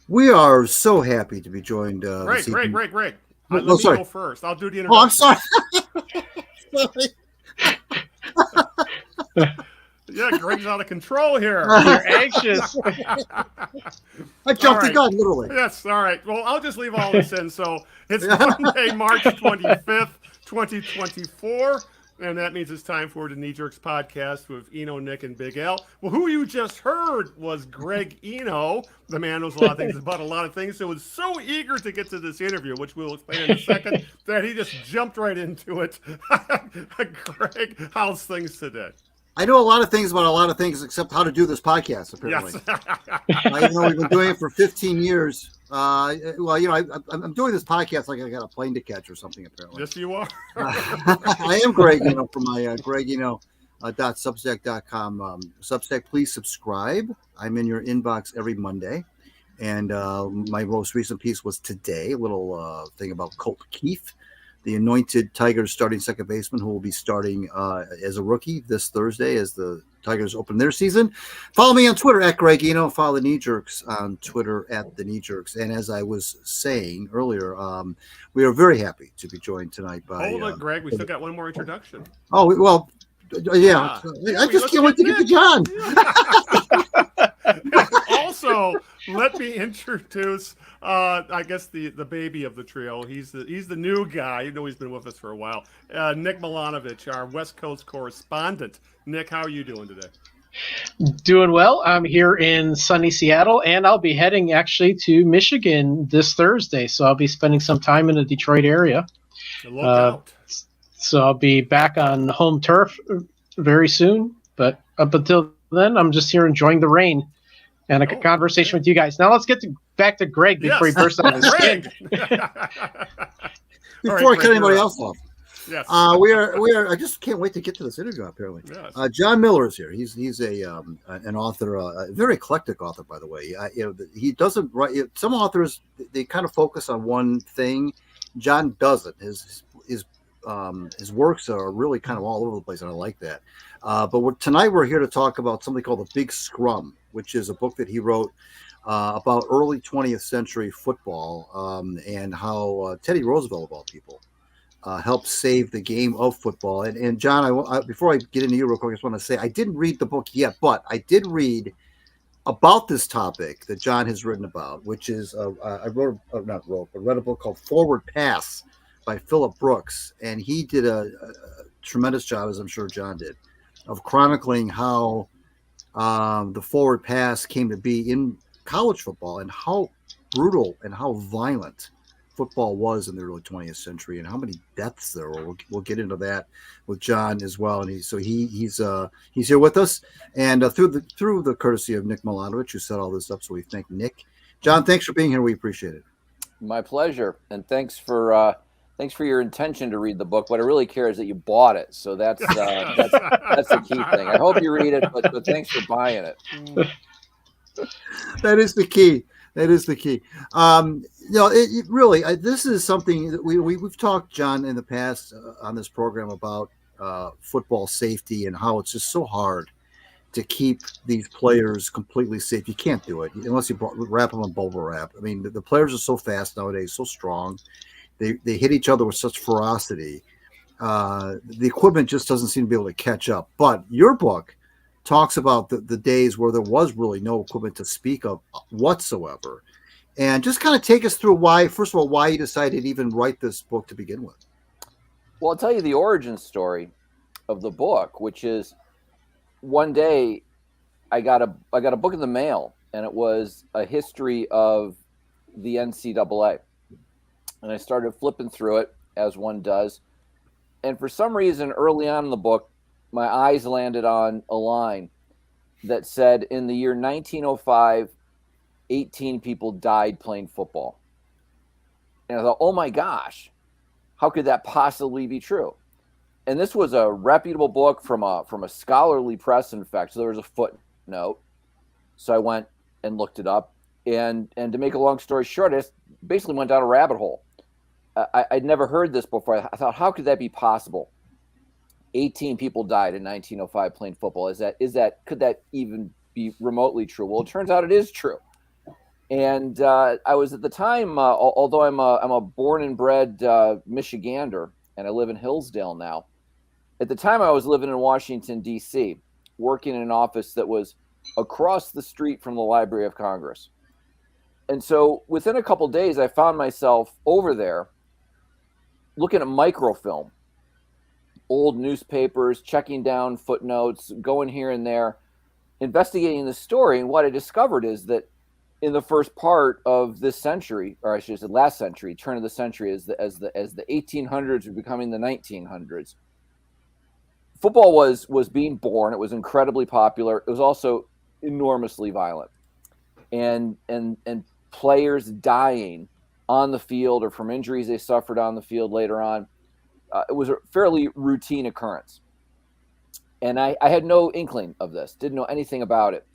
We are so happy to be joined. Greg. Let Oh, me sorry. go first. I'll do the Oh, I'm introduction. sorry. Yeah, Greg's out of control here. You're anxious. I jumped the gun, literally. Yes, all right. Well, I'll just leave all this in. So it's Monday, March 25th, 2024. And that means it's time for the Knee Jerks podcast with Eno, Nick, and Big Al. Well, who you just heard was Greg Eno, the man knows a lot of things about a lot of things. So was so eager to get to this interview, which we'll explain in a second, that he just jumped right into it. Greg, how's things today? I know a lot of things about a lot of things except how to do this podcast, apparently. Yes. Even though we've been doing it for 15 years. I'm doing this podcast like I got a plane to catch or something, apparently. Yes, you are. I am Greg Eno from my gregeno.substack.com. Substack, please subscribe. I'm in your inbox every Monday. And my most recent piece was today, a little thing about Colt Keith, the anointed Tigers starting second baseman who will be starting as a rookie this Thursday as the Tigers open their season. Follow me on Twitter at Greg Eno. Follow the Knee Jerks on Twitter at the Knee Jerks. And as I was saying earlier, we are very happy to be joined tonight by. Hold it, Greg. We still got one more introduction. Oh, well, yeah. I just can't wait to get to John. Also, let me introduce, I guess the baby of the trio. He's the new guy. You know he's been with us for a while. Nick Milanovich, our West Coast correspondent. Nick, how are you doing today? Doing well. I'm here in sunny Seattle, and I'll be heading actually to Michigan this Thursday. So I'll be spending some time in the Detroit area. Look out. So I'll be back on home turf very soon. But up until then, I'm just here enjoying the rain and a conversation with you guys. Now let's get back to Greg before he bursts out of his skin. Before I cut anybody else off. Yes. We are. I just can't wait to get to this interview. Apparently, yes. John Miller is here. He's an author, a very eclectic author, by the way. He doesn't write. Some authors they kind of focus on one thing. John doesn't. His works are really kind of all over the place, and I like that. But tonight we're here to talk about something called the Big Scrum, which is a book that he wrote about early 20th century football and how Teddy Roosevelt, of all people, helped save the game of football. And John, before I get into you real quick, I just want to say I didn't read the book yet, but I did read about this topic that John has written about, which is I read a book called Forward Pass by Philip Brooks, and he did a tremendous job, as I'm sure John did, of chronicling how the forward pass came to be in college football and how brutal and how violent football was in the early 20th century and how many deaths there were. We'll get into that with John as well. And he's here with us, and through the courtesy of Nick Milanovich, who set all this up. So we thank Nick. John, thanks for being here. We appreciate it. My pleasure, and thanks for your intention to read the book. What I really care is that you bought it. So that's the key thing. I hope you read it, but thanks for buying it. That is the key. This is something that we've talked, John, in the past on this program about football safety and how it's just so hard to keep these players completely safe. You can't do it unless you wrap them in bubble wrap. I mean, the players are so fast nowadays, so strong. They hit each other with such ferocity. The equipment just doesn't seem to be able to catch up. But your book talks about the days where there was really no equipment to speak of whatsoever. And just kind of take us through why you decided to even write this book to begin with. Well, I'll tell you the origin story of the book, which is one day I got a book in the mail, and it was a history of the NCAA. And I started flipping through it, as one does. And for some reason, early on in the book, my eyes landed on a line that said, in the year 1905, 18 people died playing football. And I thought, oh my gosh, how could that possibly be true? And this was a reputable book from a scholarly press, in fact. So there was a footnote. So I went and looked it up. And to make a long story short, I basically went down a rabbit hole. I'd never heard this before. I thought, how could that be possible? 18 people died in 1905 playing football. Could that even be remotely true? Well, it turns out it is true. And I was at the time, although I'm a born and bred Michigander, and I live in Hillsdale now. At the time, I was living in Washington, D.C., working in an office that was across the street from the Library of Congress. And so within a couple of days, I found myself over there looking at microfilm, old newspapers, checking down footnotes, going here and there, investigating the story. And what I discovered is that in the first part of this century, or I should say last century, turn of the century, as the 1800s were becoming the 1900s, football was being born. It was incredibly popular. It was also enormously violent, and players dying on the field or from injuries they suffered on the field later on. It was a fairly routine occurrence, and I had no inkling of this. Didn't know anything about it.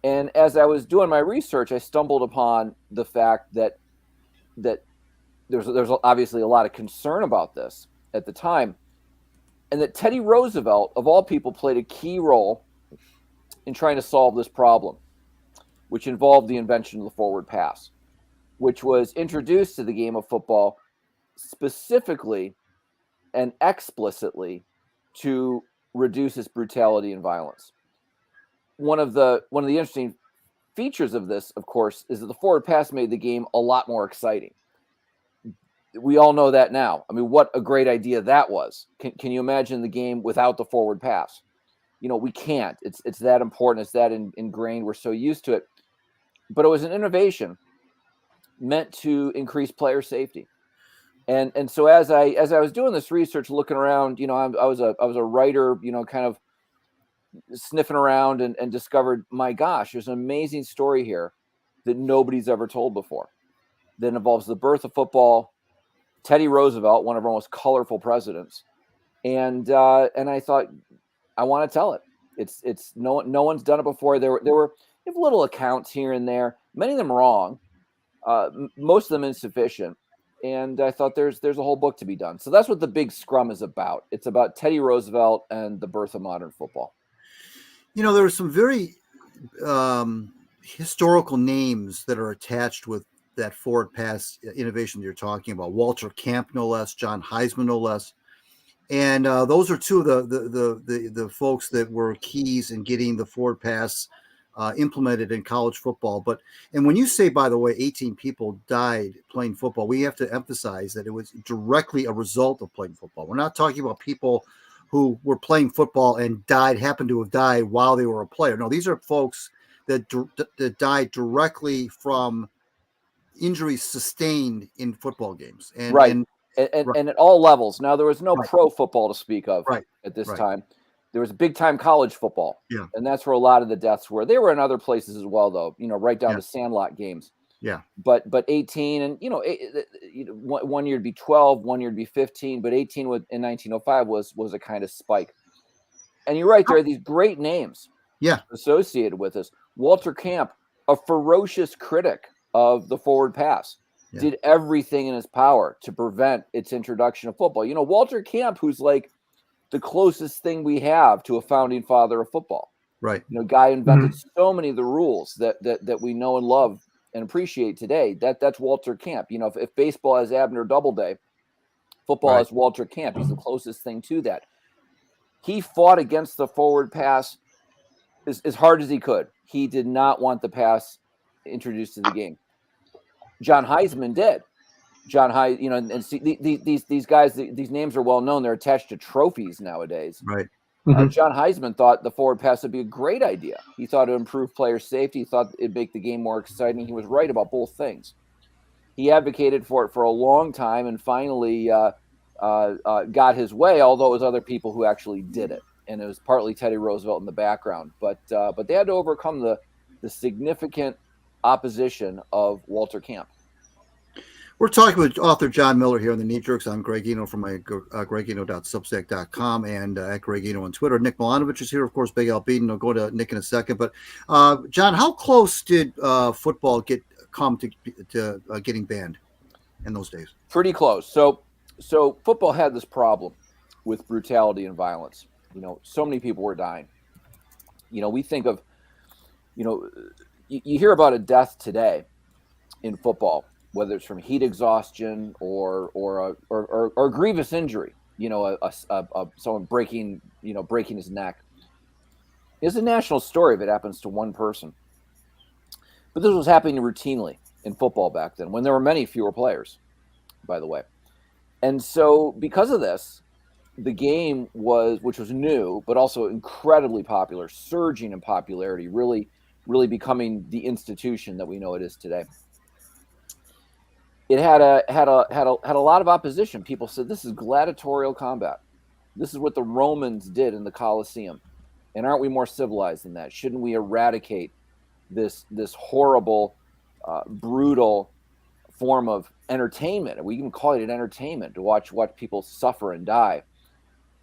And as I was doing my research, I stumbled upon the fact that there's obviously a lot of concern about this at the time, and that Teddy Roosevelt, of all people, played a key role in trying to solve this problem, which involved the invention of the forward pass, which was introduced to the game of football specifically and explicitly to reduce its brutality and violence. One of the interesting features of this, of course, is that the forward pass made the game a lot more exciting. We all know that now. I mean, what a great idea that was. Can you imagine the game without the forward pass? We can't. It's that important. It's that ingrained. We're so used to it. But it was an innovation meant to increase player safety. And so as I was doing this research, looking around, I was a writer, kind of sniffing around and discovered, my gosh, there's an amazing story here that nobody's ever told before, that involves the birth of football, Teddy Roosevelt, one of our most colorful presidents, and I thought, I want to tell it. It's no one's done it before. There were little accounts here and there, many of them wrong, most of them insufficient, and I thought there's a whole book to be done. So that's what the Big Scrum is about. It's about Teddy Roosevelt and the birth of modern football. There are some very historical names that are attached with that forward pass innovation that you're talking about. Walter Camp, no less, John Heisman, no less. And those are two of the folks that were keys in getting the forward pass implemented in college football. And when you say, by the way, 18 people died playing football, we have to emphasize that it was directly a result of playing football. We're not talking about people who were playing football and happened to have died while they were a player. No, these are folks that died directly from injuries sustained in football games. And, right. And at all levels. Now, there was no right. pro football to speak of at this time. There was big-time college football. Yeah. And that's where a lot of the deaths were. They were in other places as well, though, right down to Sandlot games. Yeah. But 18, and, one year to be 12, 1 year to be 15, but 18 in 1905 was a kind of spike. And you're right, there are these great names associated with this. Walter Camp, a ferocious critic of the forward pass, did everything in his power to prevent its introduction of football. Walter Camp, who's like the closest thing we have to a founding father of football. Right. Guy invented so many of the rules that we know and love and appreciate today. That's Walter Camp. If baseball has Abner Doubleday, football has Walter Camp. He's the closest thing to that. He fought against the forward pass as hard as he could. He did not want the pass introduced to the game. John Heisman did. John Heisman, and see, these guys, these names are well known. They're attached to trophies nowadays. Right. John Heisman thought the forward pass would be a great idea. He thought it would improve player safety. He thought it'd make the game more exciting. He was right about both things. He advocated for it for a long time, and finally got his way. Although it was other people who actually did it, and it was partly Teddy Roosevelt in the background. But they had to overcome the significant opposition of Walter Camp. We're talking with author John Miller here on the Knee Jerks. I'm Greg Eno from my gregeno.substack.com and at Greg Eno on Twitter. Nick Milanovich is here, of course, Big Al Beaton. I'll go to Nick in a second. But, John, how close did football come to getting banned in those days? Pretty close. So football had this problem with brutality and violence. So many people were dying. We think of, you hear about a death today, in football, whether it's from heat exhaustion or a grievous injury, someone breaking his neck. It's a national story if it happens to one person. But this was happening routinely in football back then, when there were many fewer players, by the way. And so because of this, the game which was new, but also incredibly popular, surging in popularity, really, really becoming the institution that we know it is today. It had a lot of opposition. People said, this is gladiatorial combat. This is what the Romans did in the Colosseum. And aren't we more civilized than that? Shouldn't we eradicate this horrible, brutal form of entertainment? We even call it an entertainment, to watch people suffer and die.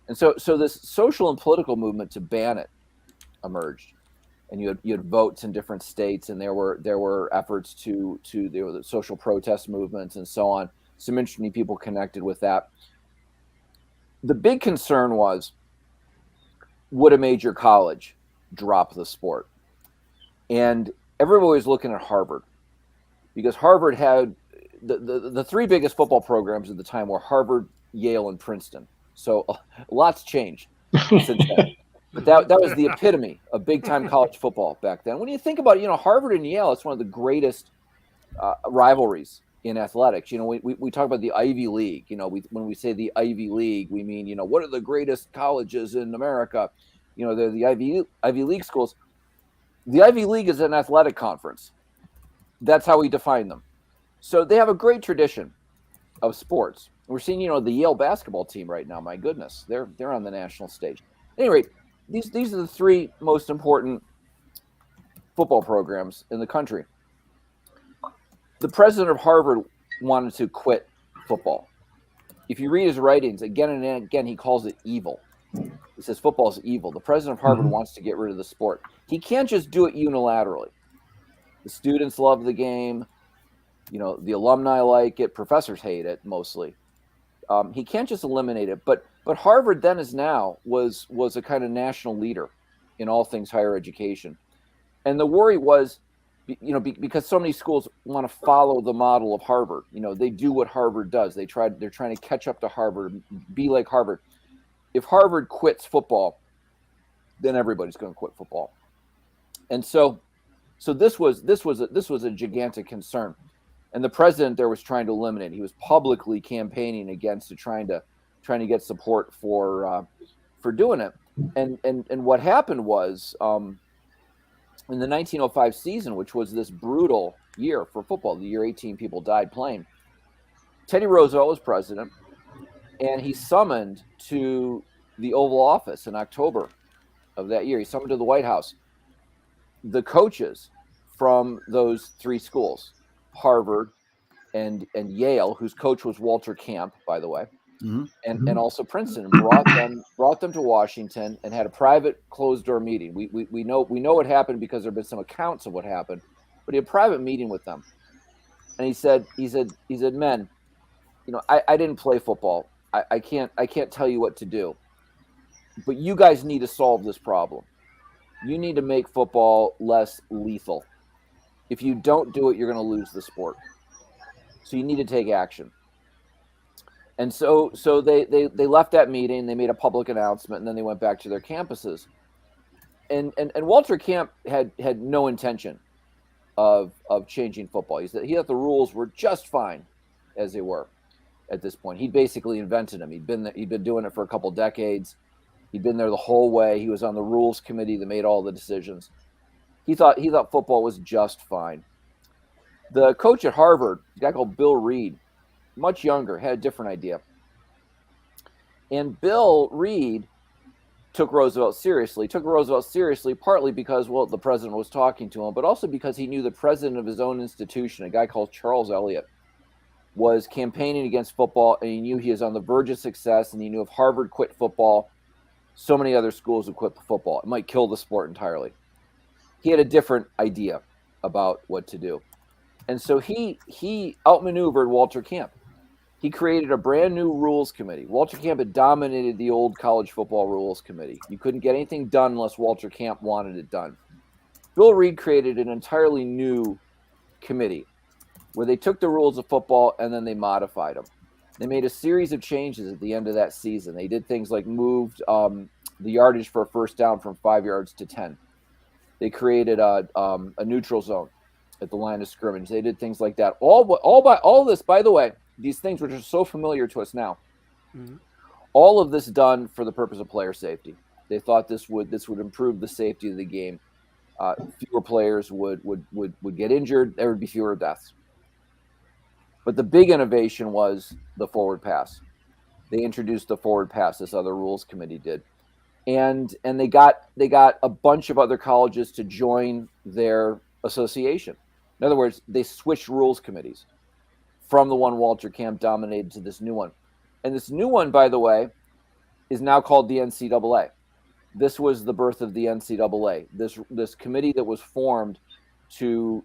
And so this social and political movement to ban it emerged. And you had votes in different states, and there were efforts there were the social protest movements and so on. Some interesting people connected with that. The big concern was, would a major college drop the sport? And everybody was looking at Harvard, because Harvard had the three biggest football programs at the time were Harvard, Yale, and Princeton. So a lot's changed since then. But that was the epitome of big-time college football back then. When you think about it, Harvard and Yale, it's one of the greatest rivalries in athletics. We talk about the Ivy League. When we say the Ivy League, we mean, what are the greatest colleges in America? They're the Ivy League schools. The Ivy League is an athletic conference. That's how we define them. So they have a great tradition of sports. We're seeing, the Yale basketball team right now. My goodness, they're on the national stage. At any rate, these are the three most important football programs in the country. The president of Harvard wanted to quit football. If you read his writings again and again, he calls it evil. He says football is evil. The president of Harvard wants to get rid of the sport. He can't just do it unilaterally. The students love the game. The alumni like it. Professors hate it mostly. He can't just eliminate it. But Harvard then as now was a kind of national leader in all things higher education. And the worry was, because so many schools want to follow the model of Harvard. They do what Harvard does. They're trying to catch up to Harvard, be like Harvard. If Harvard quits football, then everybody's going to quit football. And so this was a gigantic concern. And the president there was trying to eliminate it. He was publicly campaigning against it, trying to get support for doing it. And what happened was, in the 1905 season, which was this brutal year for football, the year 18 people died playing, Teddy Roosevelt was president, and he summoned to the Oval Office in October of that year. He summoned to the White House the coaches from those three schools, Harvard and Yale, whose coach was Walter Camp, by the way, and also Princeton, and brought them to Washington and had a private closed door meeting. We know what happened because there have been some accounts of what happened, but he had a private meeting with them. And he said, men, I didn't play football. I can't tell you what to do, but you guys need to solve this problem. You need to make football less lethal. If you don't do it, you're going to lose the sport. So you need to take action. And so they left that meeting, they made a public announcement, and then they went back to their campuses. And Walter Camp had no intention of changing football. He thought the rules were just fine as they were at this point. He basically invented them. He'd been doing it for a couple decades. He'd been there the whole way. He was on the rules committee that made all the decisions. He thought football was just fine. The coach at Harvard, a guy called Bill Reed, much younger, had a different idea. And Bill Reed took Roosevelt seriously. Partly because, the president was talking to him, but also because he knew the president of his own institution, a guy called Charles Eliot, was campaigning against football, and he knew he was on the verge of success, and he knew if Harvard quit football, so many other schools would quit football. It might kill the sport entirely. He had a different idea about what to do. And so he outmaneuvered Walter Camp. He created a brand new rules committee. Walter Camp had dominated the old college football rules committee. You couldn't get anything done unless Walter Camp wanted it done. Bill Reed created an entirely new committee. where they took the rules of football and then they modified them. They made a series of changes at the end of that season. They did things like moved the yardage for a first down from 5 yards to 10. They created a neutral zone at the line of scrimmage. They did things like that. All this, by the way, these things which are so familiar to us now, all of this done for the purpose of player safety. They thought this would improve the safety of the game. Fewer players would get injured. There would be fewer deaths. But the big innovation was the forward pass. They introduced the forward pass. This other rules committee did, and they got a bunch of other colleges to join their association. In other words, they switched rules committees from the one Walter Camp dominated to this new one. And this new one, by the way, is now called the NCAA. This was the birth of the NCAA. This committee that was formed to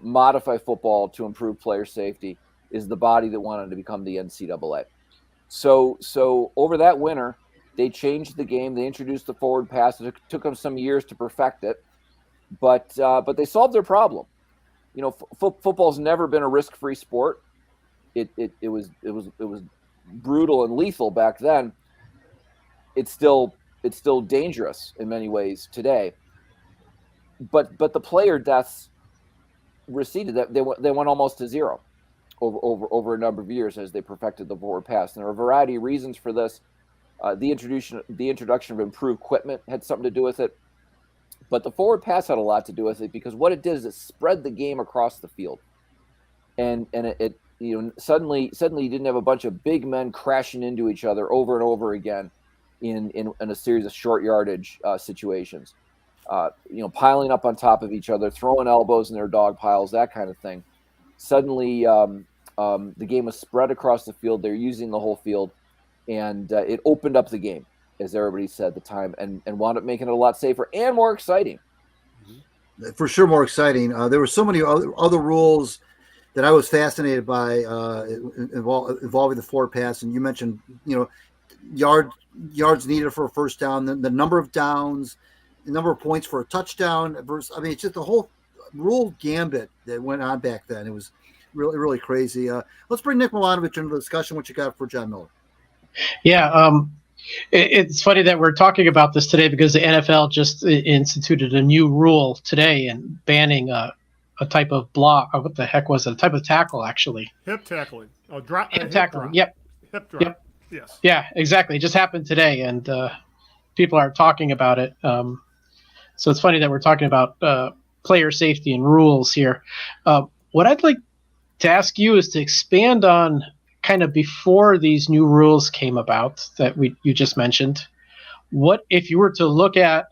modify football to improve player safety is the body that wanted to become the NCAA. So over that winter, they changed the game. They introduced the forward pass. It took them some years to perfect it, but they solved their problem. You know, football's never been a risk-free sport. It was brutal and lethal back then. It's still dangerous in many ways today. But the player deaths receded. They went almost to zero over a number of years as they perfected the forward pass. And there are a variety of reasons for this. The introduction of improved equipment had something to do with it. But the forward pass had a lot to do with it because what it did is it spread the game across the field. And it suddenly you didn't have a bunch of big men crashing into each other over and over again in a series of short yardage situations. Piling up on top of each other, throwing elbows in their dog piles, that kind of thing. Suddenly, the game was spread across the field. They're using the whole field, and it opened up the game, as everybody said at the time, and wound up making it a lot safer and more exciting. For sure, more exciting. There were so many other rules that I was fascinated by involving the forward pass, and you mentioned, yards needed for a first down, the number of downs, the number of points for a touchdown versus, it's just the whole rule gambit that went on back then. It was really, really crazy. Let's bring Nick Milanovich into the discussion. What you got for John Miller? Yeah. It's funny that we're talking about this today because the NFL just instituted a new rule today and banning a type of block. What the heck was it? A type of tackle, actually. Hip tackling. Hip tackling. Yep. Hip drop. Yep. Yes. Yeah, exactly. It just happened today, and people are talking about it. So it's funny that we're talking about player safety and rules here. What I'd like to ask you is to expand on kind of before these new rules came about that you just mentioned. What if you were to look at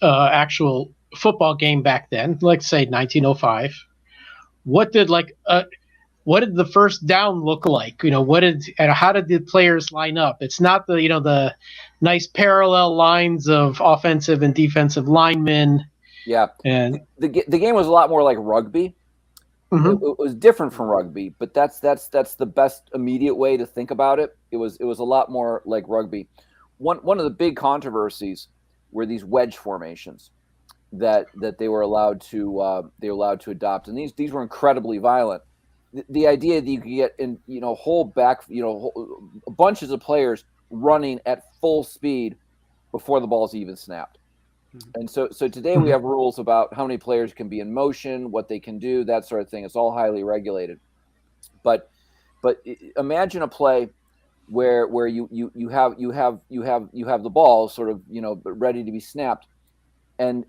actual football game back then, like say 1905? What did the first down look like? How did the players line up? It's not the nice parallel lines of offensive and defensive linemen. Yeah, and the game was a lot more like rugby. Mm-hmm. It was different from rugby, but that's the best immediate way to think about it. It was a lot more like rugby. One of the big controversies were these wedge formations that they were allowed to adopt, and these were incredibly violent. The idea that you could get in bunches of players running at full speed before the ball's even snapped. And so today we have rules about how many players can be in motion, what they can do, that sort of thing. It's all highly regulated. But imagine a play where you have the ball sort of ready to be snapped, and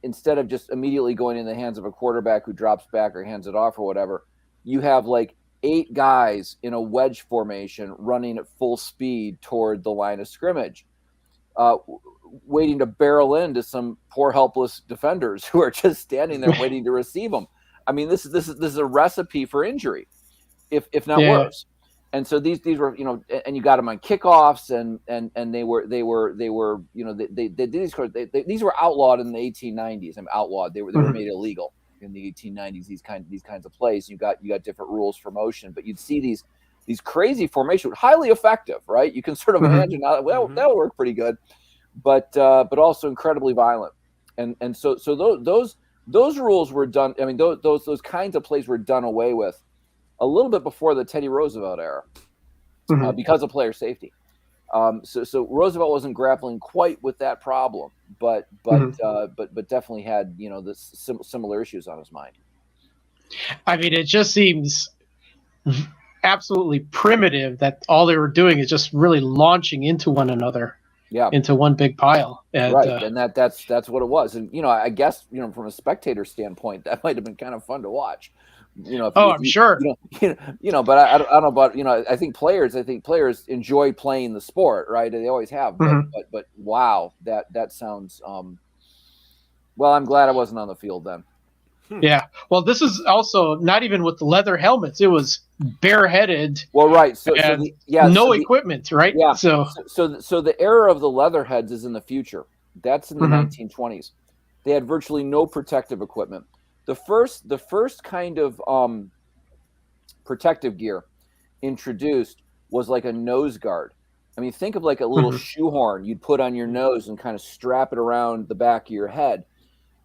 instead of just immediately going in the hands of a quarterback who drops back or hands it off or whatever, you have like 8 guys in a wedge formation running at full speed toward the line of scrimmage, waiting to barrel into some poor helpless defenders who are just standing there waiting to receive them. This is a recipe for injury, if not worse. And so these were and you got them on kickoffs and they did these were outlawed in the 1890s. Outlawed. They were made illegal in the 1890s. These kinds of plays. You got different rules for motion, but you'd see these crazy formations, highly effective, right? You can sort of imagine that'll work pretty good. But also incredibly violent, and so those those rules were done. I mean, those kinds of plays were done away with a little bit before the Teddy Roosevelt era because of player safety. So Roosevelt wasn't grappling quite with that problem, but definitely had the similar issues on his mind. I mean, it just seems absolutely primitive that all they were doing is just really launching into one another, into one big pile. And, right, and that's what it was. And I guess from a spectator standpoint, that might have been kind of fun to watch. I'm sure. But I don't know about I think players enjoy playing the sport, right? They always have. But wow, that sounds. Well, I'm glad I wasn't on the field then. Yeah. Well, this is also not even with the leather helmets. It was bareheaded. Well, right. So no equipment, right? Yeah. So the era of the leatherheads is in the future. That's in the 1920s. They had virtually no protective equipment. The first kind of protective gear introduced was like a nose guard. I mean, think of like a little shoehorn you'd put on your nose and kind of strap it around the back of your head.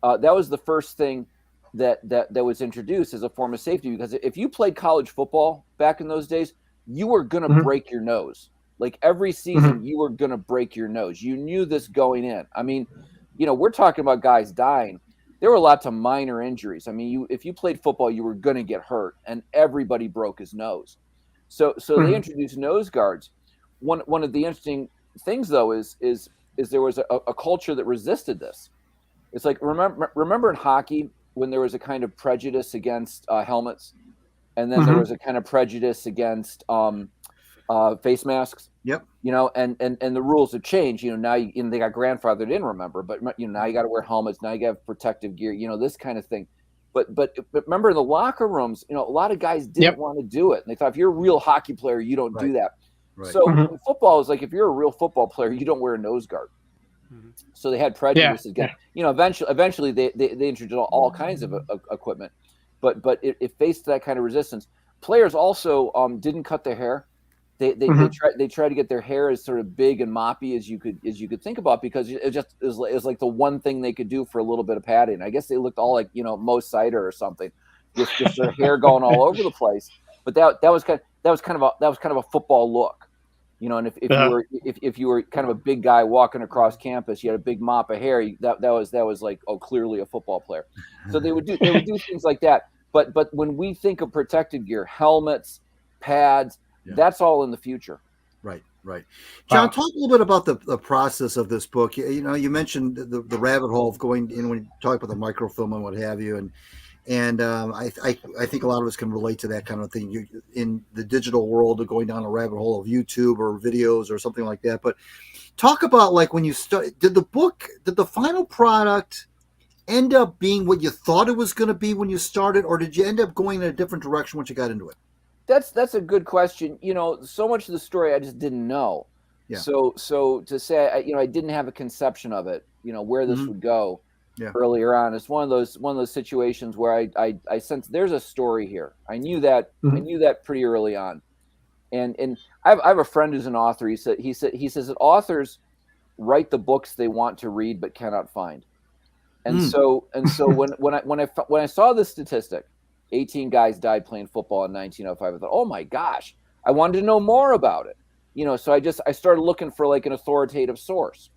That was the first thing that was introduced as a form of safety, because if you played college football back in those days, you were going to break your nose. Like every season, you were going to break your nose. You knew this going in. I mean, we're talking about guys dying. There were lots of minor injuries. I mean, if you played football, you were going to get hurt, and everybody broke his nose. So they introduced nose guards. One of the interesting things, though, is there was a culture that resisted this. It's like remember in hockey when there was a kind of prejudice against helmets, and then there was a kind of prejudice against face masks. Yep. And the rules have changed. Now they got grandfathered in. Remember, but now you got to wear helmets. Now you got to have protective gear. This kind of thing. But remember, in the locker rooms, a lot of guys didn't want to do it, and they thought if you're a real hockey player, you don't do that. Right. So in football is like if you're a real football player, you don't wear a nose guard. So they had prejudice again. Eventually they introduced all kinds of equipment, but it faced that kind of resistance. Players also didn't cut their hair. They tried to get their hair as sort of big and moppy as you could think about, because it was like the one thing they could do for a little bit of padding. I guess they looked all like Mo Sider or something, just their hair going all over the place. But that was kind of a football look. And if you were kind of a big guy walking across campus, you had a big mop of hair. That was like, oh, clearly a football player. So they would do things like that. But when we think of protective gear, helmets, pads, that's all in the future. Right. John, talk a little bit about the process of this book. You mentioned the rabbit hole of going in when you talk about the microfilm and what have you, and I think a lot of us can relate to that kind of thing. In the digital world of going down a rabbit hole of YouTube or videos or something like that. But talk about like when you did the final product end up being what you thought it was going to be when you started, or did you end up going in a different direction once you got into it? That's a good question. So much of the story I just didn't know. Yeah. So to say I didn't have a conception of it, where this would go. Yeah. Earlier on, it's one of those situations where I sensed there's a story here. I knew that pretty early on, and I have a friend who's an author. He says that authors write the books they want to read but cannot find, and so when I saw this statistic, 18 guys died playing football in 1905. I thought, oh my gosh, I wanted to know more about it. So I started looking for like an authoritative source,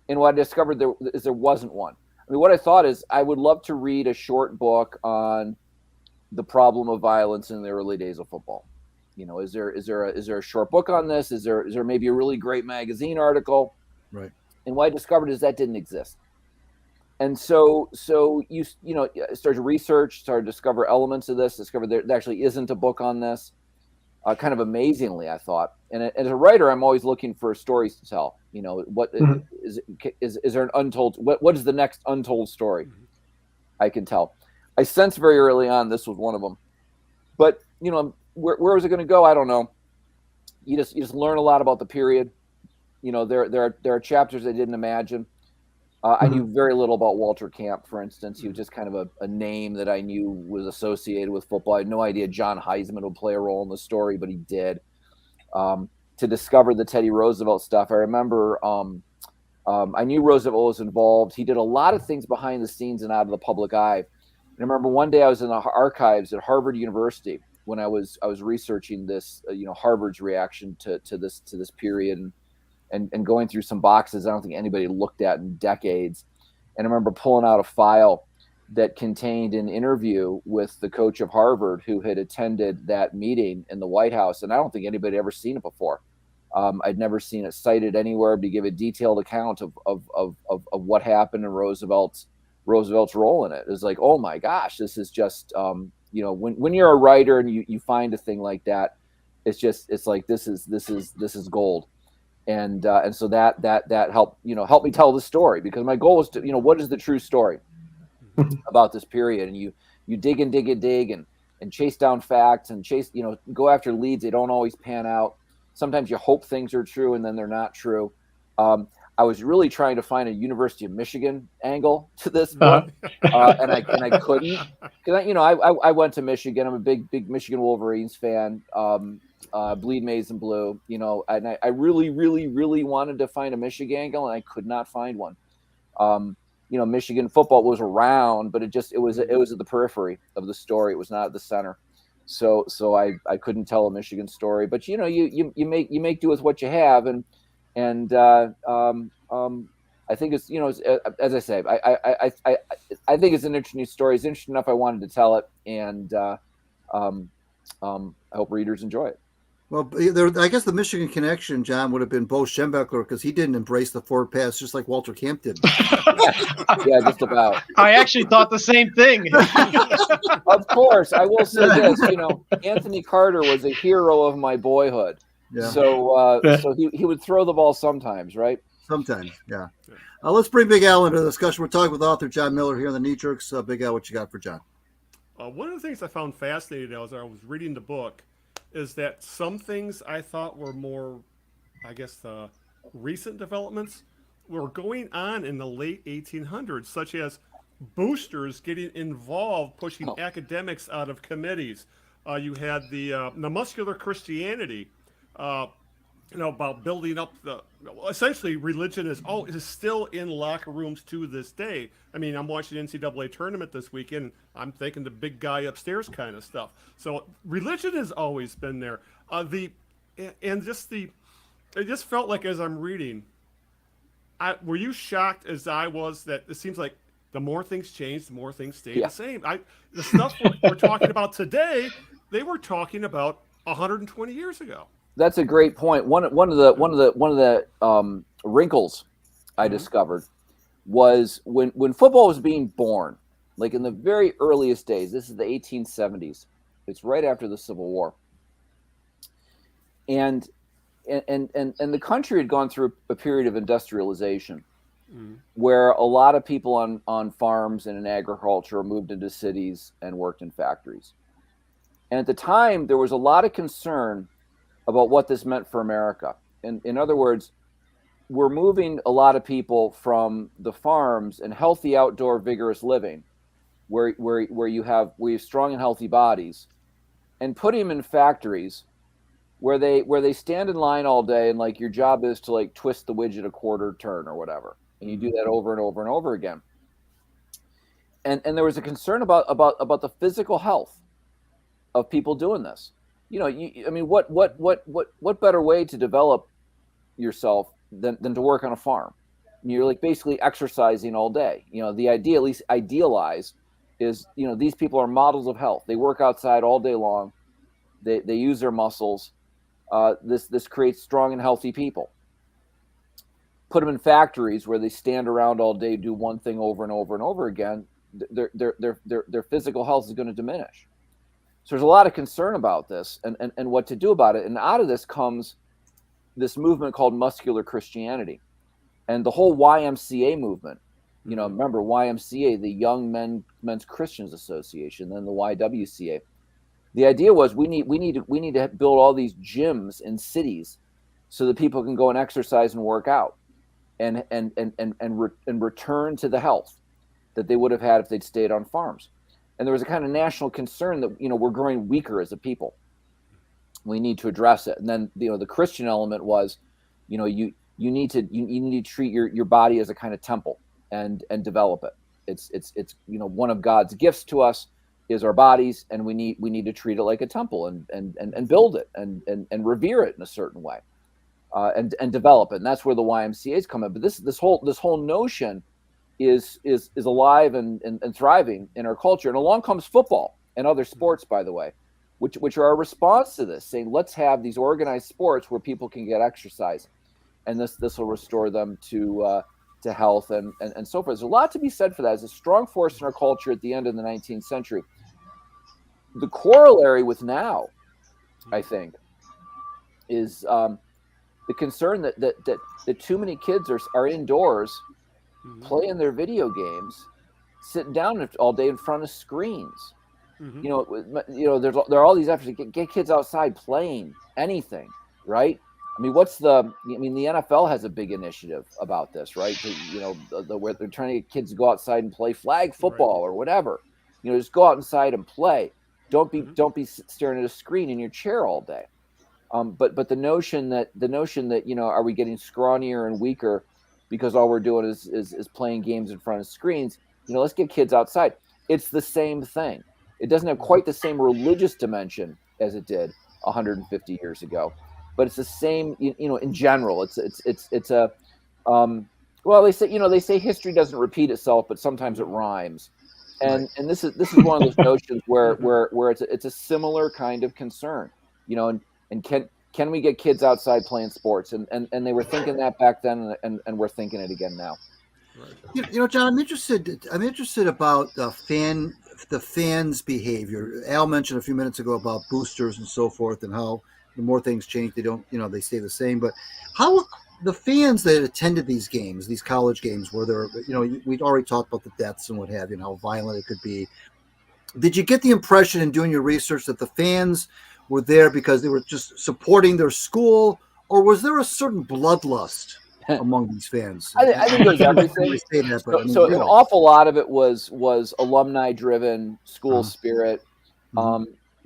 and what I discovered there wasn't one. I mean, what I thought is I would love to read a short book on the problem of violence in the early days of football. Is there a short book on this? Is there maybe a really great magazine article? Right. And what I discovered is that didn't exist. And so you started to research, started to discover elements of this, discovered there actually isn't a book on this. Kind of amazingly, I thought. And as a writer, I'm always looking for stories to tell. What is there an untold? What is the next untold story I can tell? I sensed very early on this was one of them. But where was it going to go? I don't know. You just learn a lot about the period. There are chapters I didn't imagine. I knew very little about Walter Camp, for instance. He was just kind of a name that I knew was associated with football. I had no idea John Heisman would play a role in the story, but he did. To discover the Teddy Roosevelt stuff, I remember I knew Roosevelt was involved. He did a lot of things behind the scenes and out of the public eye. And I remember one day I was in the archives at Harvard University when I was researching this, Harvard's reaction to this period, and going through some boxes I don't think anybody looked at in decades. And I remember pulling out a file that contained an interview with the coach of Harvard who had attended that meeting in the White House, and I don't think anybody had ever seen it before. I'd never seen it cited anywhere to give a detailed account of what happened and Roosevelt's role in it. It was like, oh my gosh, this is just when you're a writer and you find a thing like that, it's like this is gold. And so that helped me tell the story, because my goal was to what is the true story about this period, and you dig and chase down facts and go after leads. They don't always pan out. Sometimes you hope things are true and then they're not true. I was really trying to find a University of Michigan angle to this book, and I couldn't, because I went to Michigan. I'm a big Michigan Wolverines fan. Bleed maize and blue, and I really, really, really wanted to find a Michigan angle, and I could not find one. Michigan football was around, but it was at the periphery of the story. It was not at the center. So I couldn't tell a Michigan story, but you make do with what you have, and I think it's as I say, I think it's an interesting story. It's interesting enough I wanted to tell it, and I hope readers enjoy it. Well, I guess the Michigan connection, John, would have been Bo Schembechler, because he didn't embrace the forward pass just like Walter Camp did. Yeah, just about. I actually thought the same thing. Of course, I will say this. Anthony Carter was a hero of my boyhood. Yeah. So he would throw the ball sometimes, right? Sometimes, yeah. Let's bring Big Al into the discussion. We're talking with author John Miller here on the Knee Jerks. Big Al, what you got for John? One of the things I found fascinating as I was reading the book is that some things I thought were more, recent developments were going on in the late 1800s, such as boosters getting involved, pushing academics out of committees. You had the muscular Christianity, about building up essentially religion is still in locker rooms to this day. I mean, I'm watching NCAA Tournament this weekend. I'm thinking the big guy upstairs kind of stuff. So religion has always been there. It just felt like, as I'm reading, were you shocked as I was that it seems like the more things change, the more things stay the same? The stuff we're talking about today, they were talking about 120 years ago. That's a great point. One of the wrinkles I discovered was when football was being born, like in the very earliest days. This is the 1870s. It's right after the Civil War, and the country had gone through a period of industrialization, where a lot of people on farms and in agriculture moved into cities and worked in factories. And at the time, there was a lot of concern about what this meant for America. In other words, we're moving a lot of people from the farms and healthy outdoor vigorous living, where you have strong and healthy bodies, and putting them in factories where they stand in line all day, and like your job is to like twist the widget a quarter turn or whatever, and you do that over and over and over again. And there was a concern about the physical health of people doing this. What better way to develop yourself than to work on a farm? You're like basically exercising all day. The idea, at least idealized, is these people are models of health. They work outside all day long. They use their muscles. This creates strong and healthy people. Put them in factories where they stand around all day, do one thing over and over and over again. Their physical health is going to diminish. So there's a lot of concern about this and what to do about it. And out of this comes this movement called muscular Christianity, and the whole YMCA movement. Remember YMCA, the Young Men's Christians Association, then the YWCA. The idea was we need to build all these gyms in cities so that people can go and exercise and work out, and return to the health that they would have had if they'd stayed on farms. And there was a kind of national concern that, we're growing weaker as a people. We need to address it. And then, the Christian element was, you you need to treat your body as a kind of temple and develop it. It's one of God's gifts to us is our bodies, and we need to treat it like a temple and build it and revere it in a certain way, and develop it. And that's where the YMCA's come in. But this whole notion is alive and thriving in our culture. And along comes football and other sports, by the way, which are a response to this, saying let's have these organized sports where people can get exercise, and this will restore them to health and so forth. There's a lot to be said for that. It's a strong force in our culture at the end of the 19th century. The corollary with now, I think, is the concern that too many kids are indoors playing their video games, sitting down all day in front of screens. There are all these efforts to get kids outside playing anything, right? I mean, the NFL has a big initiative about this, right? Where they're trying to get kids to go outside and play flag football or whatever. Just go outside and play. Don't be staring at a screen in your chair all day. But the notion that are we getting scrawnier and weaker because all we're doing is playing games in front of screens? Let's get kids outside. It's the same thing. It doesn't have quite the same religious dimension as it did 150 years ago. But it's the same, in general. It's a they say history doesn't repeat itself, but sometimes it rhymes, and this is one of those notions where it's a similar kind of concern, and can we get kids outside playing sports, and they were thinking that back then, and we're thinking it again now. John, I'm interested about the fans' behavior. Al mentioned a few minutes ago about boosters and so forth, and how the more things change, they stay the same. But how the fans that attended these games, these college games, where they're, we'd already talked about the deaths and what have you, and how violent it could be. Did you get the impression in doing your research that the fans were there because they were just supporting their school, or was there a certain bloodlust among these fans? I think there's everything. So an awful lot of it was alumni-driven school spirit.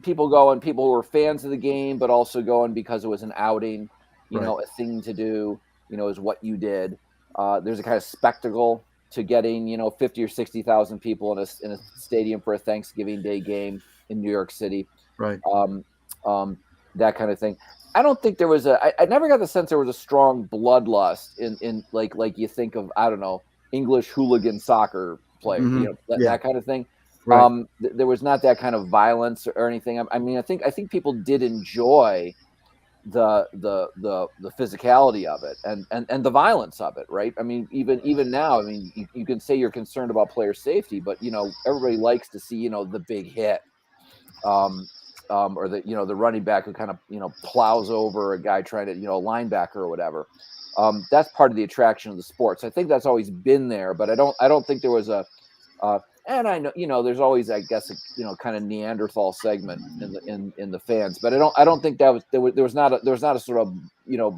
People who were fans of the game, but also going because it was an outing, a thing to do, is what you did. There's a kind of spectacle to getting, 50 or 60,000 people in a stadium for a Thanksgiving Day game in New York City. Right. That kind of thing. I don't think there was I never got the sense there was a strong bloodlust in like you think of, I don't know, English hooligan soccer player, that kind of thing. Right. There was not that kind of violence or anything. I mean, I think people did enjoy the physicality of it and the violence of it, right? I mean, even now, I mean, you can say you're concerned about player safety, but everybody likes to see the big hit, or the running back who kind of plows over a guy trying to a linebacker or whatever. That's part of the attraction of the sport. So I think that's always been there, but I don't think there was a and I know, there's always, I guess, kind of Neanderthal segment in the fans, but I don't think there was not a sort of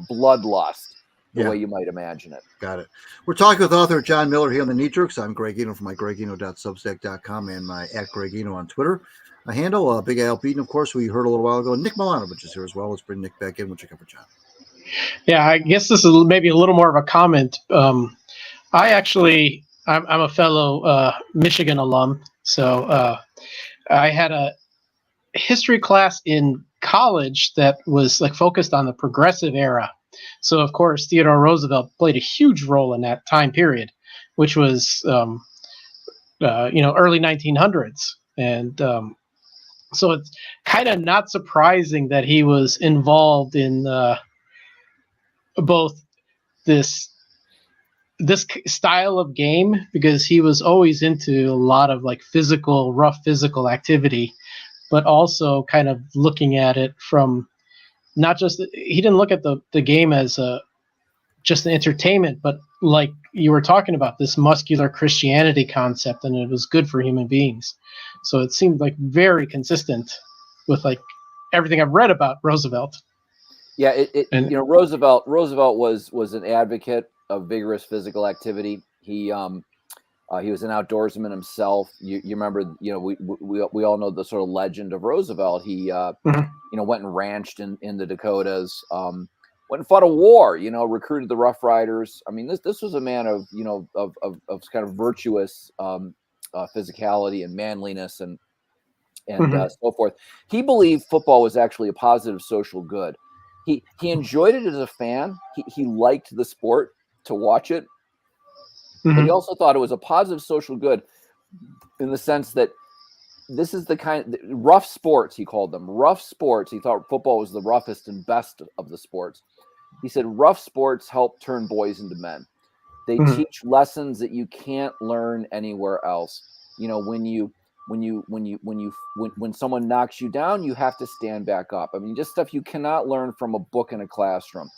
bloodlust the way you might imagine it. Got it. We're talking with author John Miller here on the Knee Jerks. I'm Greg Eno from my gregeno.substack.com and my @GregEno on Twitter. A handle, Big Al Beaton, of course, we heard a little while ago. Nick Milanovich is here as well. Let's bring Nick back in. What you got for John? Yeah, I guess this is maybe a little more of a comment. I'm a fellow Michigan alum, so I had a history class in college that was focused on the progressive era. So of course Theodore Roosevelt played a huge role in that time period, which was early 1900s, and so it's kind of not surprising that he was involved in both this style of game, because he was always into a lot of rough physical activity, but also kind of looking at it from not just, he didn't look at the game as just an entertainment, but like you were talking about, this muscular Christianity concept, and it was good for human beings. So it seemed very consistent with everything I've read about Roosevelt. Yeah, Roosevelt was an advocate of vigorous physical activity. He was an outdoorsman himself. You remember, we all know the sort of legend of Roosevelt. He went and ranched in the Dakotas, went and fought a war, recruited the Rough Riders. I mean, this was a man of, of kind of virtuous physicality and manliness and so forth. He believed football was actually a positive social good. He enjoyed it as a fan. He liked the sport to watch it. But he also thought it was a positive social good in the sense that this is the kind of rough sports, he called them. Rough sports. He thought football was the roughest and best of the sports. He said rough sports help turn boys into men. They teach lessons that you can't learn anywhere else. When someone knocks you down, you have to stand back up. I mean, just stuff you cannot learn from a book in a classroom.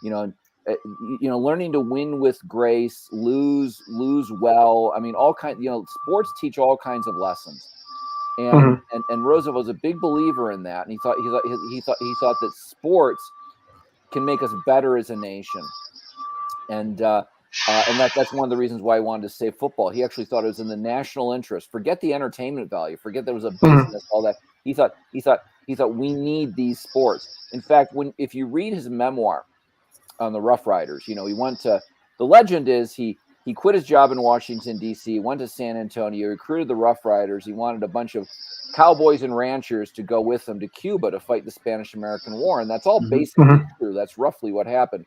Learning to win with grace, lose well. I mean, all kinds. Sports teach all kinds of lessons. And Roosevelt was a big believer in that, and he thought that sports can make us better as a nation, and that's one of the reasons why he wanted to save football. He actually thought it was in the national interest. Forget the entertainment value. Forget there was a business, all that. He thought we need these sports. In fact, if you read his memoir on the Rough Riders, he went to. The legend is he quit his job in Washington, D.C., went to San Antonio, recruited the Rough Riders. He wanted a bunch of cowboys and ranchers to go with him to Cuba to fight the Spanish-American War. And that's all basically true. That's roughly what happened.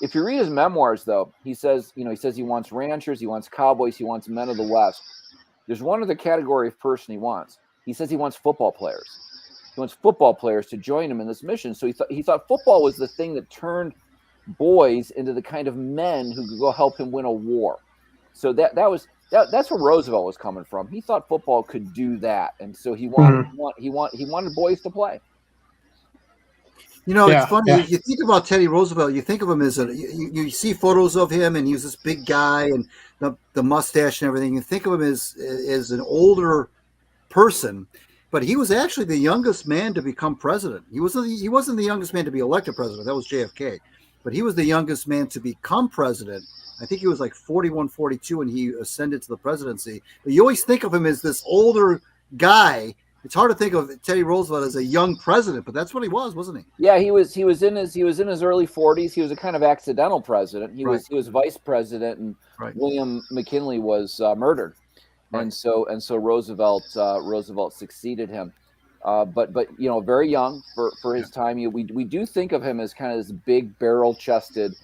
If you read his memoirs, though, he says he wants ranchers, he wants cowboys, he wants men of the West. There's one other category of person he wants. He says he wants football players. He wants football players to join him in this mission. So he thought football was the thing that turned boys into the kind of men who could go help him win a war. So that's where Roosevelt was coming from. He thought football could do that, and so he wanted boys to play. It's funny. Yeah. You think about Teddy Roosevelt. You think of him as you see photos of him, and he was this big guy and the mustache and everything. You think of him as an older person, but he was actually the youngest man to become president. He wasn't the youngest man to be elected president. That was JFK. But he was the youngest man to become president. I think he was like 41, 42 when he ascended to the presidency. But you always think of him as this older guy. It's hard to think of Teddy Roosevelt as a young president, but that's what he was, wasn't he? Yeah, he was in his early 40s. He was a kind of accidental president. He was vice president, and William McKinley was murdered, and so Roosevelt succeeded him. But very young for his time. We do think of him as kind of this big barrel-chested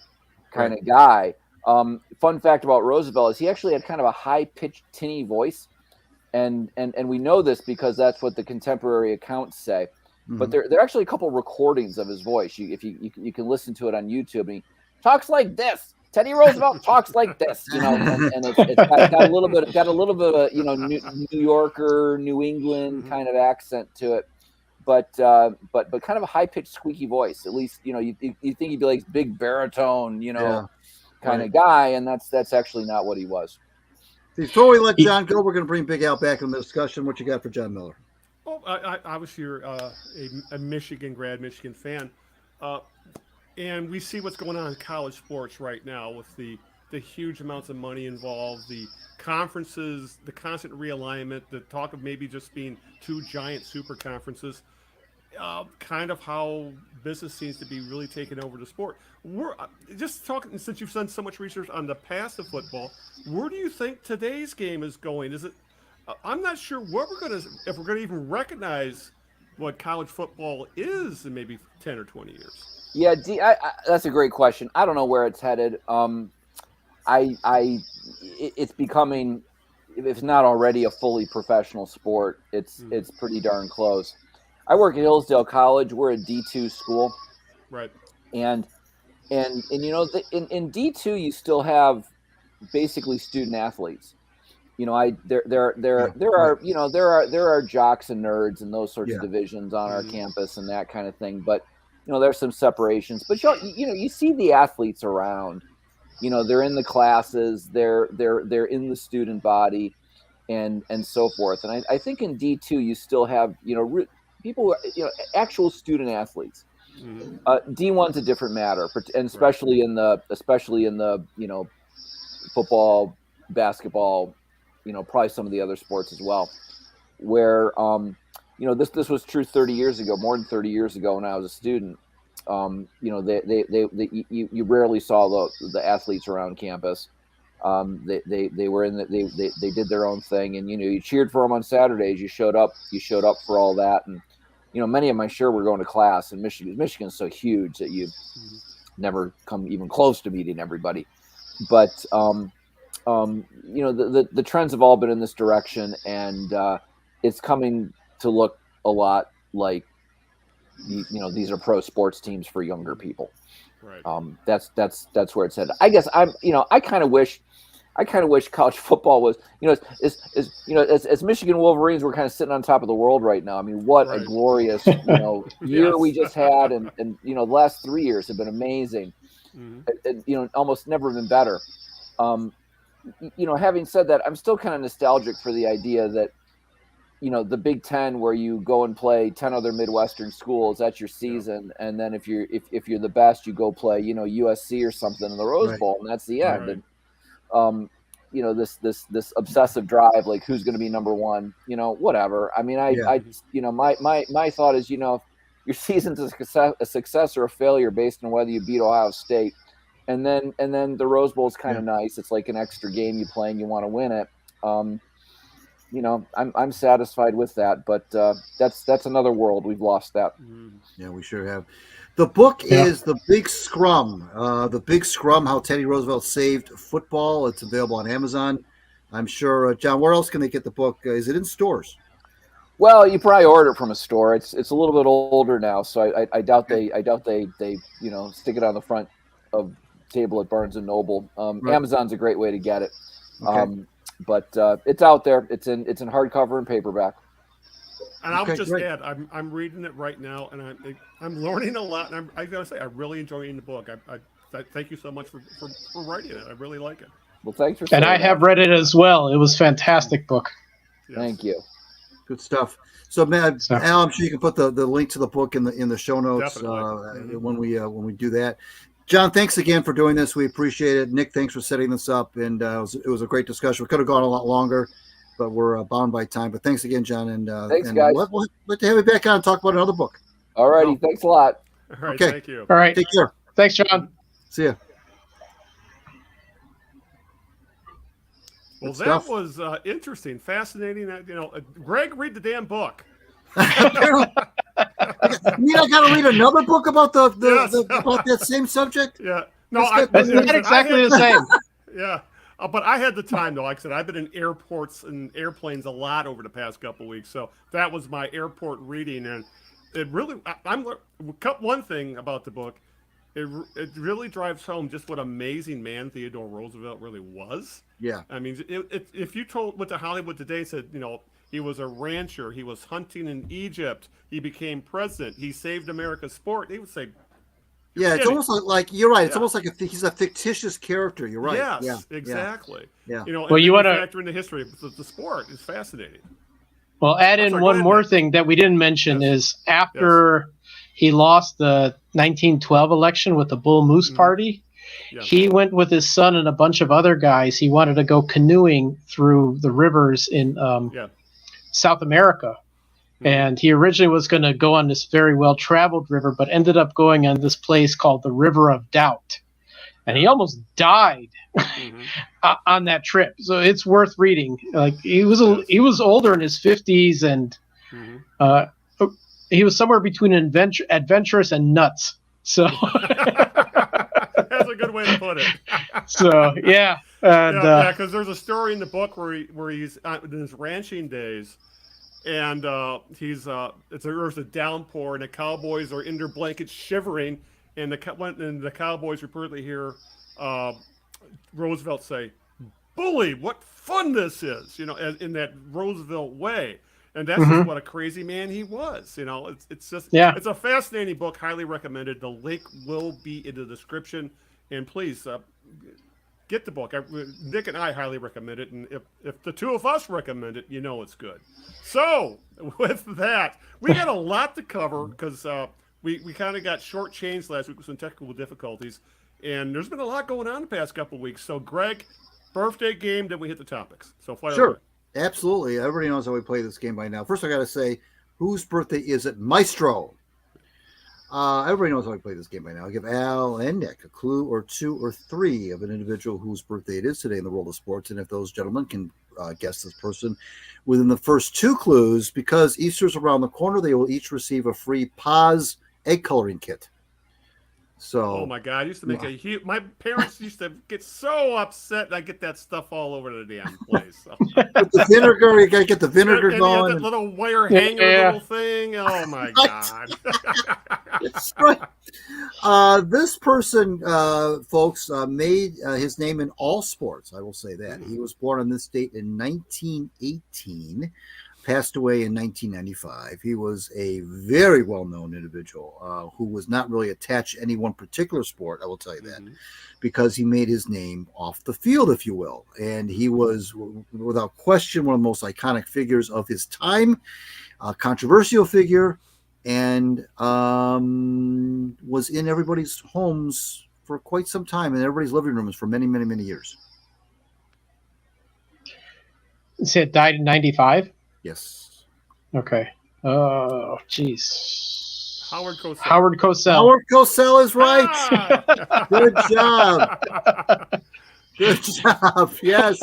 kind of guy. Fun fact about Roosevelt is he actually had kind of a high-pitched, tinny voice, and we know this because that's what the contemporary accounts say. But there are actually a couple recordings of his voice. You can listen to it on YouTube, and he talks like this. Teddy Roosevelt talks like this, and it's got a little bit of New Yorker, New England kind of accent to it, but kind of a high pitched, squeaky voice. At least you think he'd be like big baritone, kind of guy, and that's actually not what he was. Before we let John go, we're going to bring Big Al back in the discussion. What you got for John Miller? Well, I was here a Michigan grad, Michigan fan. And we see what's going on in college sports right now with the huge amounts of money involved, the conferences, the constant realignment, the talk of maybe just being two giant super conferences, kind of how business seems to be really taking over the sport. We're just talking, since you've done so much research on the past of football, where do you think today's game is going? Is it? I'm not sure if we're going to even recognize what college football is in maybe 10 or 20 years. Yeah, that's a great question. I don't know where it's headed. It's becoming, if it's not already a fully professional sport, it's pretty darn close. I work at Hillsdale College. We're a D2 school, right? And in D2 you still have basically student athletes. There are jocks and nerds and those sorts of divisions on our campus and that kind of thing, but. There's some separations, but you see the athletes around. They're in the classes, they're in the student body, and so forth. And I think in D2 you still have people, actual student athletes. D1's a different matter, and especially in the football, basketball, probably some of the other sports as well, where this was true 30 years ago, more than 30 years ago when I was a student. You rarely saw the athletes around campus. They were in they did their own thing, and you cheered for them on Saturdays. You showed up for all that, and many of them I'm sure were going to class. And Michigan's so huge that you never come even close to meeting everybody. But the trends have all been in this direction, and it's coming to look a lot like these are pro sports teams for younger people. Right. That's where it's headed. I guess I kind of wish college football was, as Michigan Wolverines, we're kind of sitting on top of the world right now. I mean, what a glorious, year we just had. And the last 3 years have been amazing. Almost never been better. Having said that, I'm still kind of nostalgic for the idea that, the Big Ten, where you go and play 10 other Midwestern schools, that's your season. Yeah. And then if you're the best, you go play, USC or something in the Rose Bowl, and that's the end. Right. And, this obsessive drive, like who's going to be number one, whatever. I mean, my thought is, your season's a success or a failure based on whether you beat Ohio State. And then the Rose Bowl is kind of nice. It's like an extra game you play and you want to win it. I'm satisfied with that, but that's another world. We've lost that. Yeah, we sure have. The book is The Big Scrum. The Big Scrum, How Teddy Roosevelt Saved Football. It's available on Amazon. I'm sure, John, where else can they get the book? Is it in stores? Well, you probably order it from a store. It's a little bit older now, so I doubt they stick it on the front of table at Barnes and Noble. Right. Amazon's a great way to get it. Okay. But it's out there. It's in hardcover and paperback. And I'll just add, I'm reading it right now, and I'm learning a lot. And I gotta say, I really enjoy reading the book. I thank you so much for writing it. I really like it. Well, thanks for. And I have read it as well. It was a fantastic book. Yes. Thank you. Good stuff. So, man, Al, I'm sure you can put the link to the book in the show notes when we do that. John, thanks again for doing this. We appreciate it. Nick, thanks for setting this up, and it was a great discussion. We could have gone a lot longer, but we're bound by time. But thanks again, John. And thanks, guys. We'll have you back on and talk about another book. All righty. Thanks a lot. All right. Okay. Thank you. All right. Take care. Thanks, John. See ya. Well, that was interesting, fascinating. Greg, read the damn book. You mean I got to read another book about about that same subject? Yeah. No, it's not exactly the same. Yeah. But I had the time, though. Like I said, I've been in airports and airplanes a lot over the past couple of weeks. So that was my airport reading. And it really, one thing about the book, it really drives home just what amazing man Theodore Roosevelt really was. Yeah. I mean, if you went to Hollywood today and said, he was a rancher, he was hunting in Egypt, he became president, he saved America's sport, they would say, yeah, it's almost like you're right. It's almost like he's a fictitious character. You're right. Yes, exactly. Yeah. Well, you want to factor in the history of the sport. It's fascinating. Well, add in one more thing that we didn't mention is after he lost the 1912 election with the Bull Moose Party, he went with his son and a bunch of other guys. He wanted to go canoeing through the rivers in South America. And he originally was going to go on this very well-traveled river, but ended up going on this place called the River of Doubt. And he almost died on that trip. So it's worth reading. Like he was older in his 50s, and he was somewhere between adventurous and nuts. So that's a good way to put it. So yeah, because there's a story in the book where he's in his ranching days. And there's a downpour, and the cowboys are in their blankets shivering, and the cowboys reportedly hear Roosevelt say, "Bully, what fun this is!" In that Roosevelt way, and that's just what a crazy man he was. It's a fascinating book, highly recommended. The link will be in the description, and please. Get the book. Nick and I highly recommend it, and if the two of us recommend it, it's good. So with that, we got a lot to cover because we kind of got shortchanged last week with some technical difficulties, and there's been a lot going on the past couple of weeks. So Greg, birthday game, then we hit the topics. So fire away. Absolutely. Everybody knows how we play this game by now. First, I got to say, whose birthday is it? Maestro. Everybody knows how to play this game by now. I'll give Al and Nick a clue or 2 or 3 of an individual whose birthday it is today in the world of sports. And if those gentlemen can guess this person within the first 2 clues, because Easter's around the corner, they will each receive a free Paz egg coloring kit. So, oh my God! I used to make a huge. My parents used to get so upset, and I get that stuff all over the damn place. So. With the vinegar, you gotta get the vinegar going. That little wire hanger little thing. Oh my God! That's right. This person, folks, made his name in all sports. I will say that. He was born on this date in 1918. Passed away in 1995. He was a very well-known individual who was not really attached to any one particular sport, I will tell you that, because he made his name off the field, if you will. And he was, without question, one of the most iconic figures of his time, a controversial figure, and was in everybody's homes for quite some time, in everybody's living rooms for many, many, many years. You said died in 95? Yes. Okay. Oh, jeez. Howard Cosell. Howard Cosell is right. Ah! Good job. Good job. Yes.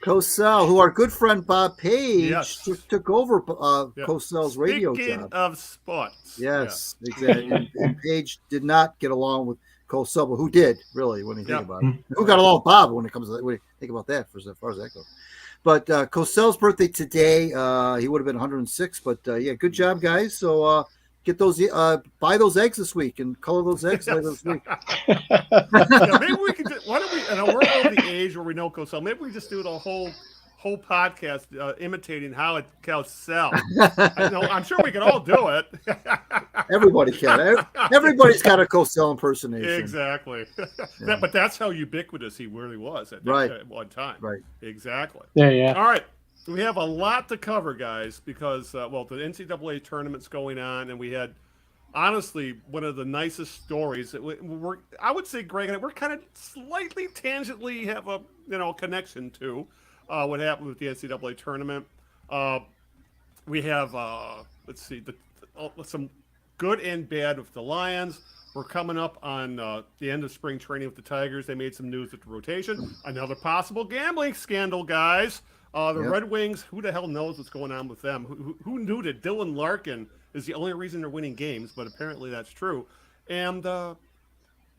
Cosell, who our good friend Bob Page took over Cosell's radio job. Speaking of sports. Yes, exactly. And Page did not get along with Cosell, but who did, really, when you think about it? Who got along with Bob when it comes to that? When you think about that, as far as that goes. But Cosell's birthday today, he would have been 106. But good job, guys. So get those, buy those eggs this week and color those eggs later this week. Maybe we could. Why don't we? And we're over the age where we know Cosell. Maybe we just do the whole podcast imitating Howard Cosell. I'm sure we can all do it. Everybody can. Everybody's got a Cosell impersonation. Exactly. But that's how ubiquitous he really was at one time. Right. Exactly. Yeah. All right. We have a lot to cover, guys, because, the NCAA tournament's going on, and we had, honestly, one of the nicest stories. I would say, Greg, and we're kind of slightly tangentially have a connection to what happened with the NCAA tournament. We have, some good and bad with the Lions. We're coming up on the end of spring training with the Tigers. They made some news with the rotation. Another possible gambling scandal, guys. Red Wings, who the hell knows what's going on with them? Who knew that Dylan Larkin is the only reason they're winning games, but apparently that's true. And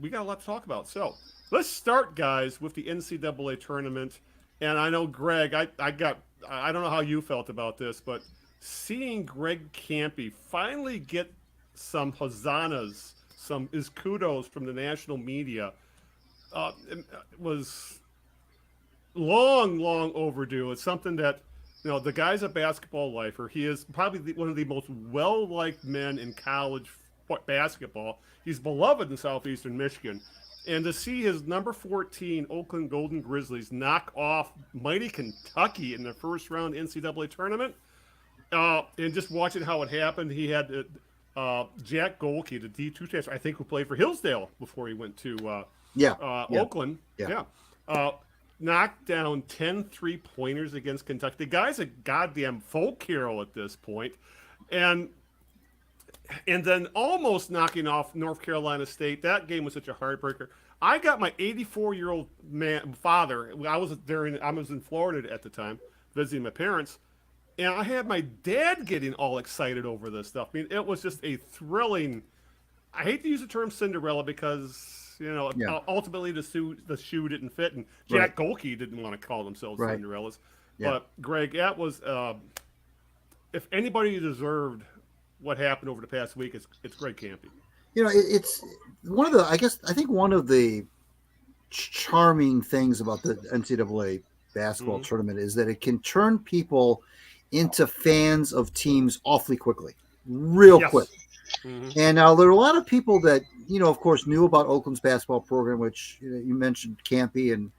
we got a lot to talk about. So let's start, guys, with the NCAA tournament. And I know, Greg, I don't know how you felt about this, but seeing Greg Kampe finally get some hosannas, some kudos from the national media was long overdue. It's something that, the guy's a basketball lifer. He is probably one of the most well-liked men in college basketball. He's beloved in Southeastern Michigan. And to see his number 14 Oakland Golden Grizzlies knock off mighty Kentucky in the first round NCAA tournament, and just watching how it happened, he had Jack Golke, the D2 transfer, I think, who played for Hillsdale before he went to Oakland. Knocked down 10 3-pointers against Kentucky. The guy's a goddamn folk hero at this point. And then almost knocking off North Carolina State. That game was such a heartbreaker. I got my 84-year-old father. I was in Florida at the time, visiting my parents, and I had my dad getting all excited over this stuff. I mean, it was just a thrilling. I hate to use the term Cinderella because ultimately the shoe didn't fit, and Jack Golke didn't want to call themselves Cinderellas. Yeah. But Greg, that was if anybody deserved what happened over the past week, it's Greg Kampe. It's one of the, I think one of the charming things about the NCAA basketball tournament is that it can turn people into fans of teams awfully quickly, real quick. Mm-hmm. And now there are a lot of people that, of course, knew about Oakland's basketball program, which you mentioned Kampe and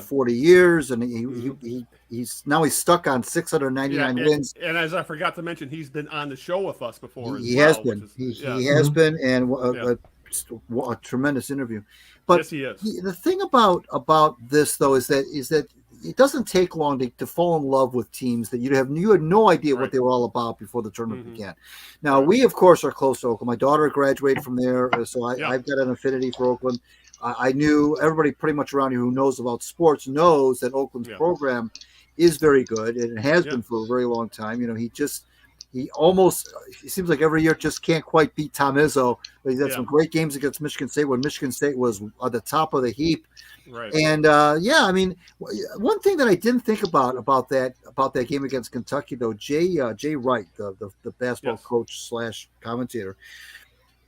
40 years, and he's stuck on 699 wins. And as I forgot to mention, he's been on the show with us before. He has been. He has been, and a tremendous interview. But yes, he is. The thing about this though is that it doesn't take long to fall in love with teams that you had no idea what they were all about before the tournament began. Now, we, of course, are close to Oakland. My daughter graduated from there, so I've got an affinity for Oakland. I knew everybody pretty much around here who knows about sports knows that Oakland's program is very good, and it has been for a very long time. You know, he seems like every year just can't quite beat Tom Izzo. But he's had some great games against Michigan State when Michigan State was at the top of the heap. Right. And I mean, one thing that I didn't think about that game against Kentucky, though, Jay Wright, the basketball coach / commentator,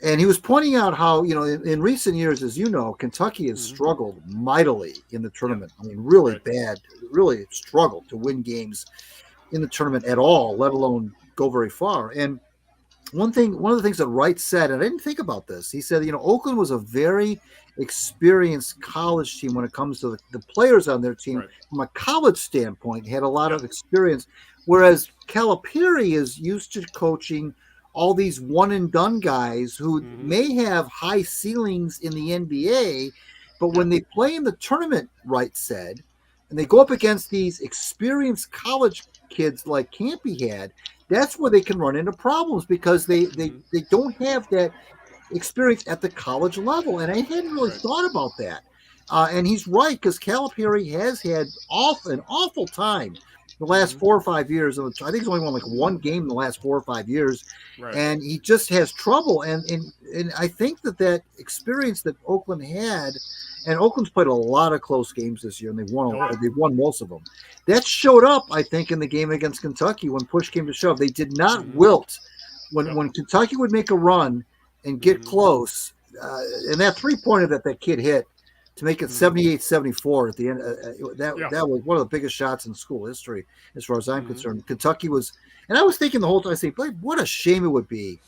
and he was pointing out how, you know, in recent years, as you know, Kentucky has struggled mightily in the tournament. I mean, really bad, really struggled to win games in the tournament at all, let alone go very far. And one of the things that Wright said, and I didn't think about this, he said, you know, Oakland was a very experienced college team when it comes to the players on their team. From a college standpoint, had a lot of experience, whereas Calipari is used to coaching all these one and done guys who may have high ceilings in the NBA, but when they play in the tournament, Wright said, and they go up against these experienced college kids like Kampe had, that's where they can run into problems because they don't have that experience at the college level. And I hadn't really thought about that. And he's right, because Calipari has had an awful time the last 4 or 5 years. I think he's only won like one game in the last 4 or 5 years. And he just has trouble. And I think that experience that Oakland had, and Oakland's played a lot of close games this year, and they've won most of them. That showed up, I think, in the game against Kentucky when push came to shove. They did not wilt. When Kentucky would make a run and get close, and that three-pointer that kid hit to make it 78-74 at the end, that was one of the biggest shots in school history as far as I'm concerned. Kentucky was – and I was thinking the whole time, I say, what a shame it would be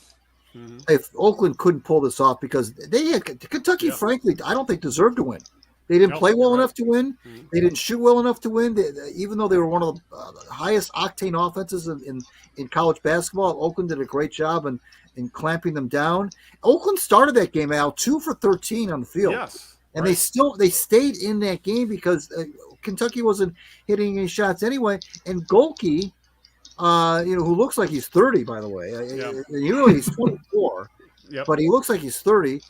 if Oakland couldn't pull this off, because they had Kentucky, frankly, I don't think deserved to win. They didn't play well enough to win. They didn't shoot well enough to win. Even though they were one of the highest octane offenses in college basketball, Oakland did a great job in clamping them down. Oakland started that game out 2 for 13 on the field. And they stayed in that game because Kentucky wasn't hitting any shots anyway. And Golke, who looks like he's 30, by the way. He's 24, but he looks like he's 30.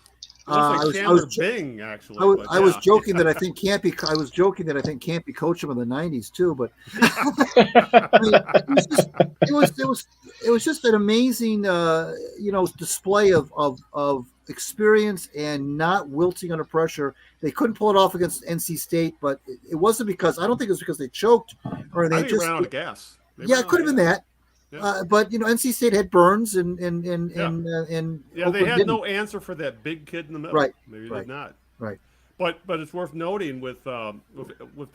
I was joking that I think Kampe. I was joking that I think Kampe coached him in the '90s too. But I mean, it was just an amazing, display of experience and not wilting under pressure. They couldn't pull it off against NC State, but it wasn't because I don't think it was because they choked or they just ran out of gas. It could have been that. But NC State had Burns and they had no answer for that big kid in the middle. Maybe they did not. But it's worth noting with that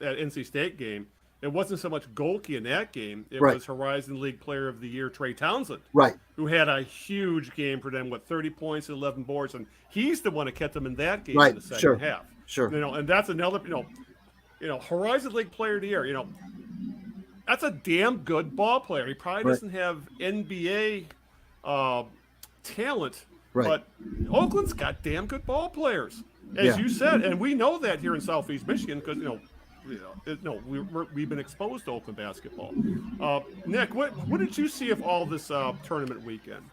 NC State game, it wasn't so much Golke in that game. It was Horizon League Player of the Year Trey Townsend, who had a huge game for them with 30 points and 11 boards, and he's the one that kept them in that game in the second half. And that's another Horizon League Player of the Year. That's a damn good ball player. He probably doesn't have NBA talent, but Oakland's got damn good ball players, as you said, and we know that here in Southeast Michigan because we've been exposed to Oakland basketball. Nick, what did you see of all this tournament weekend?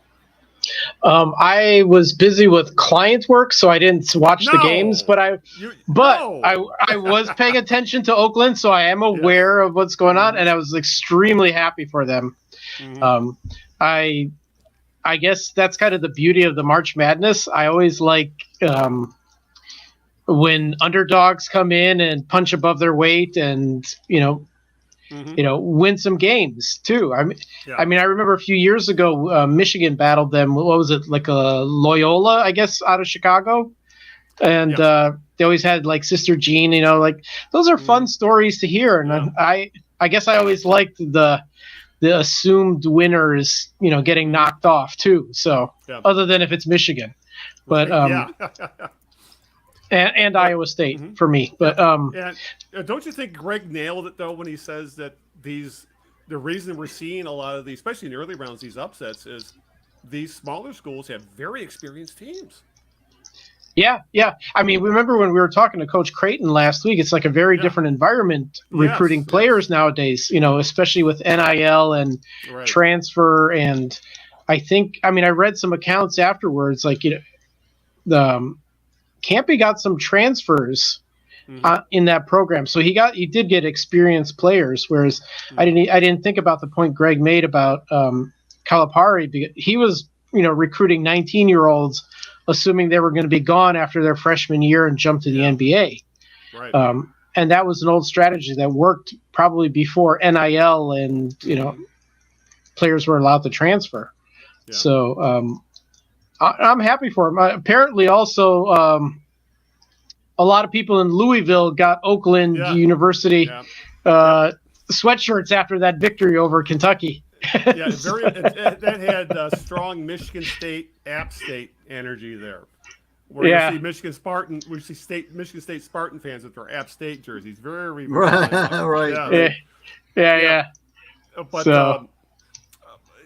I was busy with client work, so I didn't watch the games. But I was paying attention to Oakland, so I am aware of what's going on, and I was extremely happy for them. I guess that's kind of the beauty of the March Madness. I always like when underdogs come in and punch above their weight, and win some games too. I mean, I remember a few years ago, Michigan battled them. What was it, like a Loyola, I guess, out of Chicago, and they always had like Sister Jean. Like those are fun stories to hear. And I guess I always liked the assumed winners, getting knocked off too. So other than if it's Michigan, but and Iowa State for me. But and don't you think Greg nailed it though when he says that the reason we're seeing a lot of these, especially in the early rounds, these upsets is these smaller schools have very experienced teams. Yeah. I mean, remember when we were talking to Coach Creighton last week? It's like a very different environment recruiting players nowadays. Especially with NIL and transfer. And I read some accounts afterwards, like the Kampe got some transfers in that program, so he did get experienced players. Whereas I didn't think about the point Greg made about Calipari, because he was recruiting 19-year-olds, assuming they were going to be gone after their freshman year and jump to the NBA. Right. And that was an old strategy that worked probably before NIL and players were allowed to transfer. Yeah. So I'm happy for him. Apparently, also a lot of people in Louisville got Oakland University sweatshirts after that victory over Kentucky. That had strong Michigan State, App State energy there. Where you see Michigan State Spartan fans with their App State jerseys. Very right. Yeah. But so.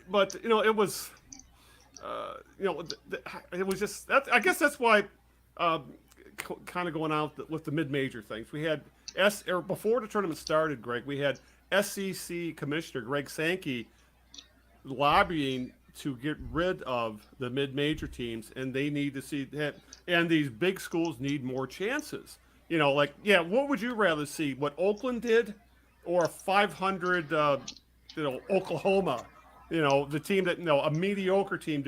But it was. It was just that. I guess that's why, kind of going out with the mid-major things. We had before the tournament started, Greg. We had SEC Commissioner Greg Sankey lobbying to get rid of the mid-major teams, and they need to see that. And these big schools need more chances. What would you rather see? What Oakland did, or a 500, Oklahoma? The team that a mediocre team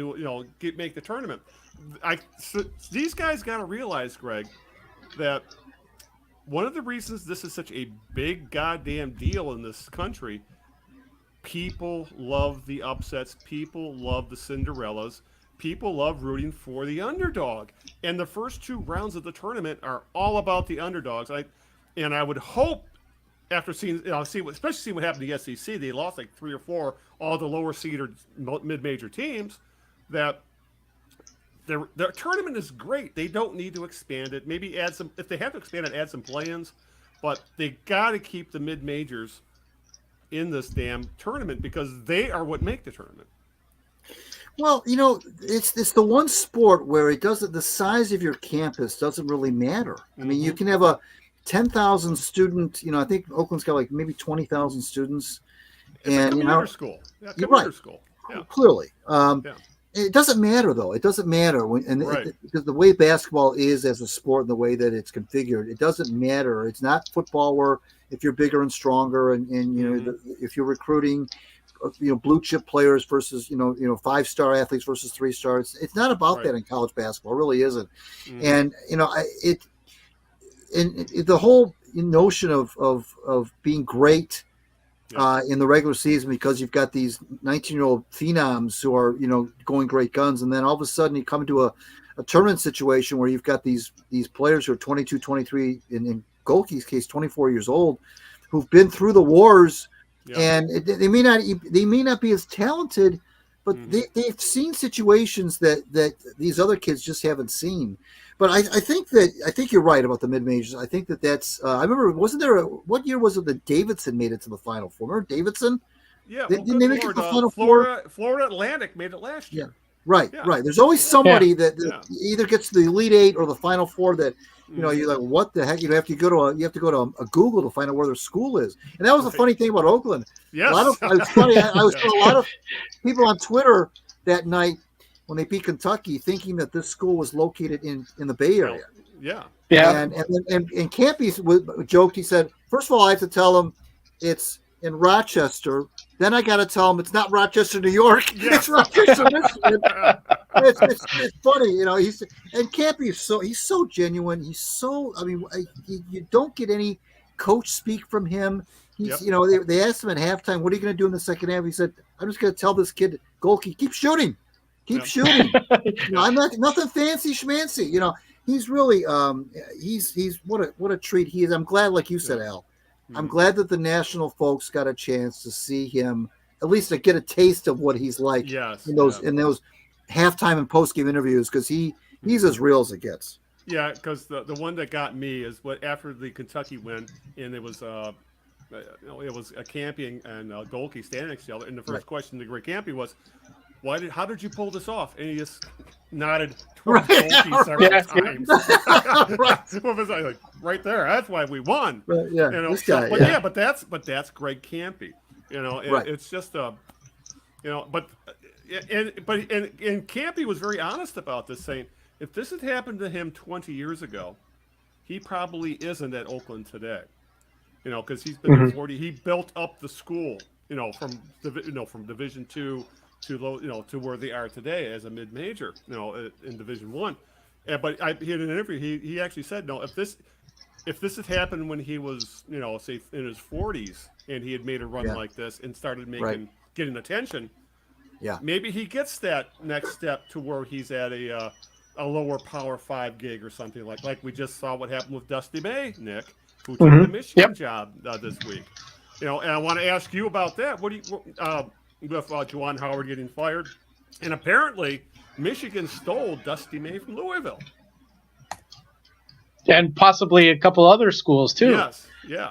make the tournament. These guys got to realize, Greg, that one of the reasons this is such a big goddamn deal in this country, people love the upsets, people love the Cinderellas, people love rooting for the underdog, and the first 2 rounds of the tournament are all about the underdogs. I would hope, after seeing especially seeing what happened to the SEC, they lost like 3 or 4 all the lower seeded mid-major teams, that their tournament is great. They don't need to expand it. Maybe add some, if they have to expand it, add some play-ins, but they got to keep the mid-majors in this damn tournament because they are what make the tournament. Well, it's the one sport where the size of your campus doesn't really matter. I mean, you can have a 10,000 student, I think Oakland's got like maybe 20,000 students. It's a commuter school. Yeah, you're right. School. Yeah. Clearly. It doesn't matter, though. It doesn't matter. Because the way basketball is as a sport and the way that it's configured, it doesn't matter. It's not football where if you're bigger and stronger and if you're recruiting, blue chip players versus, 5-star athletes versus 3-stars. It's not about that in college basketball. It really isn't. And, the whole notion of being great in the regular season because you've got these 19-year-old phenoms who are, going great guns. And then all of a sudden you come into a tournament situation where you've got these players who are 22, 23, in Golke's case, 24 years old, who've been through the wars and they may not be as talented, but they've seen situations that these other kids just haven't seen. But I think you're right about the mid majors. I think that's. I remember, wasn't there what year was it that Davidson made it to the Final Four? Remember Davidson? Yeah, didn't they make it to the Final Four? Florida Atlantic made it last year. Yeah, right. There's always somebody that either gets to the Elite Eight or the Final Four that you're like, what the heck? You have to go to a Google to find out where their school is. And that was the funny thing about Oakland. Yes, it's funny. I was seeing a lot of people on Twitter that night when they beat Kentucky, thinking that this school was located in the Bay Area. Yeah. And Kampe joked. He said, first of all, I have to tell him it's in Rochester. Then I got to tell him it's not Rochester, New York. Yeah. It's Rochester, Michigan. It's funny, and Kampe he's so genuine. He's so, you don't get any coach speak from him. He's, they asked him at halftime, what are you going to do in the second half? He said, I'm just going to tell this kid, Golke, keep shooting. Keep shooting. I'm not nothing fancy schmancy. He's really he's what a treat he is. I'm glad, like you said, Al. I'm glad that the national folks got a chance to see him, at least to get a taste of what he's like in those halftime and post game interviews, because he's as real as it gets. Yeah, because the one that got me is after the Kentucky win, and it was a Kampe and Golke standing next to each other, and the first question to Greg Kampe was, how did you pull this off? And he just nodded Right. several times. Right. What was I like? Right there. That's why we won. But, yeah, You know, this guy, but that's Greg Kampe. You know, Right. it's just you know, but Kampe was very honest about this, saying if this had happened to him 20 years ago, he probably isn't at Oakland today. You know, because he's been 40. He built up the school. You know, from Division II to low, you know, to where they are today as a mid-major. You know, in Division I. But he had an interview. He actually said, no, if this had happened when he was, you know, say in his 40s, and he had made a run like this and started getting attention, maybe he gets that next step to where he's at a lower Power 5 gig or something like we just saw what happened with Dusty May, Nick, who took the Michigan job this week. You know, and I want to ask you about that. What do you with Juwan Howard getting fired, and apparently Michigan stole Dusty May from Louisville, and possibly a couple other schools too. Yes, yeah.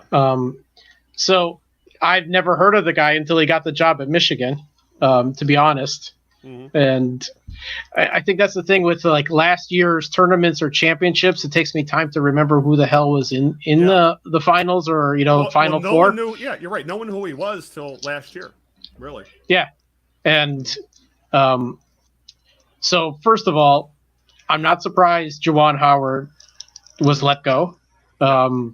So I've never heard of the guy until he got the job at Michigan, to be honest. And I think that's the thing with like last year's tournaments or championships. It takes me time to remember who the hell was in the finals or Final Four. One knew, you're right. No one knew who he was till last year, really. Yeah, and so first of all, I'm not surprised Juwan Howard was let go. The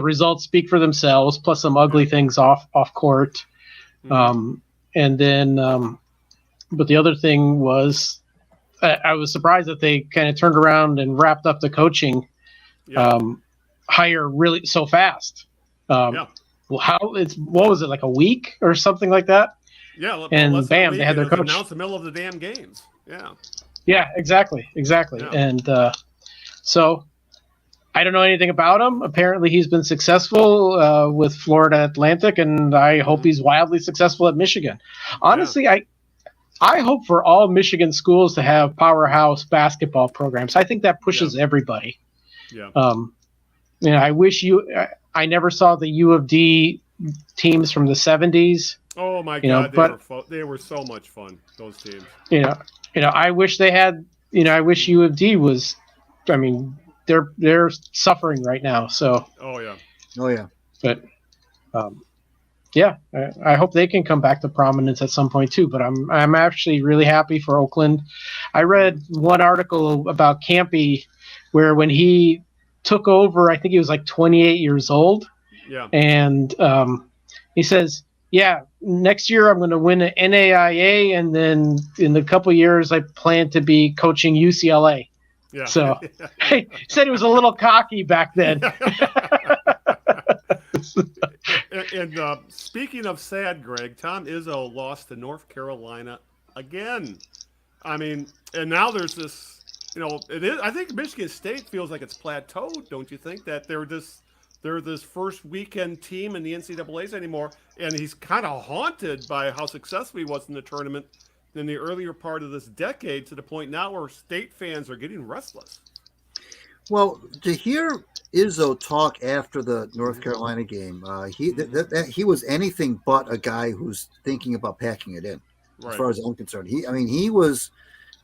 results speak for themselves, plus some ugly things off court. And then, but the other thing was, I was surprised that they kind of turned around and wrapped up the coaching hire really so fast. Well, what was it, like a week or something like that? Yeah, and bam, they had their coach announced in the middle of the damn games. Yeah, exactly. Yeah. And so I don't know anything about him. Apparently, he's been successful with Florida Atlantic, and I hope he's wildly successful at Michigan. Honestly, I hope for all Michigan schools to have powerhouse basketball programs. I think that pushes everybody. Yeah. I wish I never saw the U of D teams from the 70s. Oh my God, they were so much fun. Those teams. I wish they had. I wish U of D was. I mean, they're suffering right now. So. Oh yeah. But, I hope they can come back to prominence at some point too. But I'm actually really happy for Oakland. I read one article about Kampe, where when he took over, I think he was like 28 years old. Yeah. And he says, next year I'm going to win an NAIA, and then in a couple years I plan to be coaching UCLA. Yeah. So he said he was a little cocky back then. And speaking of sad, Greg, Tom Izzo lost to North Carolina again. I mean, and now there's this, it is. I think Michigan State feels like it's plateaued. Don't you think that they're this first weekend team in the NCAAs anymore? And he's kind of haunted by how successful he was in the tournament in the earlier part of this decade, to the point now where State fans are getting restless. Well, to hear Izzo talk after the North Carolina game, he was anything but a guy who's thinking about packing it in. As far as I'm concerned, he was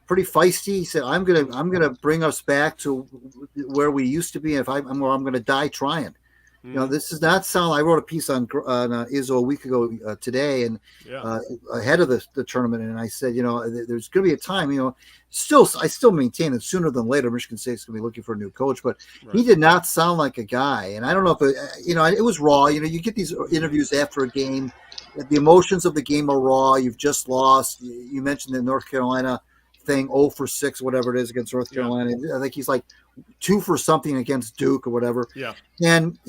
pretty feisty. He said, "I'm gonna bring us back to where we used to be. If I'm gonna die trying." This does not sound. I wrote a piece on Izzo a week ago today, and ahead of the tournament, and I said, there's going to be a time. I still maintain that sooner than later, Michigan State's going to be looking for a new coach. But he did not sound like a guy, and I don't know if it was raw. You get these interviews after a game, the emotions of the game are raw. You've just lost. You mentioned the North Carolina thing, 0 for 6, whatever it is, against North Carolina. I think he's like 2 for something against Duke or whatever. Yeah. And,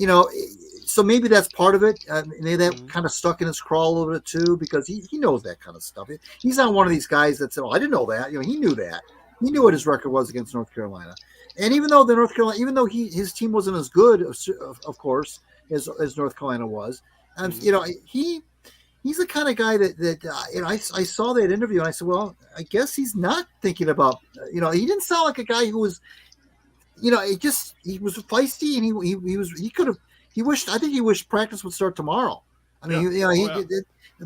so maybe that's part of it. Maybe that kind of stuck in his craw a little bit too, because he knows that kind of stuff. He's not one of these guys that said, "Oh, I didn't know that." He knew that. He knew what his record was against North Carolina. And even though his team wasn't as good, of course, as North Carolina was, and he's the kind of guy that I saw that interview and I said, well, I guess he's not thinking about, he didn't sound like a guy who was, he was feisty, and he wished practice would start tomorrow. I mean,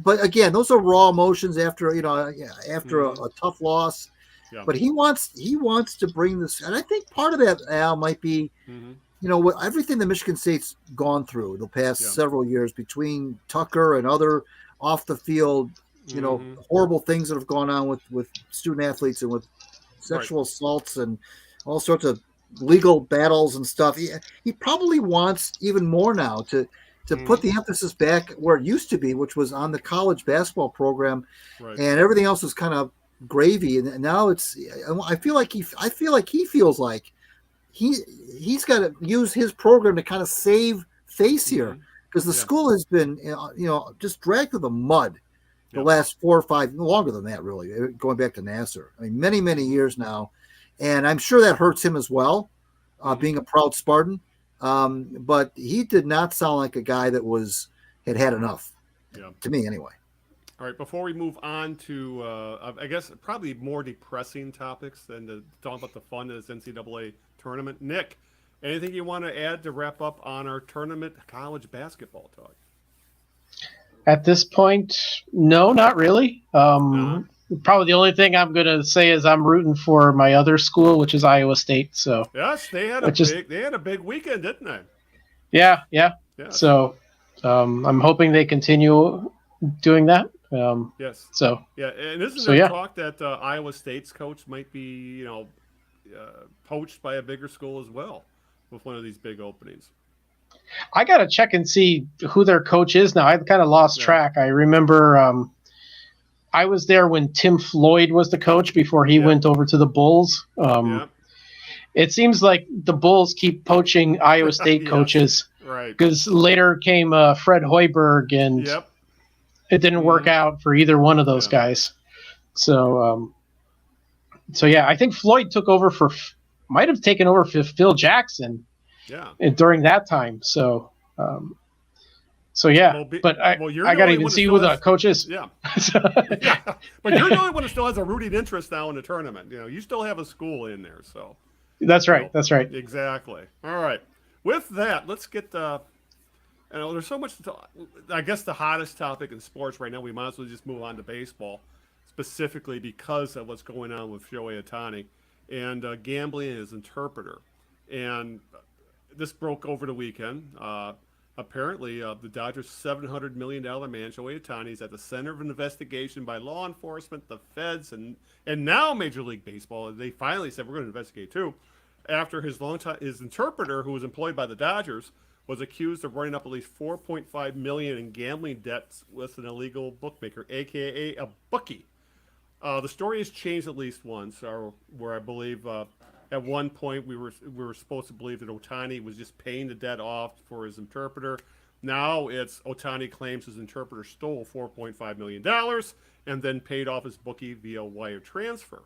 but again, those are raw emotions after a tough loss. Yeah. But he wants to bring this, and I think part of that, Al, might be, what everything that Michigan State's gone through the past several years between Tucker and other off the field, horrible things that have gone on with student athletes and with sexual assaults and all sorts of legal battles and stuff. He probably wants even more now to put the emphasis back where it used to be, which was on the college basketball program, and everything else was kind of gravy. And now I feel like he feels like he's got to use his program to kind of save face here, because the school has been just dragged through the mud the last 4 or 5, longer than that, really, going back to Nassar. I mean, many, many years now. And I'm sure that hurts him as well, being a proud Spartan. But he did not sound like a guy that had enough, to me anyway. All right, before we move on to, I guess, probably more depressing topics than to talk about the fun of this NCAA tournament. Nick, anything you want to add to wrap up on our tournament college basketball talk? At this point, no, not really. Probably the only thing I'm going to say is I'm rooting for my other school, which is Iowa State. So yes, they had a big weekend, didn't they? Yeah. So I'm hoping they continue doing that. Yes. So and isn't there talk that Iowa State's coach might be, poached by a bigger school as well with one of these big openings? I got to check and see who their coach is now. I've kind of lost track. I remember I was there when Tim Floyd was the coach before he went over to the Bulls. It seems like the Bulls keep poaching Iowa State coaches. Right. Because later came Fred Hoiberg, and it didn't work out for either one of those guys. So, I think Floyd might have taken over for Phil Jackson. During that time. So I got to even see who the coach is. Yeah. But you're the only one who still has a rooting interest now in the tournament. You still have a school in there. So that's right. That's right. Exactly. All right. With that, let's get there's so much to talk. I guess the hottest topic in sports right now, we might as well just move on to baseball, specifically because of what's going on with Shohei Ohtani and gambling and his interpreter. And this broke over the weekend. Apparently, the Dodgers' $700 million man, Shohei Ohtani, is at the center of an investigation by law enforcement, the feds, and now Major League Baseball. They finally said, we're going to investigate too, after his interpreter, who was employed by the Dodgers, was accused of running up at least $4.5 million in gambling debts with an illegal bookmaker, a.k.a. a bookie. The story has changed at least once, where I believe at one point we were supposed to believe that Ohtani was just paying the debt off for his interpreter. Now it's Ohtani claims his interpreter stole $4.5 million and then paid off his bookie via wire transfer.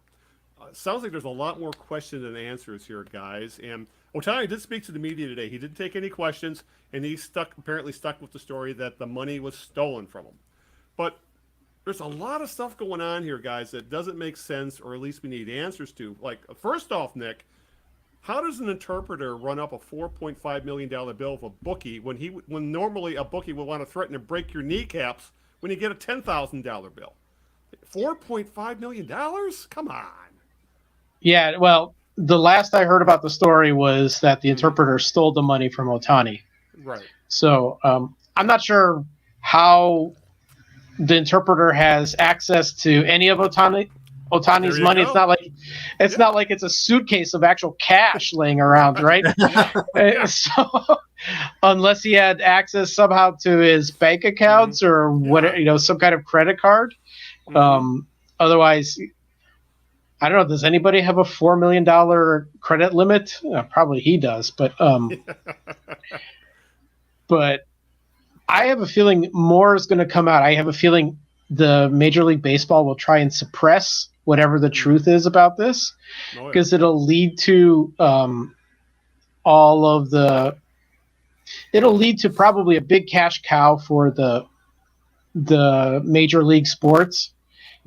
Sounds like there's a lot more questions than answers here, guys. And Ohtani did speak to the media today. He didn't take any questions, and he apparently stuck with the story that the money was stolen from him. But there's a lot of stuff going on here, guys, that doesn't make sense, or at least we need answers to. Like, first off, Nick, how does an interpreter run up a $4.5 million bill of a bookie when normally a bookie would want to threaten to break your kneecaps when you get a $10,000 bill? $4.5 million? Come on. Yeah, well, the last I heard about the story was that the interpreter stole the money from Ohtani. Right. So I'm not sure how the interpreter has access to any of Ohtani's money. Go. It's not like it's a suitcase of actual cash laying around, right? So unless he had access somehow to his bank accounts or some kind of credit card. Otherwise, I don't know. Does anybody have a $4 million credit limit? Probably he does, but I have a feeling more is going to come out. I have a feeling the Major League Baseball will try and suppress whatever the truth is about this, because it'll lead to it'll lead to probably a big cash cow for the Major League sports,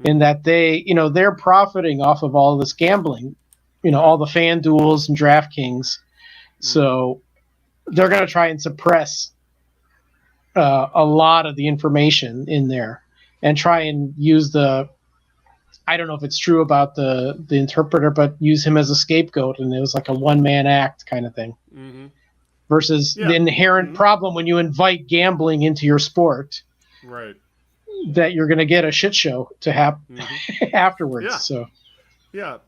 in that they're profiting off of all this gambling, all the FanDuels and DraftKings. So they're going to try and suppress a lot of the information in there. and try and use I don't know if it's true about the interpreter, but use him as a scapegoat, and it was like a one-man act kind of thing. Mm-hmm. Versus the inherent problem when you invite gambling into your sport, right? That you're going to get a shit show to happen afterwards. Yeah. So, yeah.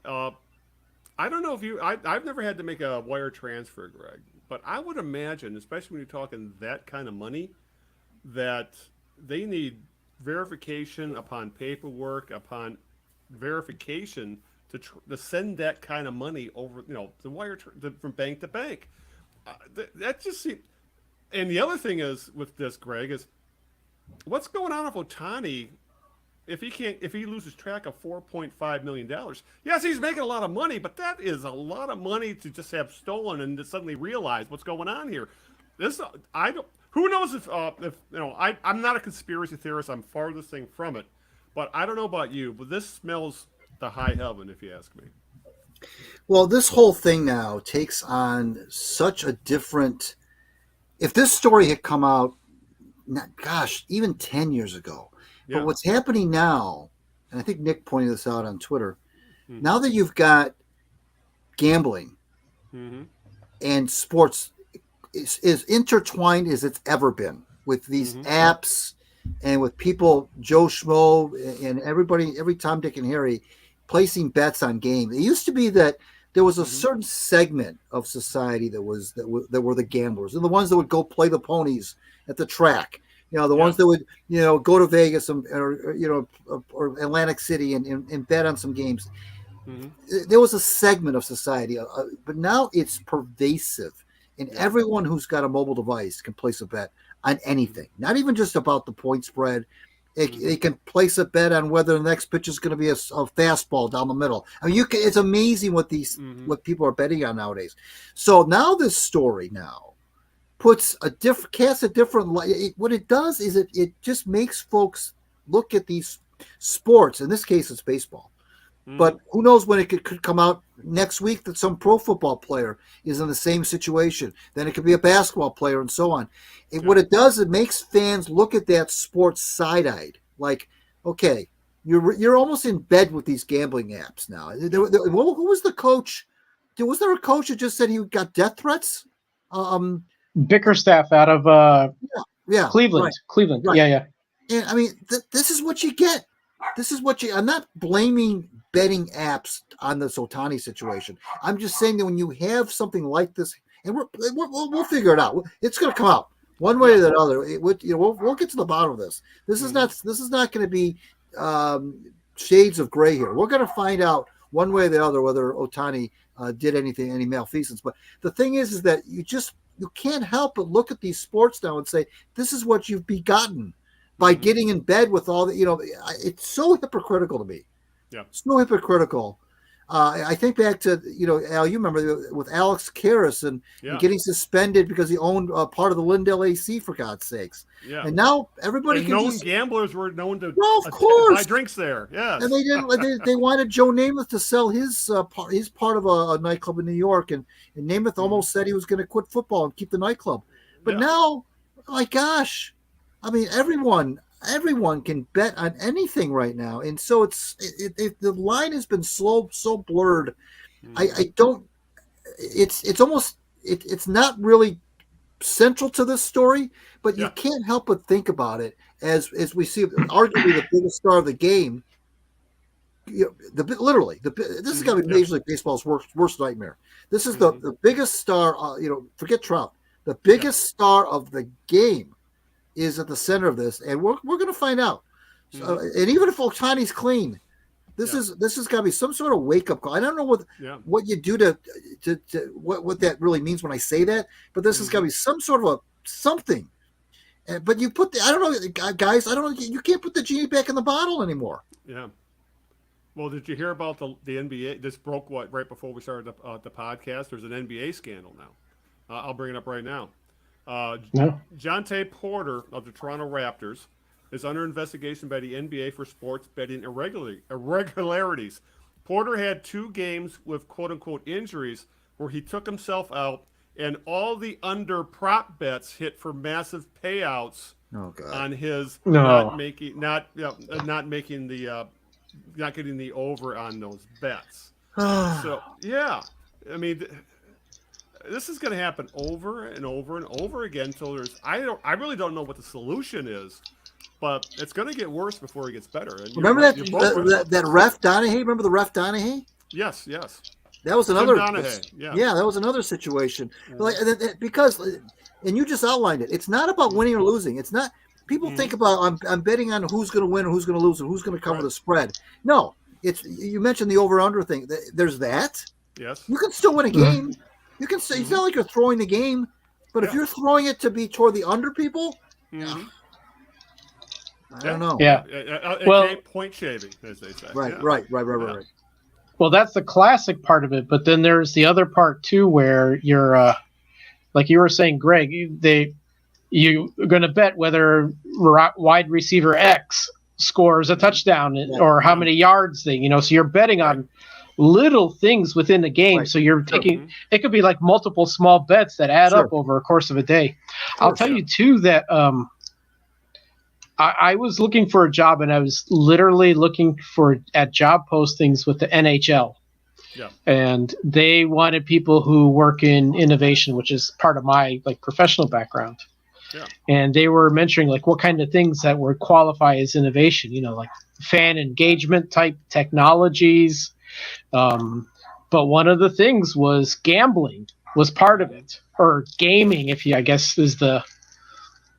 I don't know if I've never had to make a wire transfer, Greg, but I would imagine, especially when you're talking that kind of money, that they need verification upon paperwork upon verification to send that kind of money over, the wire from bank to bank. That just seems. And the other thing is with this, Greg, is what's going on with Ohtani if he loses track of $4.5 million. Yes, he's making a lot of money, but that is a lot of money to just have stolen and to suddenly realize what's going on here. Who knows if I'm not a conspiracy theorist. I'm farthest thing from it, but I don't know about you, but this smells the high heaven, if you ask me. Well, this whole thing now takes on such a different. If this story had come out, gosh, even 10 years ago, but what's happening now, and I think Nick pointed this out on Twitter, now that you've got gambling and sports is intertwined as it's ever been with these apps and with people, Joe Schmo and everybody, every Tom, Dick, and Harry placing bets on games. It used to be that there was a certain segment of society that were the gamblers and the ones that would go play the ponies at the track. The ones that would, go to Vegas or Atlantic City and bet on some games. There was a segment of society, but now it's pervasive. And everyone who's got a mobile device can place a bet on anything, not even just about the point spread. They can place a bet on whether the next pitch is going to be a fastball down the middle. I mean, it's amazing what people are betting on nowadays. So now this story casts a different light. What it does is it just makes folks look at these sports. In this case, it's baseball. But who knows when it could come out next week that some pro football player is in the same situation. Then it could be a basketball player and so on. What it does, it makes fans look at that sport side-eyed. Like, okay, you're almost in bed with these gambling apps now. Who was the coach? Was there a coach that just said he got death threats? Bickerstaff out of Cleveland. Right. Cleveland. Right. Yeah. And I mean, this is what you get. I'm not blaming betting apps on this Ohtani situation. I'm just saying that when you have something like this, and we'll figure it out. It's going to come out one way or the other. We'll get to the bottom of this. This is not going to be shades of gray here. We're going to find out one way or the other whether Ohtani did any malfeasance. But the thing is that you can't help but look at these sports now and say, this is what you've begotten by getting in bed with all the, it's so hypocritical to me. Yeah. So hypocritical. I think back to, Al, you remember with Alex Karras and getting suspended because he owned part of the Lindell AC, for God's sakes. Yeah. And now everybody gamblers were known to buy drinks there. Yeah. And they wanted Joe Namath to sell his part of a nightclub in New York. And Namath almost said he was going to quit football and keep the nightclub. But now, my gosh, I mean, everyone can bet on anything right now, and so the line has been so blurred. It's not really central to this story, but you can't help but think about it as we see arguably the biggest star of the game. This has got to be Major League Baseball's worst nightmare. This is the biggest star. Forget Trout. The biggest star of the game is at the center of this, and we're going to find out. So, and even if Ohtani's clean, this has got to be some sort of wake up call. I don't know what you do to what that really means when I say that, but this has got to be some sort of something. But you I don't know, guys. I don't know. You can't put the genie back in the bottle anymore. Yeah. Well, did you hear about the NBA? This broke right before we started the podcast. There's an NBA scandal now. I'll bring it up right now. Jonte Porter of the Toronto Raptors is under investigation by the NBA for sports betting irregularities. Porter had 2 games with quote-unquote injuries where he took himself out, and all the under prop bets hit for massive payouts on his not getting the over on those bets. So yeah, I mean, this is going to happen over and over and over again until I really don't know what the solution is, but it's going to get worse before it gets better. And remember that ref Donahue? Remember the ref Donahue? Yes. That was another. Yeah, that was another situation. Like, because, and you just outlined it. It's not about winning or losing. It's not. People think about I'm betting on who's going to win or who's going to lose or who's going to cover the spread. No, it's you mentioned the over/under thing. There's that. Yes. You can still win a game. You can say it's not like you're throwing the game, but if you're throwing it to be toward the under people, I don't know. Yeah. Well, point shaving, as they say. Right. Well, that's the classic part of it, but then there's the other part too, where you're, like you were saying, Greg, you're going to bet whether wide receiver X scores a touchdown or how many yards they, so you're betting on little things within the game. Right. So you're taking, it could be like multiple small bets that add up over a course of a day. I'll tell you too that I was looking for a job and I was literally looking at job postings with the NHL. Yeah. And they wanted people who work in innovation, which is part of my professional background. Yeah. And they were mentioning what kind of things that would qualify as innovation, like fan engagement type technologies. But one of the things was gambling was part of it, or gaming, I guess is the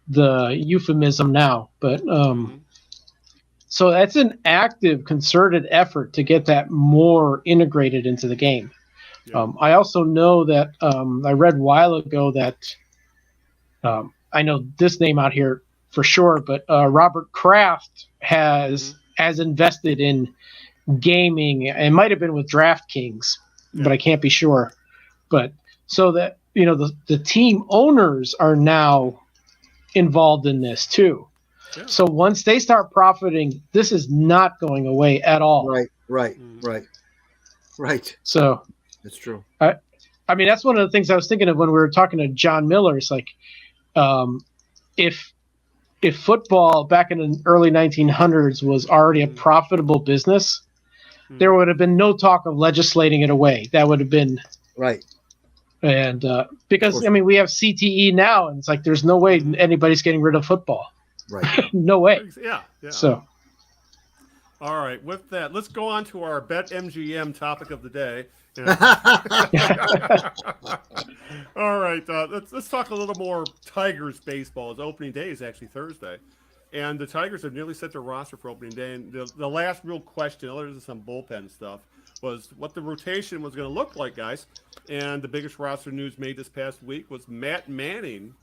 euphemism now. But so that's an active, concerted effort to get that more integrated into the game. Yeah. I also know that I read a while ago that I know this name out here for sure, but Robert Kraft has invested in gaming. It might have been with DraftKings, but I can't be sure. But so that the team owners are now involved in this too. Yeah. So once they start profiting, this is not going away at all. Right. So that's true. I mean, that's one of the things I was thinking of when we were talking to John Miller. It's like, if football back in the early 1900s was already a profitable business, there would have been no talk of legislating it away. That would have been right. And because we have CTE now, and it's like there's no way anybody's getting rid of football. Right. No way. Yeah. So. All right. With that, let's go on to our BetMGM topic of the day. All right. Let's talk a little more Tigers baseball. As opening day is actually Thursday, and the Tigers have nearly set their roster for opening day. And the last real question, other than some bullpen stuff, was what the rotation was going to look like, guys. And the biggest roster news made this past week was Matt Manning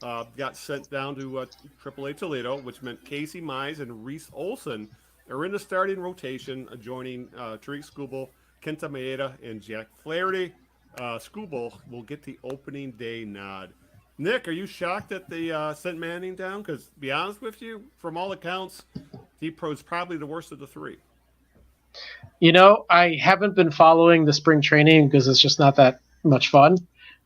got sent down to AAA Toledo, which meant Casey Mize and Reese Olson are in the starting rotation, joining Tariq Skubal, Kenta Maeda, and Jack Flaherty. Skubal will get the opening day nod. Nick, are you shocked that they sent Manning down? Because, to be honest with you, from all accounts, D-Pro's probably the worst of the three. I haven't been following the spring training because it's just not that much fun.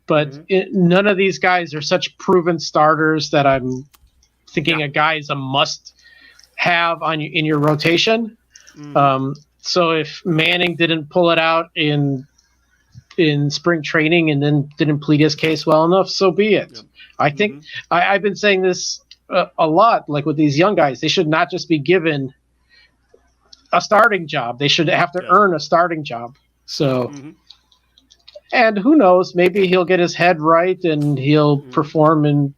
But none of these guys are such proven starters that I'm thinking a guy is a must-have in your rotation. So if Manning didn't pull it out in spring training and then didn't plead his case well enough, so be it. Yep. I think I've been saying this a lot, like with these young guys, they should not just be given a starting job. They should have to earn a starting job. So, and who knows, maybe he'll get his head right and he'll perform in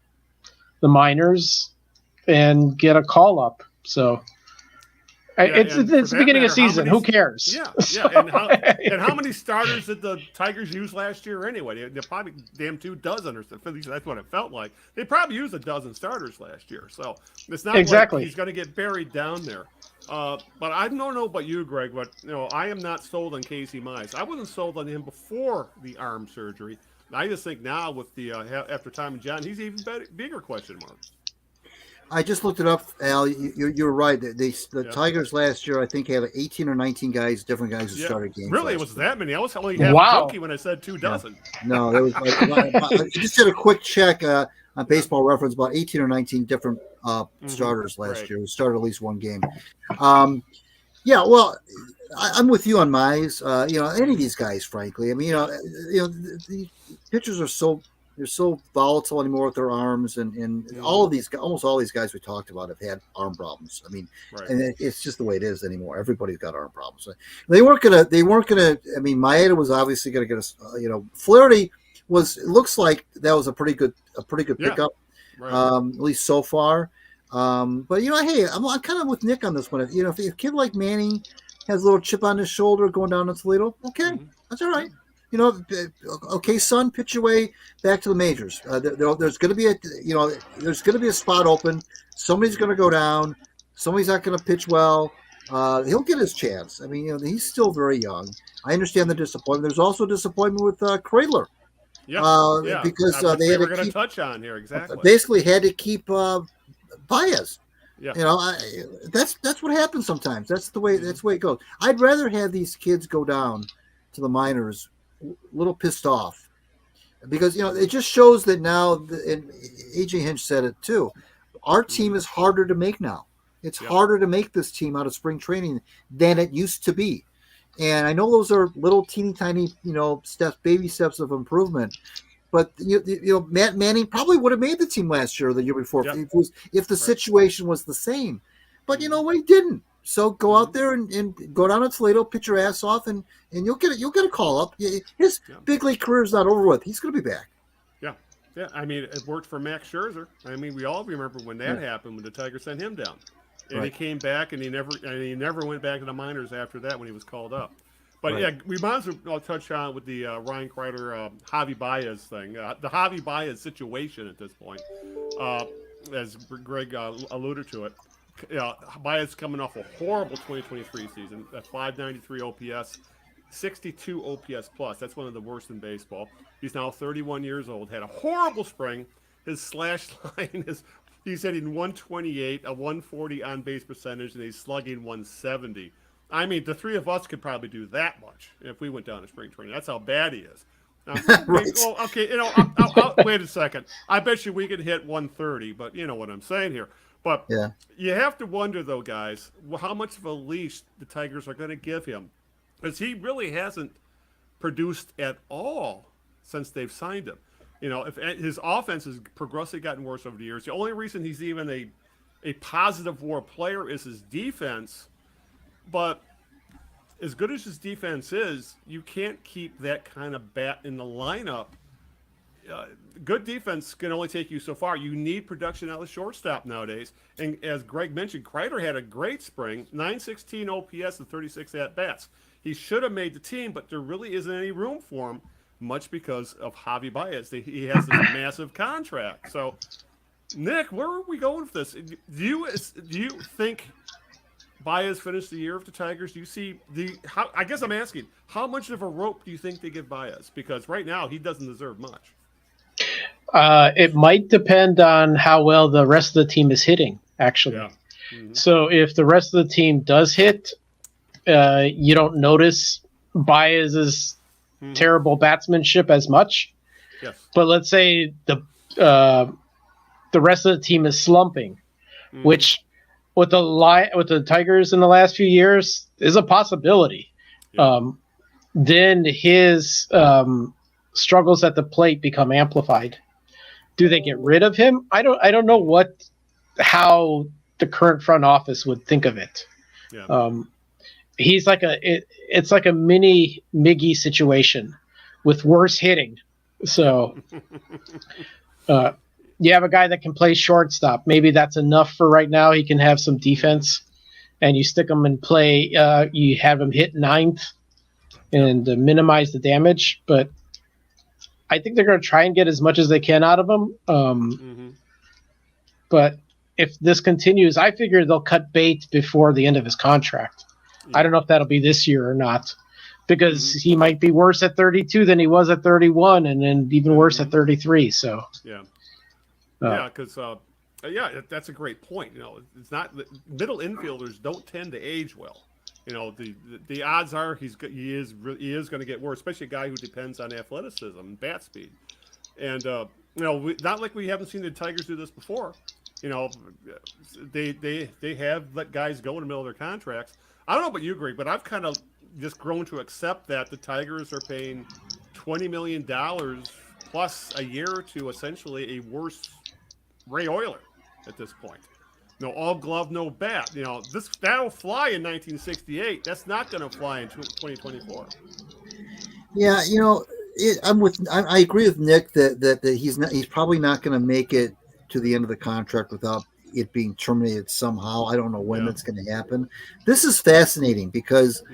the minors and get a call up. So it's the beginning of season. Who cares? Yeah. And how many starters did the Tigers use last year anyway? They probably damn 2 dozen, or at least that's what it felt like. They probably used a dozen starters last year. So it's not like he's going to get buried down there. But I don't know about you, Greg, but I am not sold on Casey Mize. I wasn't sold on him before the arm surgery. I just think now with the after Tommy John, he's even bigger question mark. I just looked it up, Al. You're right. The Tigers last year, I think, had 18 or 19 different guys who started games. Really, it was that many? I was only half joking when I said 2 dozen. No, there was. I just did a quick check on Baseball Reference. About 18 or 19 different starters last Right. year. Who started at least one game. Yeah, well, I'm with you on Mize. Any of these guys, frankly. I mean, the pitchers are they're so volatile anymore with their arms, and almost all these guys we talked about have had arm problems. I mean, Right. and it's just the way it is anymore. Everybody's got arm problems. They weren't gonna. I mean, Maeda was obviously gonna get us. Flaherty was. It looks like that was a pretty good pickup, Right. at least so far. But hey, I'm kind of with Nick on this one. If a kid like Manning has a little chip on his shoulder going down to Toledo, okay, that's all right. Okay, son, pitch your way back to the majors. There's going to be a spot open. Somebody's going to go down. Somebody's not going to pitch well. He'll get his chance. I mean, he's still very young. I understand the disappointment. There's also disappointment with Cradler. Yeah. Because they had were to going to keep, touch on here exactly. basically had to keep Baez. Yeah. That's what happens sometimes. That's the way it goes. I'd rather have these kids go down to the minors a little pissed off, because it just shows that now, and AJ Hinch said it too, our team is harder to make now. It's harder to make this team out of spring training than it used to be. And I know those are little teeny tiny, baby steps of improvement. But Matt Manning probably would have made the team last year or the year before if the situation was the same. But you know what? He didn't. So go out there and go down to Toledo, pitch your ass off, and you'll get a call up. His big league career is not over with. He's going to be back. Yeah. I mean, it worked for Max Scherzer. I mean, we all remember when that happened, when the Tigers sent him down, and he came back, and he never went back to the minors after that when he was called up. But we might as well touch on with the Ryan Kreider, Javi Baez thing, the Javi Baez situation at this point, as Greg alluded to it. Baez coming off a horrible 2023 season, a 593 OPS, 62 OPS plus. That's one of the worst in baseball. He's now 31 years old. Had a horrible spring. His slash line is he's hitting 128, a 140 on base percentage, and he's slugging 170. I mean, the three of us could probably do that much if we went down to spring training. That's how bad he is. Right. Well, okay, I'll wait a second. I bet you we could hit 130, but you know what I'm saying here. But you have to wonder, though, guys, how much of a leash the Tigers are going to give him, because he really hasn't produced at all since they've signed him. If his offense has progressively gotten worse over the years. The only reason he's even a positive WAR player is his defense. But as good as his defense is, you can't keep that kind of bat in the lineup. Good defense can only take you so far. You need production out of the shortstop nowadays. And as Greg mentioned, Kreider had a great spring, 916 OPS and 36 at-bats. He should have made the team, but there really isn't any room for him, much because of Javi Baez. He has this massive contract. So, Nick, where are we going with this? Do you think Baez finished the year of the Tigers? Do you see I guess I'm asking, how much of a rope do you think they give Baez? Because right now he doesn't deserve much. It might depend on how well the rest of the team is hitting, actually. Yeah. Mm-hmm. So if the rest of the team does hit, you don't notice Baez's terrible batsmanship as much. Yes. But let's say the rest of the team is slumping, which with the Tigers in the last few years is a possibility. Yeah. Then his struggles at the plate become amplified. Do they get rid of him? I don't know how the current front office would think of it. Yeah. He's like it's like a mini Miggy situation with worse hitting. So you have a guy that can play shortstop. Maybe that's enough for right now. He can have some defense, and you stick him in play. You have him hit ninth and minimize the damage. But I think they're going to try and get as much as they can out of him. But if this continues, I figure they'll cut bait before the end of his contract. I don't know if that'll be this year or not, because he might be worse at 32 than he was at 31, and then even worse at 33. So because that's a great point. It's not middle infielders don't tend to age well. The odds are he is going to get worse, especially a guy who depends on athleticism and bat speed. And not like we haven't seen the Tigers do this before. they have let guys go in the middle of their contracts. I don't know about you, Greg, but I've kind of just grown to accept that the Tigers are paying $20 million plus a year to essentially a worse Ray Euler at this point. All glove, no bat. That'll fly in 1968. That's not going to fly in 2024. Yeah, I agree with Nick that he's probably not going to make it to the end of the contract without it being terminated somehow. I don't know when that's going to happen. This is fascinating because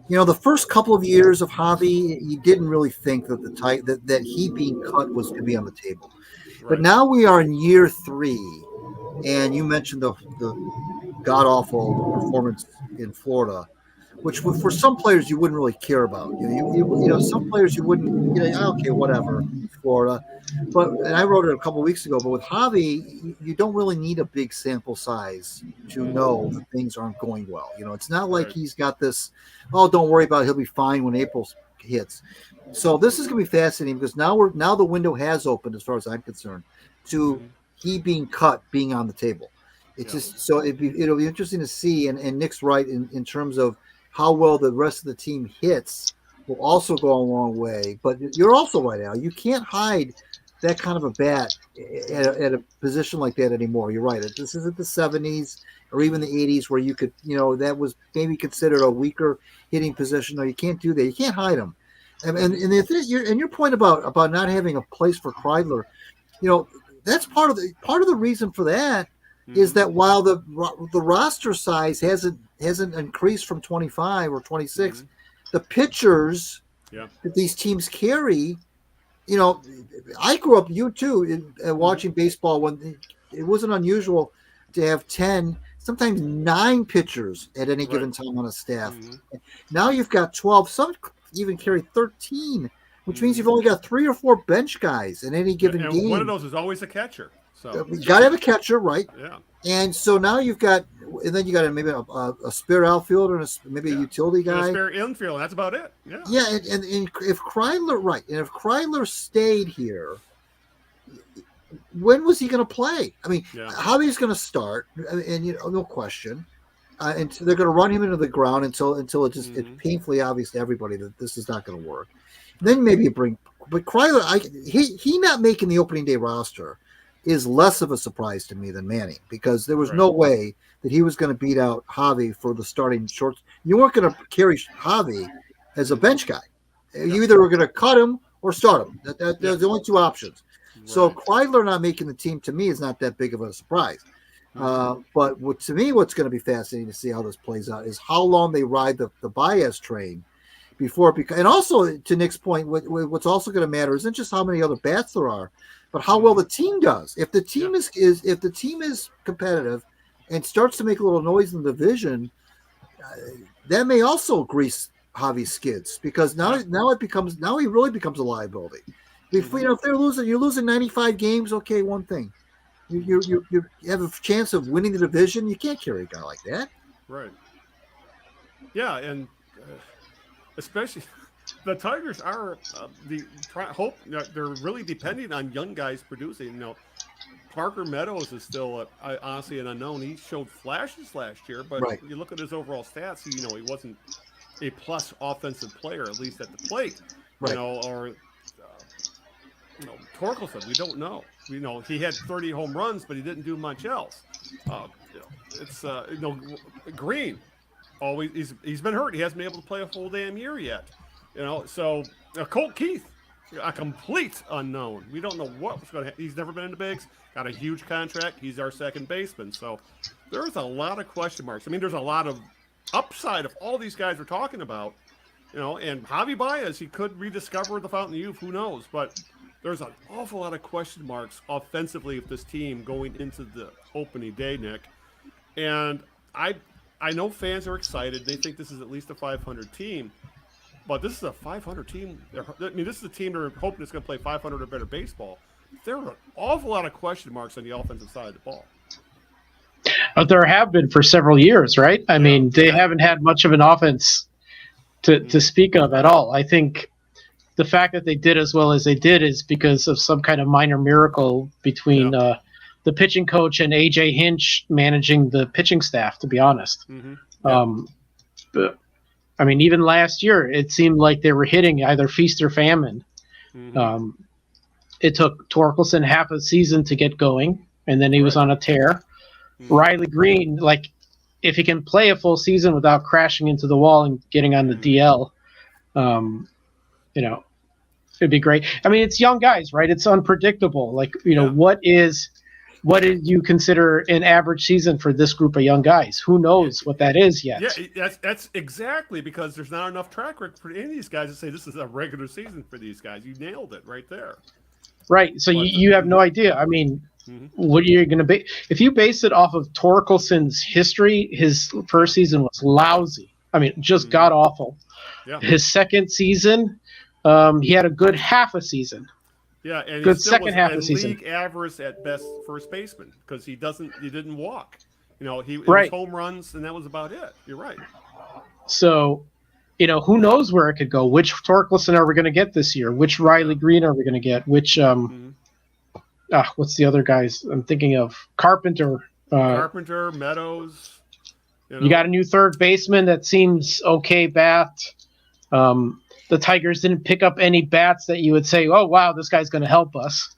the first couple of years of Javi, you didn't really think that that he being cut was going to be on the table. Right. But now we are in year 3, and you mentioned the god awful performance in Florida, which for some players you wouldn't really care about. Some players you wouldn't. Okay, whatever, Florida. And I wrote it a couple of weeks ago. But with Javi, you don't really need a big sample size to know that things aren't going well. It's not like he's got this. Oh, don't worry about it. He'll be fine when April hits. So this is going to be fascinating because now the window has opened, as far as I'm concerned, to he being cut, being on the table. It's just so it'll be interesting to see. And Nick's right in terms of how well the rest of the team hits will also go a long way. But you're also right, Al. You can't hide that kind of a bat at a position like that anymore. You're right. This isn't the 70s or even the 80s where you could, that was maybe considered a weaker hitting position. No, you can't do that. You can't hide them. And your point about not having a place for Kreidler, that's part of the reason for that is that while the roster size hasn't increased from 25 or 26, the pitchers that these teams carry, I grew up, you too, watching baseball when it wasn't unusual to have 10, sometimes 9 pitchers at any given time on a staff. Now you've got 12, some even carry 13, which means you've only got 3 or 4 bench guys in any given game. One of those is always a catcher. So you got to have a catcher, right? Yeah. And so now maybe a spare outfielder and maybe a utility guy. And a spare infield. That's about it. Yeah. Yeah. And if Kreidler stayed here, when was he going to play? I mean, Javi's going to start, and no question. And so they're going to run him into the ground until it's painfully obvious to everybody that this is not going to work. And then maybe but Kreidler, he not making the opening day roster is less of a surprise to me than Manning, because there was no way that he was going to beat out Javi for the starting shorts. You weren't going to carry Javi as a bench guy. You either were going to cut him or start him. There's the only 2 options. Right. So Kreidler not making the team to me is not that big of a surprise. But to me, what's going to be fascinating to see how this plays out is how long they ride the Baez train before it becomes. And also, to Nick's point, what's also going to matter isn't just how many other bats there are, but how well the team does. If the team is competitive and starts to make a little noise in the division, that may also grease Javi's skids, because now he really becomes a liability. If they're losing, you're losing 95 games. Okay, one thing. You have a chance of winning the division. You can't carry a guy like that. Right. Yeah, and especially the Tigers are they're really depending on young guys producing. Parker Meadows is still honestly an unknown. He showed flashes last year, but you look at his overall stats. He wasn't a plus offensive player, at least at the plate. Right. Torkelson, we don't know. He had 30 home runs, but he didn't do much else. Green, always he's been hurt. He hasn't been able to play a full damn year yet. So Colt Keith, a complete unknown. We don't know what's going to happen. He's never been in the bigs. Got a huge contract. He's our second baseman. So there's a lot of question marks. I mean, there's a lot of upside of all these guys we're talking about. And Javi Baez, he could rediscover the fountain of youth. Who knows? But there's an awful lot of question marks offensively of this team going into the opening day, Nick. And I know fans are excited. They think this is at least a 500 team. But this is a 500 team. This is a team they're hoping is going to play 500 or better baseball. There are an awful lot of question marks on the offensive side of the ball. There have been for several years, right? I mean, they haven't had much of an offense to speak of at all. I think the fact that they did as well as they did is because of some kind of minor miracle between the pitching coach and AJ Hinch managing the pitching staff, to be honest. Mm-hmm. Yeah. But, I mean, even last year, it seemed like they were hitting either feast or famine. Mm-hmm. It took Torkelson half a season to get going, and then he was on a tear. Mm-hmm. Riley Green, like, if he can play a full season without crashing into the wall and getting on the DL, it'd be great. I mean, it's young guys, right? It's unpredictable. Like, what did you consider an average season for this group of young guys? Who knows what that is yet? Yeah, that's exactly, because there's not enough track record for any of these guys to say this is a regular season for these guys. You nailed it right there. Right. So you have no idea. I mean, what are you going to be? If you base it off of Torkelson's history, his first season was lousy. I mean, just god awful. Yeah. His second season, he had a good half a season. Yeah, and good he still second was half of the season. League average at best first baseman, because he didn't walk. It was Right. home runs, and that was about it. You're right. So, who knows where it could go? Which Torkelson are we going to get this year? Which Riley Green are we going to get? Which what's the other guys I'm thinking of? Carpenter. Carpenter, Meadows. You got a new third baseman that seems okay bat. The Tigers didn't pick up any bats that you would say, oh, wow, this guy's going to help us.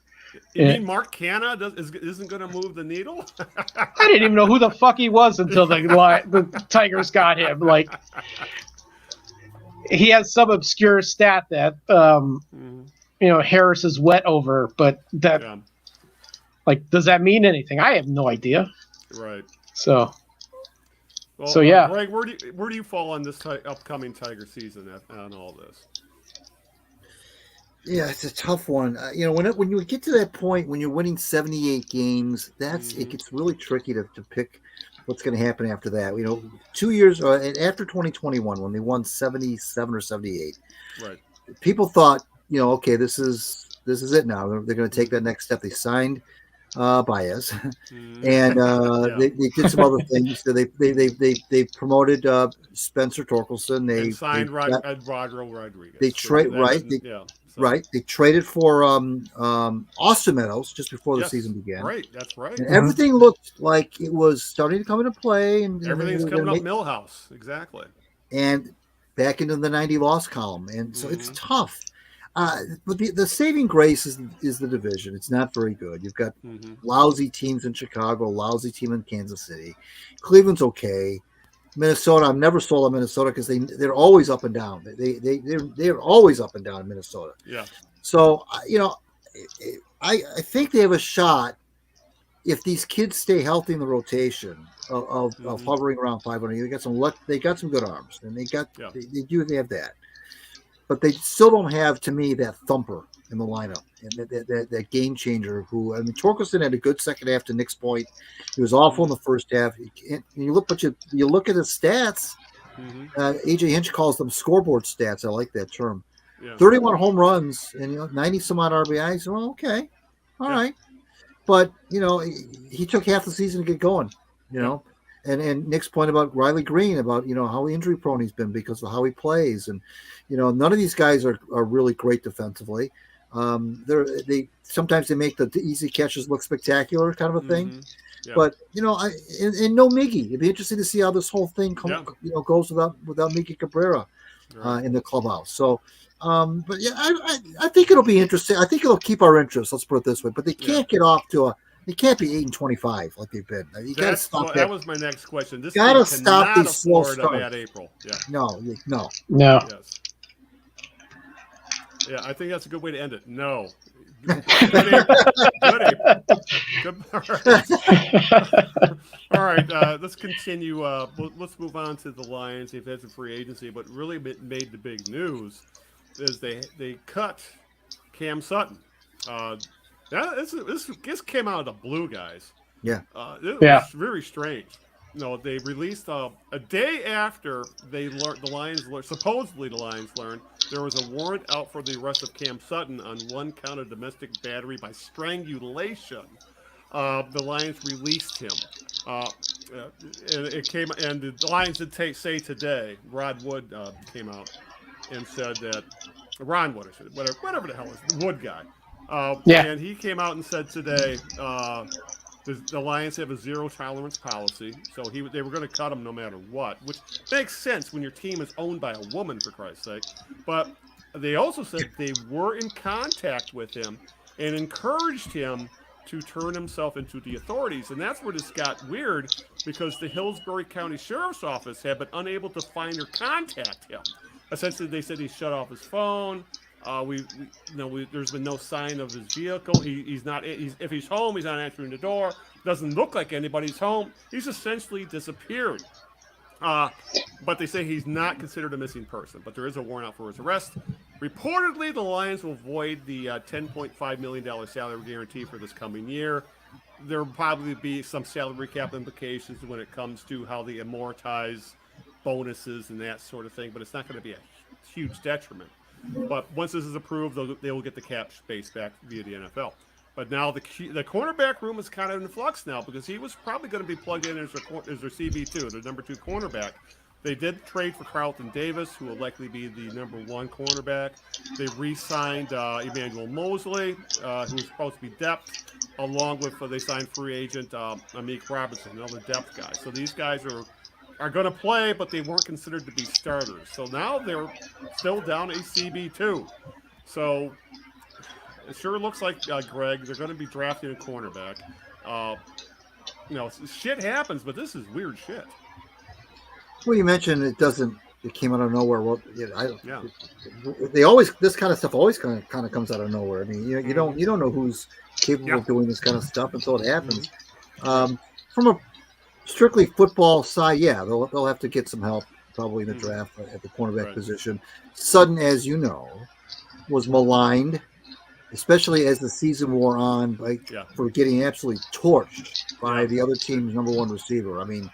You mean Mark Canna isn't going to move the needle? I didn't even know who the fuck he was until the Tigers got him. Like, he has some obscure stat that, Harris is wet over, but that, does that mean anything? I have no idea. Right. So, well, Greg, where do you fall on this upcoming Tiger season on all this? Yeah, it's a tough one. When you get to that point, when you're winning 78 games, it gets really tricky to pick what's going to happen after that. 2 years after 2021, when they won 77 or 78, right? People thought, okay, this is it now. They're going to take that next step. They signed Baez, and they did some other things. So they promoted Spencer Torkelson. They signed Roger Rodriguez. They trade right. They traded for Austin Meadows just before the season began. Right, that's right. And everything looked like it was starting to come into play, and everything's coming up Millhouse, exactly. And back into the 90 loss column, and so it's tough. But the saving grace is the division. It's not very good. You've got lousy teams in Chicago, lousy team in Kansas City. Cleveland's okay. Minnesota, I'm never sold on Minnesota because they're always up and down. They're always up and down in Minnesota. Yeah. So I think they have a shot if these kids stay healthy in the rotation of hovering around 500. They got some luck. They got some good arms, and they have that. But they still don't have, to me, that thumper in the lineup and that game changer. Torkelson had a good second half to Nick's point. He was awful in the first half. You look at his stats. AJ Hinch calls them scoreboard stats. I like that term. Yeah. 31 home runs and 90 some odd RBIs. Well, okay, all right. But he took half the season to get going. And Nick's point about Riley Green, about how injury prone he's been because of how he plays, and none of these guys are really great defensively. Sometimes they make the easy catches look spectacular, kind of a thing. Yeah. But and no Miggy. It'd be interesting to see how this whole thing goes without Miggy Cabrera in the clubhouse. So, but yeah, I think it'll be interesting. I think it'll keep our interest. Let's put it this way. But they can't get off to They can't be 8-25 like they've been. You got to stop that. That was my next question. This got to stop these slow starts. Bad April. Yeah. No. Yes. Yeah, I think that's a good way to end it. No. Good April. Good April. Good. All right. Let's continue. Let's move on to the Lions. They've had some free agency, but really made the big news is they cut Cam Sutton. This came out of the blue, guys. Yeah. It was very strange. They released a day after the Lions learned there was a warrant out for the arrest of Cam Sutton on one count of domestic battery by strangulation. The Lions released him. And the Lions did say today, Rod Wood came out and said that Ron Wood, whatever the hell is the Wood guy. And he came out and said today The Lions have a zero tolerance policy, so they were going to cut him no matter what, which makes sense when your team is owned by a woman, for Christ's sake. But they also said they were in contact with him and encouraged him to turn himself into the authorities. And that's where this got weird, because the Hillsborough County Sheriff's Office have been unable to find or contact him. Essentially, they said he shut off his phone. There's been no sign of his vehicle. If he's home, he's not answering the door. Doesn't look like anybody's home. He's essentially disappeared. But they say he's not considered a missing person. But there is a warrant out for his arrest. Reportedly, the Lions will void the $10.5 million salary guarantee for this coming year. There will probably be some salary cap implications when it comes to how they amortize bonuses and that sort of thing. But it's not going to be a huge detriment. But once this is approved, they will get the cap space back via the NFL. But now the cornerback room is kind of in flux now, because he was probably going to be plugged in as their CB2, their number 2 cornerback. They did trade for Carlton Davis, who will likely be the number 1 cornerback. They re-signed Emmanuel Mosley, who's supposed to be depth, along with they signed free agent Amik Robertson, another depth guy. So these guys are going to play, but they weren't considered to be starters. So now they're still down a CB2. So it sure looks like, Greg, they're going to be drafting a cornerback. Shit happens, but this is weird shit. Well, you mentioned it came out of nowhere. Well, this kind of stuff always kind of comes out of nowhere. I mean, you don't know who's capable of doing this kind of stuff until it happens. From a strictly football side, they'll have to get some help probably in the draft at the cornerback position. Sutton, as you know, was maligned, especially as the season wore on, for getting absolutely torched by the other team's number 1 receiver. I mean,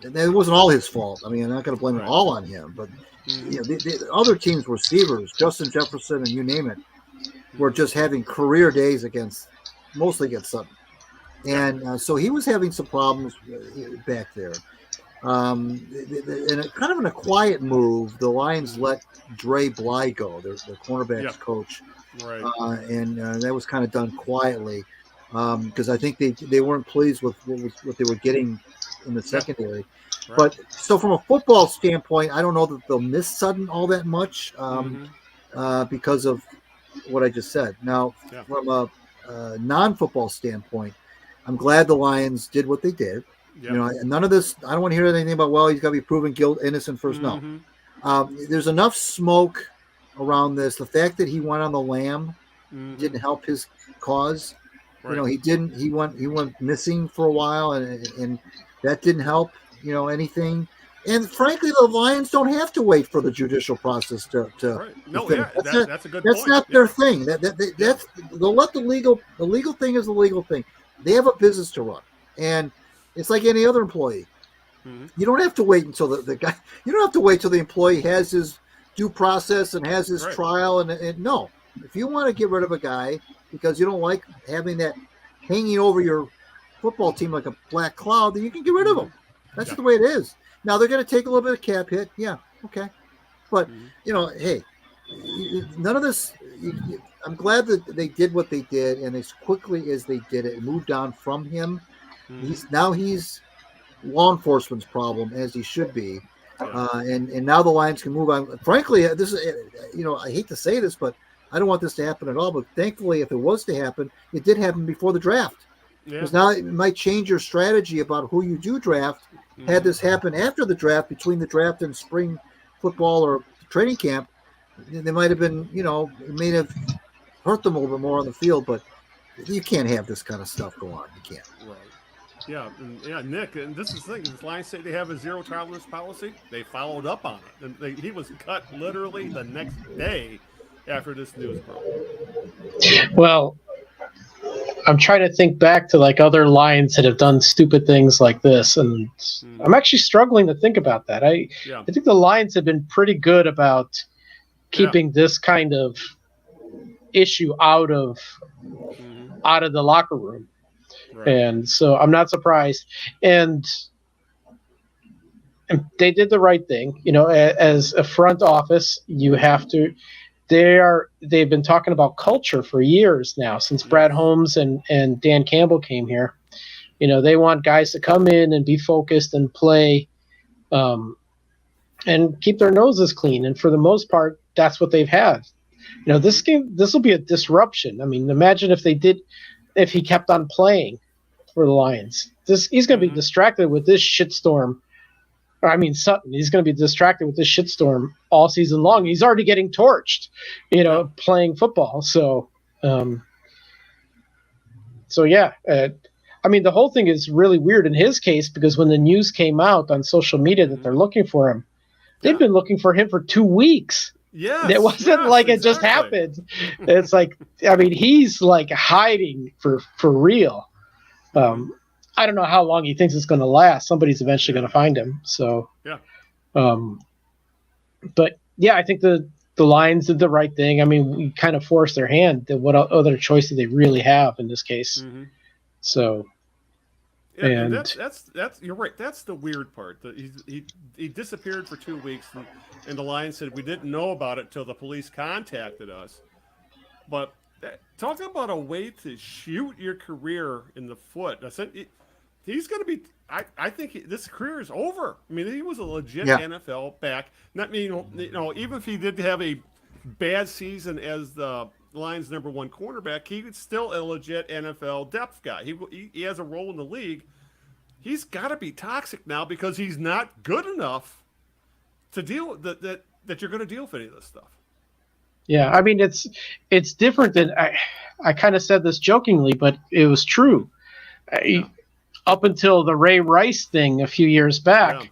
it wasn't all his fault. I mean, I'm not going to blame it all on him, but the other team's receivers, Justin Jefferson and you name it, were just having career days mostly against Sutton. And so he was having some problems back there. And kind of in a quiet move, the Lions let Dre Bly go, their cornerbacks coach. Right. And that was kind of done quietly, because I think they weren't pleased with what they were getting in the secondary. Right. But so from a football standpoint, I don't know that they'll miss Sutton all that much because of what I just said. Now, from a non-football standpoint, I'm glad the Lions did what they did. Yep. None of this, I don't want to hear anything about, he's got to be proven innocent first. No. There's enough smoke around this. The fact that he went on the lam didn't help his cause. Right. He went missing for a while, and that didn't help, anything. And frankly, the Lions don't have to wait for the judicial process to No, to that's a good point. That's not their thing. They'll let the legal thing is the legal thing. They have a business to run, and it's like any other employee. You don't have to wait until the guy. You don't have to wait till the employee has his due process and has his trial. And no, if you want to get rid of a guy because you don't like having that hanging over your football team like a black cloud, then you can get rid of him. That's the way it is. Now they're going to take a little bit of cap hit. Yeah, okay, but hey, none of this. I'm glad that they did what they did, and as quickly as they did it, moved on from him. He's law enforcement's problem, as he should be, and now the Lions can move on. Frankly, this is I hate to say this, but I don't want this to happen at all. But thankfully, if it was to happen, it did happen before the draft, because now it might change your strategy about who you do draft. Had this happen after the draft, between the draft and spring football or training camp, they might have been, it may have hurt them a little bit more on the field, but you can't have this kind of stuff go on. You can't. Right. Yeah, Nick, and this is the thing. Does Lions say they have a zero tolerance policy? They followed up on it. And he was cut literally the next day after this news broke. Well, I'm trying to think back to other Lions that have done stupid things like this, and I'm actually struggling to think about that. I think the Lions have been pretty good about keeping this kind of issue out of the locker room. Right. And so I'm not surprised. And they did the right thing. As a front office, you have to they've been talking about culture for years now, since Brad Holmes and Dan Campbell came here. They want guys to come in and be focused and play, and keep their noses clean. And for the most part, that's what they've had. This will be a disruption. I mean, imagine if he kept on playing for the Lions. He's going to be distracted with this shitstorm. Sutton, he's going to be distracted with this shitstorm all season long. He's already getting torched, playing football. So, the whole thing is really weird in his case, because when the news came out on social media that they're looking for him, they've been looking for him for 2 weeks. Yeah, it wasn't like it just happened. It's like, he's like hiding for real. I don't know how long he thinks it's going to last. Somebody's eventually going to find him. So, but yeah, I think the Lions did the right thing. We kind of forced their hand. What other choice do they really have in this case? So, and that's you're right. That's the weird part. He disappeared for 2 weeks, and the Lions said we didn't know about it till the police contacted us. But talking about a way to shoot your career in the foot, he's going to be. I think this career is over. He was a legit NFL back. Even if he did have a bad season as the Lions' #1 cornerback, he was still a legit NFL depth guy. He has a role in the league. He's got to be toxic now because he's not good enough to deal with that you're going to deal with any of this stuff. Yeah, it's different than I kind of said this jokingly, but it was true. Up until the Ray Rice thing a few years back,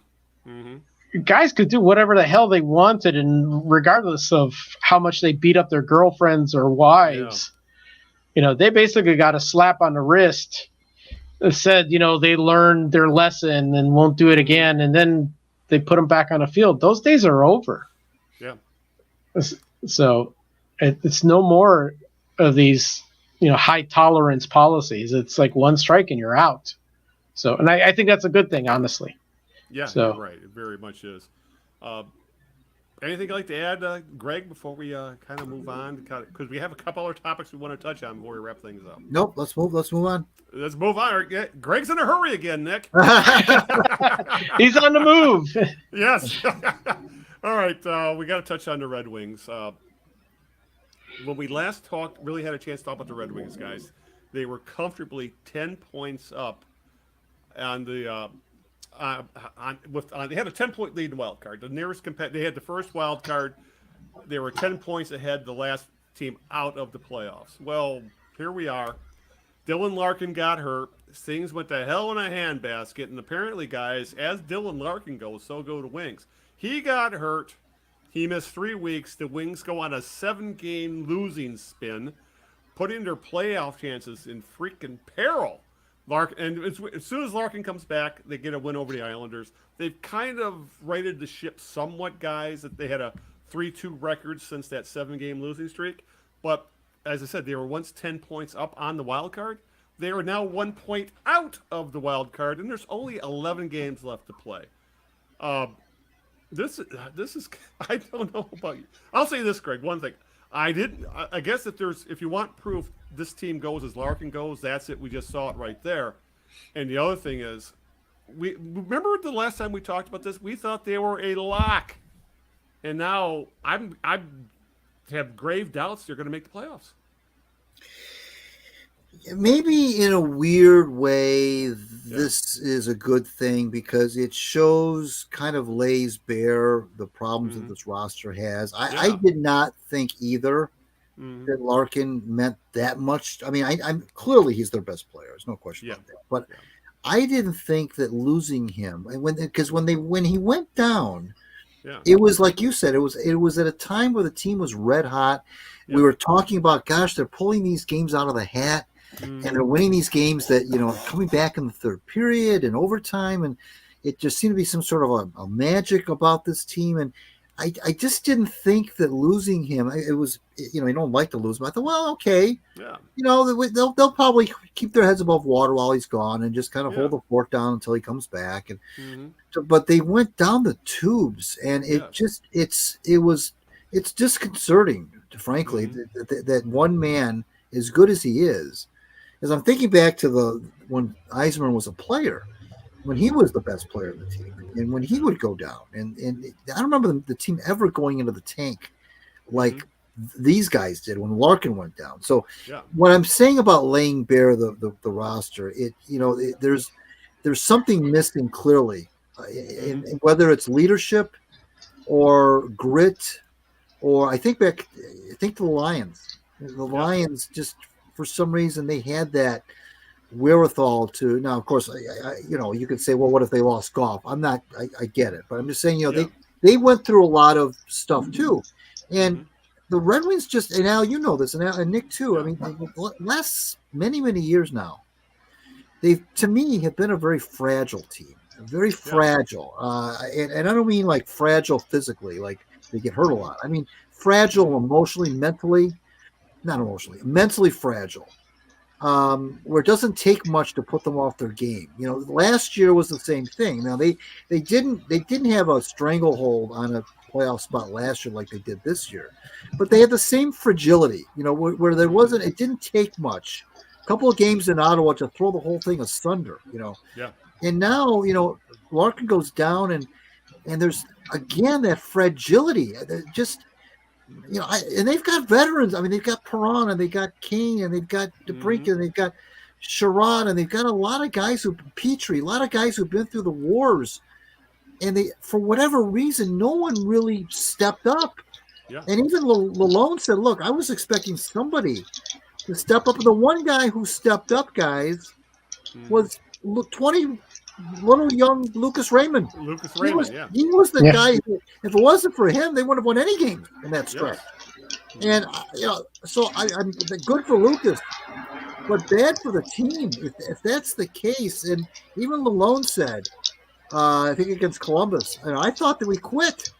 guys could do whatever the hell they wanted, and regardless of how much they beat up their girlfriends or wives, they basically got a slap on the wrist that said, they learned their lesson and won't do it again, and then they put them back on the field. Those days are over. Yeah. So it's no more of these, high tolerance policies. It's like one strike and you're out. So, and I think that's a good thing, honestly. Yeah, so, you're right. It very much is. Anything you'd like to add, Greg, before we kind of move on? Because we have a couple other topics we want to touch on before we wrap things up. Nope. Let's move on. Let's move on. Greg's in a hurry again, Nick. He's on the move. Yes. All right. We got to touch on the Red Wings. When we last talked, really had a chance to talk about the Red Wings, guys. They were comfortably 10 points up on the they had a 10-point lead in wild card. The nearest they had the first wild card. They were 10 points ahead, the last team out of the playoffs. Well, here we are. Dylan Larkin got hurt. Things went to hell in a handbasket, and apparently, guys, as Dylan Larkin goes, so go the Wings. He got hurt. He missed 3 weeks. The Wings go on a 7-game losing spin, putting their playoff chances in freaking peril. And as soon as Larkin comes back, they get a win over the Islanders. They've kind of righted the ship somewhat, guys. That they had a 3-2 record since that 7-game losing streak. But as I said, they were once 10 points up on the wild card. They are now 1 point out of the wild card, and there's only 11 games left to play. This is I don't know about you. I'll say this, Greg. One thing. I guess if you want proof this team goes as Larkin goes, that's it. We just saw it right there. And the other thing is, we remember the last time we talked about this, we thought they were a lock. And now I have grave doubts they're going to make the playoffs. Maybe in a weird way, this is a good thing because it kind of lays bare the problems that this roster has. I did not think either that Larkin meant that much. I'm clearly he's their best player. There's no question about that. But I didn't think that losing him, because when he went down, it was like you said, it was at a time where the team was red hot. We were talking about, gosh, they're pulling these games out of the hat. And they're winning these games that, coming back in the third period and overtime. And it just seemed to be some sort of a magic about this team. And I just didn't think that losing him, it was, you don't like to lose him. I thought, well, okay. Yeah. They'll probably keep their heads above water while he's gone and just kind of hold the fort down until he comes back. And but they went down the tubes, and it's disconcerting frankly, that one man, as good as he is I'm thinking back to when Heisman was a player, when he was the best player of the team, and when he would go down. And I don't remember the team ever going into the tank like these guys did when Larkin went down. So what I'm saying about laying bare the roster, there's something missing clearly, in whether it's leadership or grit, or I think to the Lions. The Lions just, for some reason, they had that wherewithal to. Now, of course, you could say, well, what if they lost golf? I get it, but I'm just saying, they went through a lot of stuff too, and the Red Wings just, and Al, you know this, and Nick too. I mean, last many years now, they, to me, have been a very fragile team, very fragile, and I don't mean like fragile physically, like they get hurt a lot. I mean fragile emotionally, mentally fragile, where it doesn't take much to put them off their game. Last year was the same thing. Now they didn't have a stranglehold on a playoff spot last year like they did this year, but they had the same fragility. Where there wasn't. It didn't take much. A couple of games in Ottawa to throw the whole thing asunder. And now Larkin goes down, and there's again that fragility. Just. And they've got veterans. I mean, they've got Perron, and they've got King, and they've got DeBrincat, and they've got Sherrod, and they've got a lot of guys a lot of guys who've been through the wars. And they, for whatever reason, no one really stepped up. Yeah. And even Lalone said, look, I was expecting somebody to step up. And the one guy who stepped up, guys, was 20 little young Lucas Raymond. He was the guy. If it wasn't for him, they wouldn't have won any game in that stretch. Yes. And so I'm good for Lucas, but bad for the team if that's the case. And even Lalone said, I think against Columbus, I thought that we quit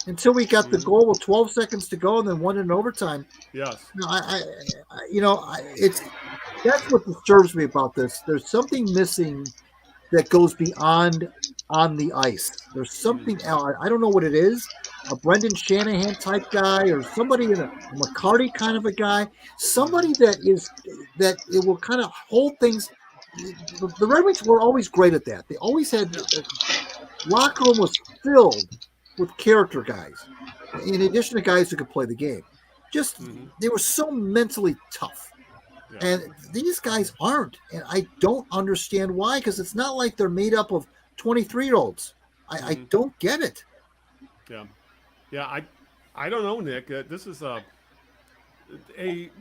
until we got the goal with 12 seconds to go and then won in overtime. Yes. It's that's what disturbs me about this. There's something missing that goes beyond on the ice. There's something else. I don't know what it is. A Brendan Shanahan type guy, or somebody in a McCarty kind of a guy. Somebody that it will kind of hold things. The Red Wings were always great at that. They always had locker room was filled with character guys, in addition to guys who could play the game. Just they were so mentally tough. Yeah. And these guys aren't, and I don't understand why, because it's not like they're made up of 23-year-olds. I don't get it. I don't know, Nick. This is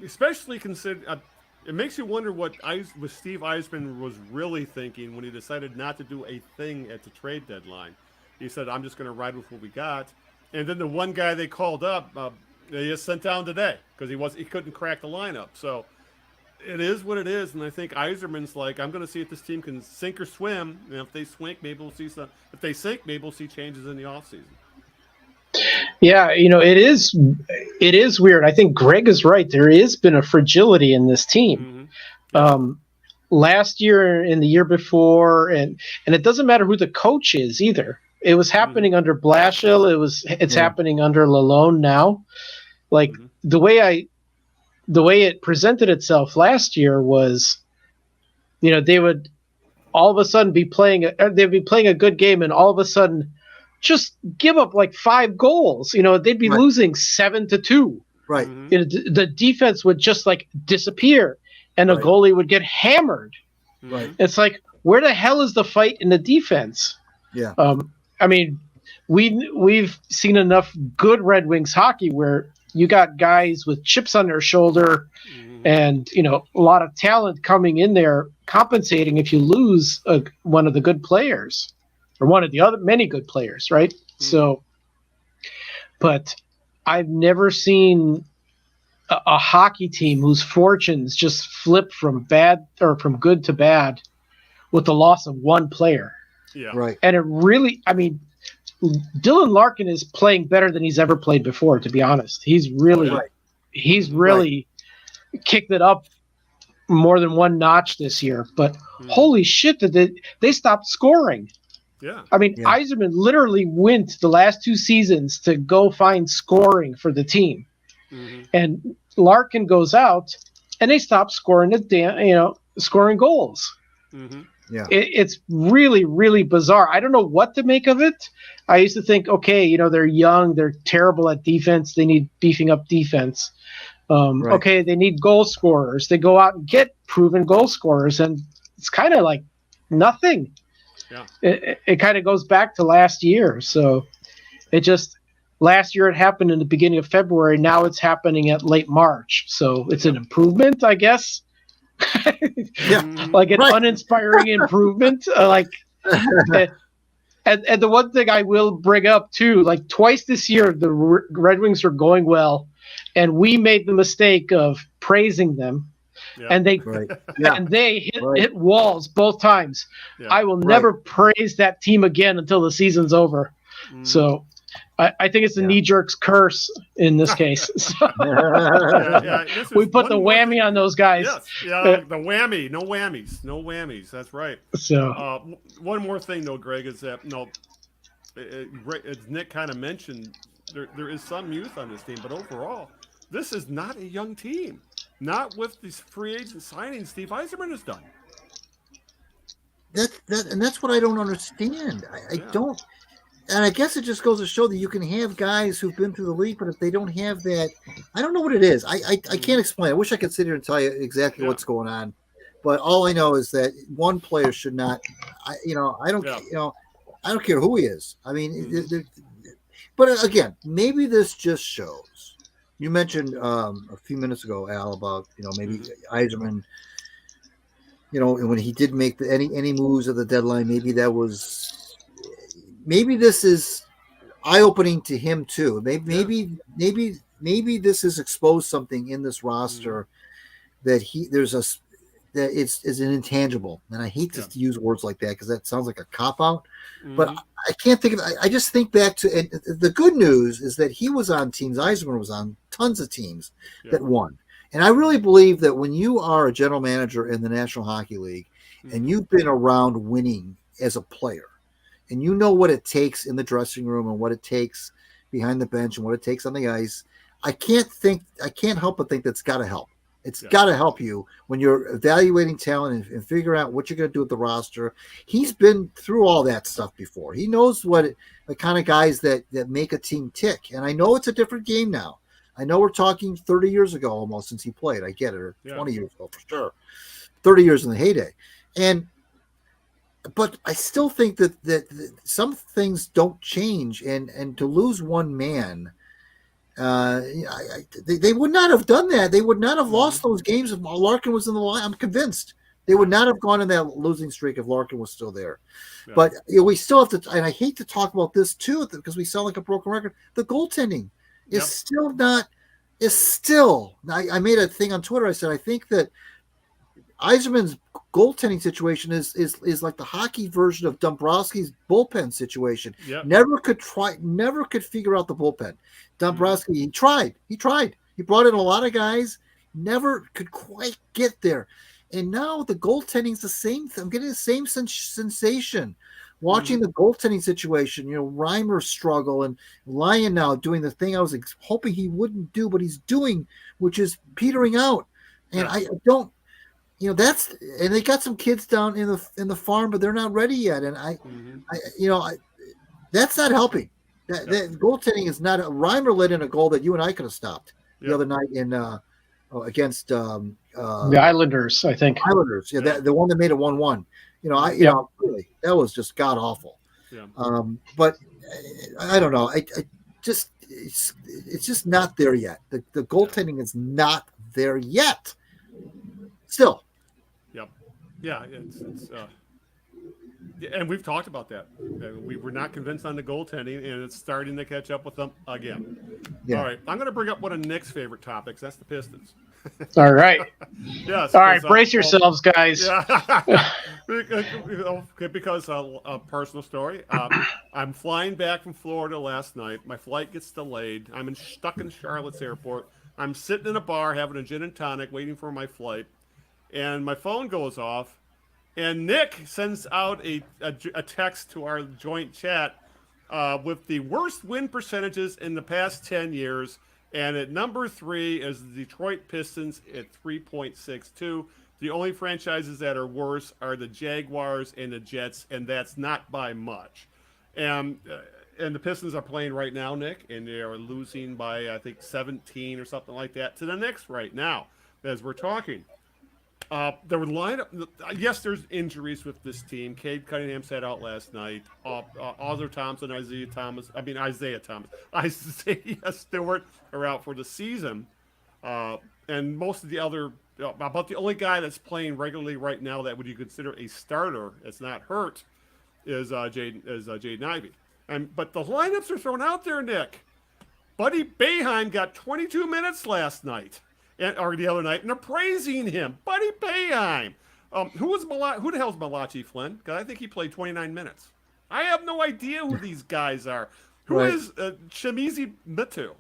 especially consider. It makes you wonder what Steve Eisman was really thinking when he decided not to do a thing at the trade deadline. He said, "I'm just going to ride with what we got," and then the one guy they called up, they just sent down today because he couldn't crack the lineup. So. It is what it is, and I think Yzerman's like, I'm going to see if this team can sink or swim, and if they swing, maybe we'll see some. If they sink, maybe we'll see changes in the offseason. Yeah, it is weird. I think Greg is right. There has been a fragility in this team. Last year and the year before, and it doesn't matter who the coach is either. It was happening under Blashill. It's happening under Lalone now. Like the way it presented itself last year was, they would all of a sudden be playing a good game, and all of a sudden just give up like 5 goals. They'd be losing 7-2. Right. The defense would just like disappear, and a goalie would get hammered. Right. It's like, where the hell is the fight in the defense? Yeah. I mean, we've seen enough good Red Wings hockey where you got guys with chips on their shoulder and, a lot of talent coming in there compensating if you lose one of the good players or one of the other many good players, right? So, but I've never seen a hockey team whose fortunes just flip from good to bad with the loss of one player. Yeah. Right. And it really, Dylan Larkin is playing better than he's ever played before, to be honest. He's really kicked it up more than one notch this year. But holy shit, they stopped scoring. Yeah. Yzerman literally went the last 2 seasons to go find scoring for the team. And Larkin goes out, and they stop scoring scoring goals. Yeah, It's really, really bizarre. I don't know what to make of it. I used to think, okay, they're young, they're terrible at defense, they need beefing up defense. Right. Okay, they need goal scorers. They go out and get proven goal scorers, and it's kind of like nothing. Yeah. It kind of goes back to last year. So last year it happened in the beginning of February. Now it's happening at late March. So it's an improvement, I guess. Like an uninspiring improvement. And the one thing I will bring up too, like twice this year, the Red Wings are going well, and we made the mistake of praising them. Yeah. And they hit walls both times. Yeah. I will never praise that team again until the season's over. So I think it's the knee-jerk's curse in this case. We put the whammy on those guys. Yes, yeah, the whammy. No whammies. That's right. So one more thing, though, Greg, is that as Nick kind of mentioned, there is some youth on this team, but overall, this is not a young team. Not with these free agent signings Steve Yzerman has done. That's what I don't understand. I don't, and I guess it just goes to show that you can have guys who've been through the league, but if they don't have that, I don't know what it is. I can't explain. I wish I could sit here and tell you exactly what's going on, but all I know is that one player should not. I don't care who he is. I mean, but again, maybe this just shows. You mentioned a few minutes ago, Al, about maybe Yzerman. When he did make any moves at the deadline, maybe this is eye-opening to him too. Maybe this has exposed something in this roster that it's an intangible. And I hate to use words like that because that sounds like a cop-out. But I can't think of it. I just think back to and the good news is that he was on teams. Yzerman was on tons of teams that won. And I really believe that when you are a general manager in the National Hockey League and you've been around winning as a player and you know what it takes in the dressing room and what it takes behind the bench and what it takes on the ice, I can't help but think that's got to help. It's got to help you when you're evaluating talent and figuring out what you're going to do with the roster. He's been through all that stuff before. He knows the kind of guys that make a team tick. And I know it's a different game now. I know we're talking 30 years ago almost since he played. I get it, or 20 years ago for sure. 30 years in the heyday. But I still think that some things don't change. And to lose one man, they would not have done that. They would not have lost those games if Larkin was in the line. I'm convinced they would not have gone in that losing streak if Larkin was still there. Yeah. But we still have to, and I hate to talk about this too because we sound like a broken record. The goaltending is still not. I made a thing on Twitter. I said I think that Yzerman's goaltending situation is like the hockey version of Dombrowski's bullpen situation. Yep. Never could figure out the bullpen. Dombrowski, he tried. He brought in a lot of guys, never could quite get there. And now the goaltending's the same thing. I'm getting the same sensation. Watching the goaltending situation, Reimer struggle and Lyon now doing the thing I was hoping he wouldn't do, but he's doing, which is petering out. And I don't, that's, and they got some kids down in the farm, but they're not ready yet. And that's not helping. That goaltending is not. Reimer let in a goal that you and I could have stopped the other night in against the Islanders, I think. Islanders, the one that made it 1-1. Really, that was just god awful. Yeah. But I don't know. It's just not there yet. The goaltending is not there yet. Still. Yep. Yeah. It's and we've talked about that. We were not convinced on the goaltending, and it's starting to catch up with them again. Yeah. All right. I'm going to bring up one of Nick's favorite topics. That's the Pistons. All right. Yes. All right. Brace yourselves, guys. Yeah. Because a personal story. I'm flying back from Florida last night. My flight gets delayed. I'm stuck in Charlotte's airport. I'm sitting in a bar having a gin and tonic waiting for my flight. And my phone goes off. And Nick sends out a text to our joint chat with the worst win percentages in the past 10 years. And at number 3 is the Detroit Pistons at 3.62. The only franchises that are worse are the Jaguars and the Jets, and that's not by much. And the Pistons are playing right now, Nick, and they are losing by, I think, 17 or something like that to the Knicks right now as we're talking. There were yes, there's injuries with this team. Cade Cunningham sat out last night. Isaiah Thomas, Isaiah Stewart are out for the season. And most of the other, about the only guy that's playing regularly right now that would you consider a starter, that's not hurt, is Jaden Ivey. But the lineups are thrown out there, Nick. Buddy Boeheim got 22 minutes last night. Or the other night, and they're praising him. Buddy Boeheim. Who the hell's Malachi Flynn? Because I think he played 29 minutes. I have no idea who these guys are. Who is Shimizi Metu?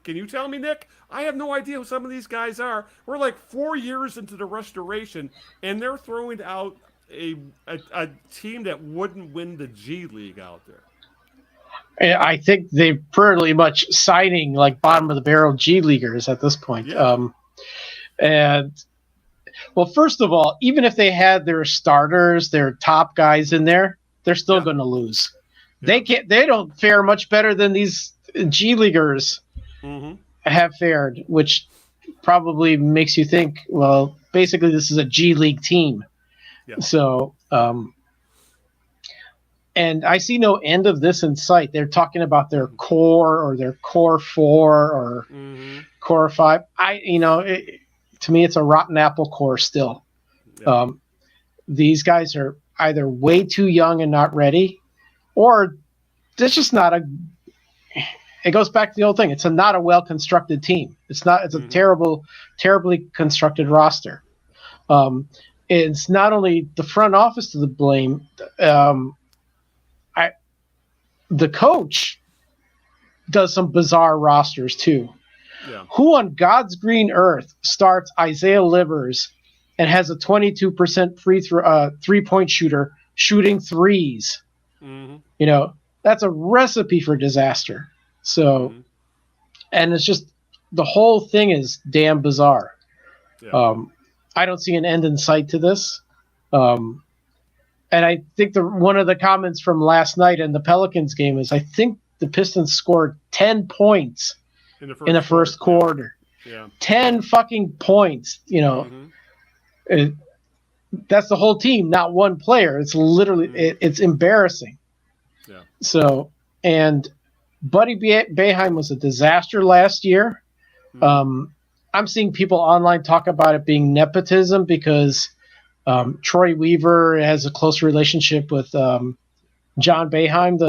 Can you tell me, Nick? I have no idea who some of these guys are. We're like 4 years into the restoration, and they're throwing out a team that wouldn't win the G League out there. I think they're pretty much signing like bottom of the barrel G leaguers at this point. Yeah. First of all, even if they had their starters, their top guys in there, they're still going to lose. Yeah. They don't fare much better than these G leaguers have fared, which probably makes you think, well, basically this is a G League team. Yeah. So, and I see no end of this in sight. They're talking about their core or their core 4 or core 5. To me, it's a rotten apple core still. Yeah. These guys are either way too young and not ready, or there's just not a. It goes back to the old thing. It's not a well-constructed team. It's a terribly constructed roster. It's not only the front office to the blame. The coach does some bizarre rosters too. Yeah. Who on God's green earth starts Isaiah Livers and has a 22% free throw 3-point shooter shooting threes? That's a recipe for disaster. So, and it's just the whole thing is damn bizarre. Yeah. I don't see an end in sight to this. And I think one of the comments from last night in the Pelicans game is I think the Pistons scored 10 points in the first quarter. Yeah. 10 fucking points, that's the whole team, not one player. It's literally, it's embarrassing. Yeah. So, and Buddy Boeheim was a disaster last year. I'm seeing people online talk about it being nepotism because Troy Weaver has a close relationship with John Boeheim,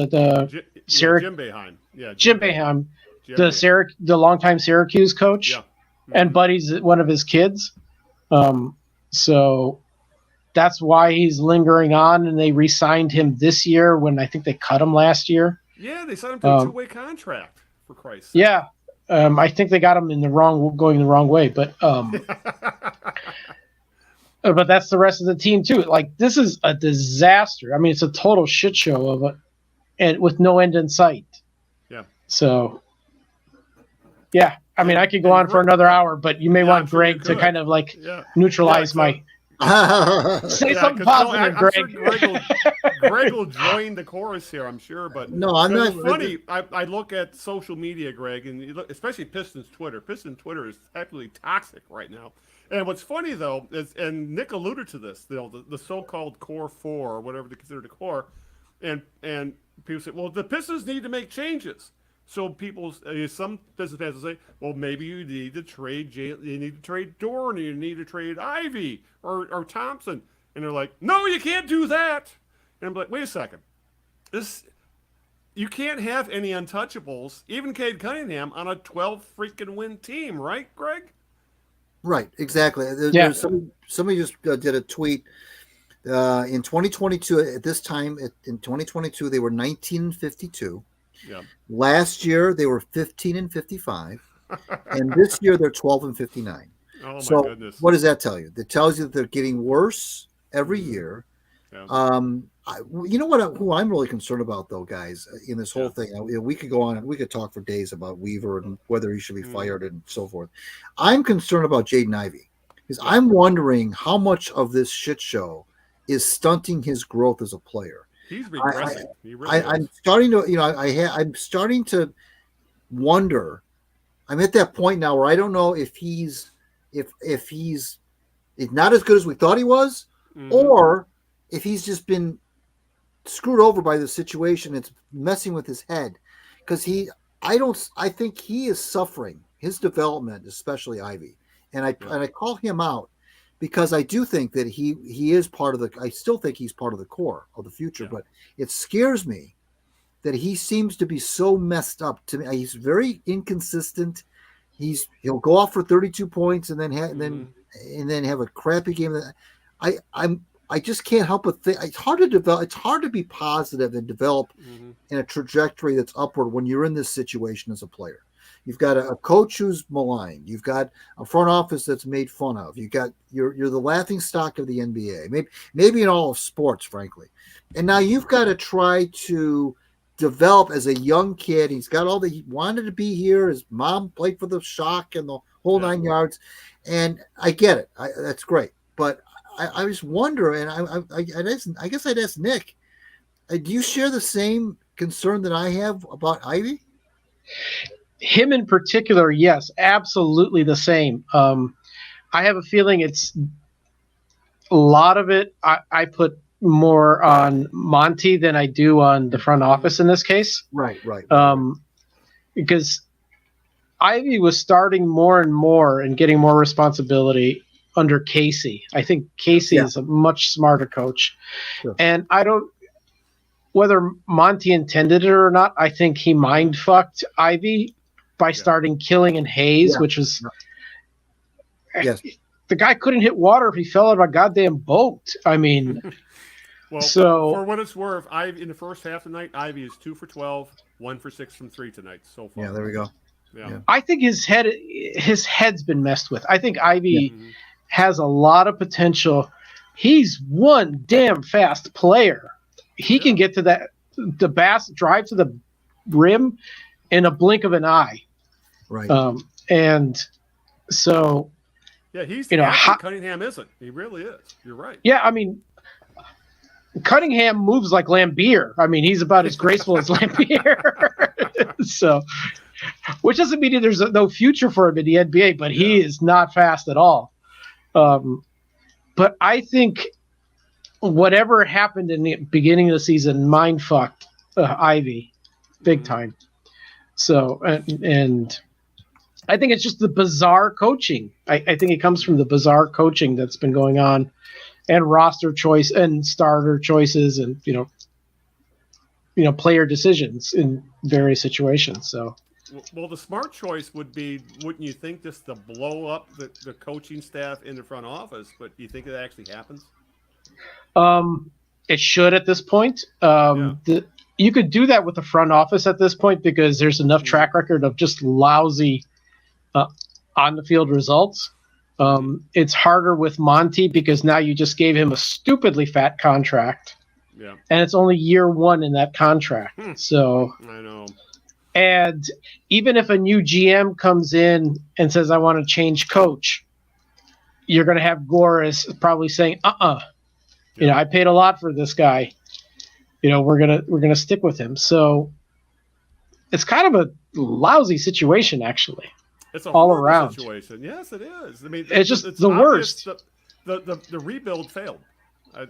Jim Boeheim. Yeah, Jim Boeheim, the longtime Syracuse coach, and Buddy's one of his kids. So that's why he's lingering on, and they re-signed him this year when I think they cut him last year. Yeah, they signed him to a 2-way contract, for Christ's sake. Yeah, I think they got him going the wrong way, but. But that's the rest of the team too. Like, this is a disaster. I mean, it's a total shit show and with no end in sight. Yeah. So, yeah. I mean, I could go on for another hour, but you may want Greg to kind of neutralize my. Say something positive, Greg. Sure Greg will join the chorus here, I'm sure. But no, I'm not. It's funny. I look at social media, Greg, and you look, especially Pistons Twitter. Pistons Twitter is absolutely toxic right now. And what's funny though is, and Nick alluded to this, the so-called core 4 or whatever they consider the core, and people say, well, the Pistons need to make changes. So some Pistons fans will say, well, maybe you need to trade Dorn, you need to trade Ivy or Thompson, and they're like, no, you can't do that. And I'm like, wait a second, you can't have any untouchables, even Cade Cunningham, on a 12 freaking win team, right, Greg? Right, exactly. Somebody just did a tweet in 2022. At this time, in 2022, they were 19-52. Yeah. Last year, they were 15-55, and this year they're 12-59. Oh my goodness! What does that tell you? That tells you that they're getting worse every year. Yeah. You know what? Who I'm really concerned about, though, guys, in this whole thing. We could go on and we could talk for days about Weaver and whether he should be fired and so forth. I'm concerned about Jaden Ivey because I'm wondering how much of this shit show is stunting his growth as a player. He's regressing. I'm starting to, I'm starting to wonder. I'm at that point now where I don't know if he's not as good as we thought he was, or if he's just been screwed over by the situation. It's messing with his head because I think he is suffering his development, especially Ivy. And I call him out because I do think that he is part of I still think he's part of the core of the future, but it scares me that he seems to be so messed up to me. He's very inconsistent. He'll go off for 32 points and then have a crappy game. I just can't help but think it's hard to develop. It's hard to be positive and develop in a trajectory that's upward when you're in this situation as a player. You've got a coach who's maligned. You've got a front office that's made fun of. You're the laughing stock of the NBA, maybe in all of sports, frankly. And now you've got to try to develop as a young kid. He wanted to be here. His mom played for the Shock and the whole 9 yards. And I get it. That's great. But I just wonder, and I guess I'd ask Nick, do you share the same concern that I have about Ivy? Him in particular, yes, absolutely the same. I have a feeling it's a lot of it. I put more on Monty than I do on the front office in this case. Right. Because Ivy was starting more and more and getting more responsibility under Casey. I think Casey is a much smarter coach. Sure. And whether Monty intended it or not, I think he mind fucked Ivy by starting Killing and Hayes, which was the guy couldn't hit water if he fell out of a goddamn boat. I mean, well, for what it's worth, in the first half tonight, Ivy is 2 for 12, 1 for 6 from 3 tonight so far. Yeah, there we go. Yeah. I think his head's been messed with. I think Ivy has a lot of potential. He's one damn fast player. He can get to drive to the rim in a blink of an eye. Right. And so, he's Cunningham isn't. He really is. You're right. Yeah, I mean, Cunningham moves like Lambeer. I mean, he's about as graceful as Lambeer. So, which doesn't mean there's no future for him in the NBA, but he is not fast at all. But I think whatever happened in the beginning of the season mind fucked Ivy big time. So, and I think it's just the bizarre coaching. I think it comes from the bizarre coaching that's been going on, and roster choice and starter choices, and player decisions in various situations. So, well, the smart choice would be, wouldn't you think, just to blow up the coaching staff in the front office? But do you think it actually happens? It should at this point. You could do that with the front office at this point because there's enough track record of just lousy on the field results. It's harder with Monty because now you just gave him a stupidly fat contract. Yeah. And it's only year one in that contract. So I know. And even if a new GM comes in and says, I want to change coach, you're going to have Goris probably saying, I paid a lot for this guy. We're going to stick with him. So it's kind of a lousy situation, actually. It's a all around situation. Yes, it is. I mean, it's the worst. The rebuild failed.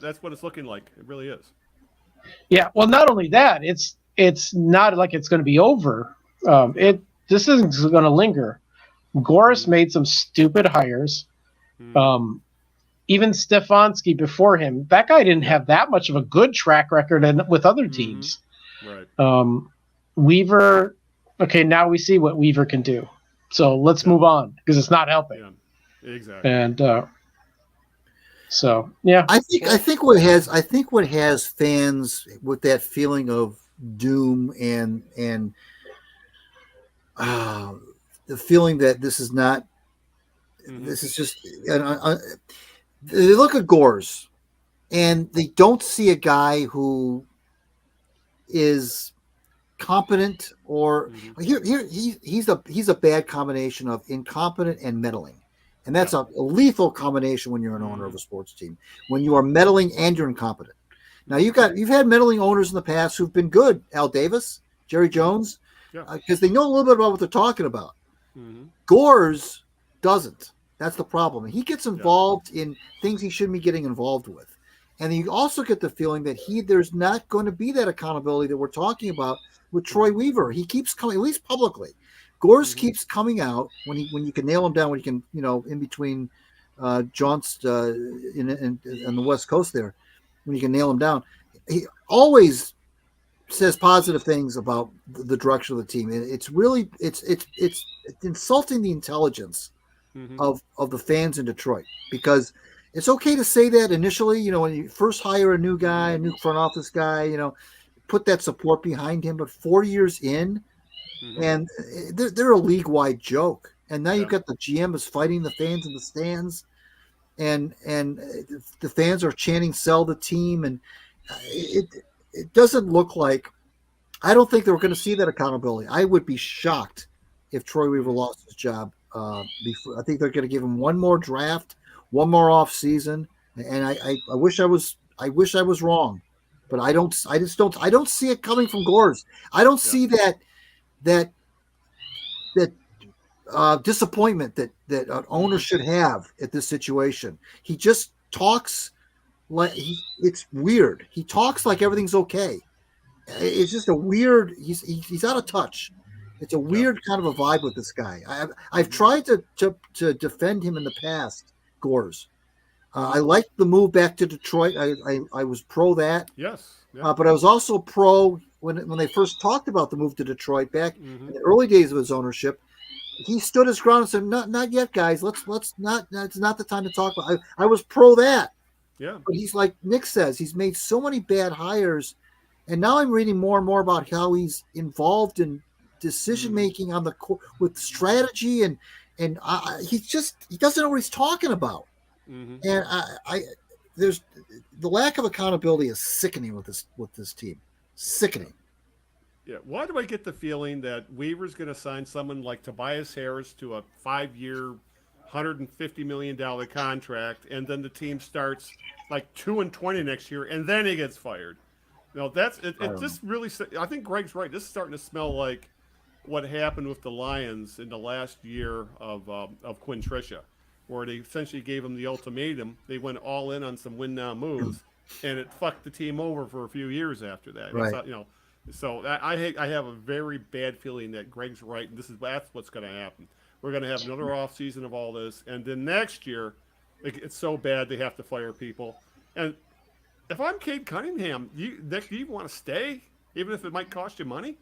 That's what it's looking like. It really is. Yeah. Well, not only that, it's not like it's going to be over. This isn't going to linger. Goris made some stupid hires. Even Stefanski before him, that guy didn't have that much of a good track record with other teams. Right. Weaver. Okay, now we see what Weaver can do. So let's move on because it's not helping. Yeah, exactly. And so yeah, I think what has fans with that feeling of doom and the feeling that this is not. This is just. They look at Gores, and they don't see a guy who is competent or he's a bad combination of incompetent and meddling, and that's a lethal combination when you're an owner of a sports team, when you are meddling and you're incompetent. Now you've had meddling owners in the past who've been good, Al Davis, Jerry Jones, because they know a little bit about what they're talking about. Gores doesn't. That's the problem. He gets involved in things he shouldn't be getting involved with. And you also get the feeling that there's not going to be that accountability that we're talking about with Troy Weaver. He keeps coming, at least publicly. Gores keeps coming out when you can nail him down, when you can, in between Johnston in the West Coast there, when you can nail him down. He always says positive things about the direction of the team. And it's really it's insulting the intelligence of the fans in Detroit, because it's okay to say that initially, when you first hire a new guy, a new front office guy, put that support behind him. But 4 years in, and they're a league-wide joke. And now you've got the GM is fighting the fans in the stands, and the fans are chanting "sell the team," and it doesn't look like. I don't think they're going to see that accountability. I would be shocked if Troy Weaver lost his job before. I think they're going to give him one more draft, one more off season, and I wish I was wrong, but I don't see it coming from Gores. I don't see that disappointment that an owner should have at this situation. He just talks like it's weird. He talks like everything's okay. It's just a weird. He's out of touch. It's a weird kind of a vibe with this guy. I've tried to defend him in the past, Gores. I liked the move back to Detroit. I was pro that. Yes. But I was also pro when they first talked about the move to Detroit back in the early days of his ownership. He stood his ground and said, "Not yet, guys. Let's not. It's not the time to talk about." I was pro that. Yeah. But he's like Nick says, he's made so many bad hires, and now I'm reading more and more about how he's involved in decision making on the court with strategy, and he doesn't know what he's talking about. And there's the lack of accountability is sickening with this team. Sickening. Yeah. Why do I get the feeling that Weaver's going to sign someone like Tobias Harris to a 5-year, $150 million contract, and then the team starts like 2-20 next year, and then he gets fired? That's it. It just really. I think Greg's right. This is starting to smell like what happened with the Lions in the last year of Quinn Tricia, where they essentially gave him the ultimatum. They went all in on some win now moves, and it fucked the team over for a few years after that. Right. So I have a very bad feeling that Greg's right, and that's what's going to happen. We're going to have another off season of all this, and then next year, it's so bad they have to fire people. And if I'm Cade Cunningham, Nick, do you want to stay, even if it might cost you money?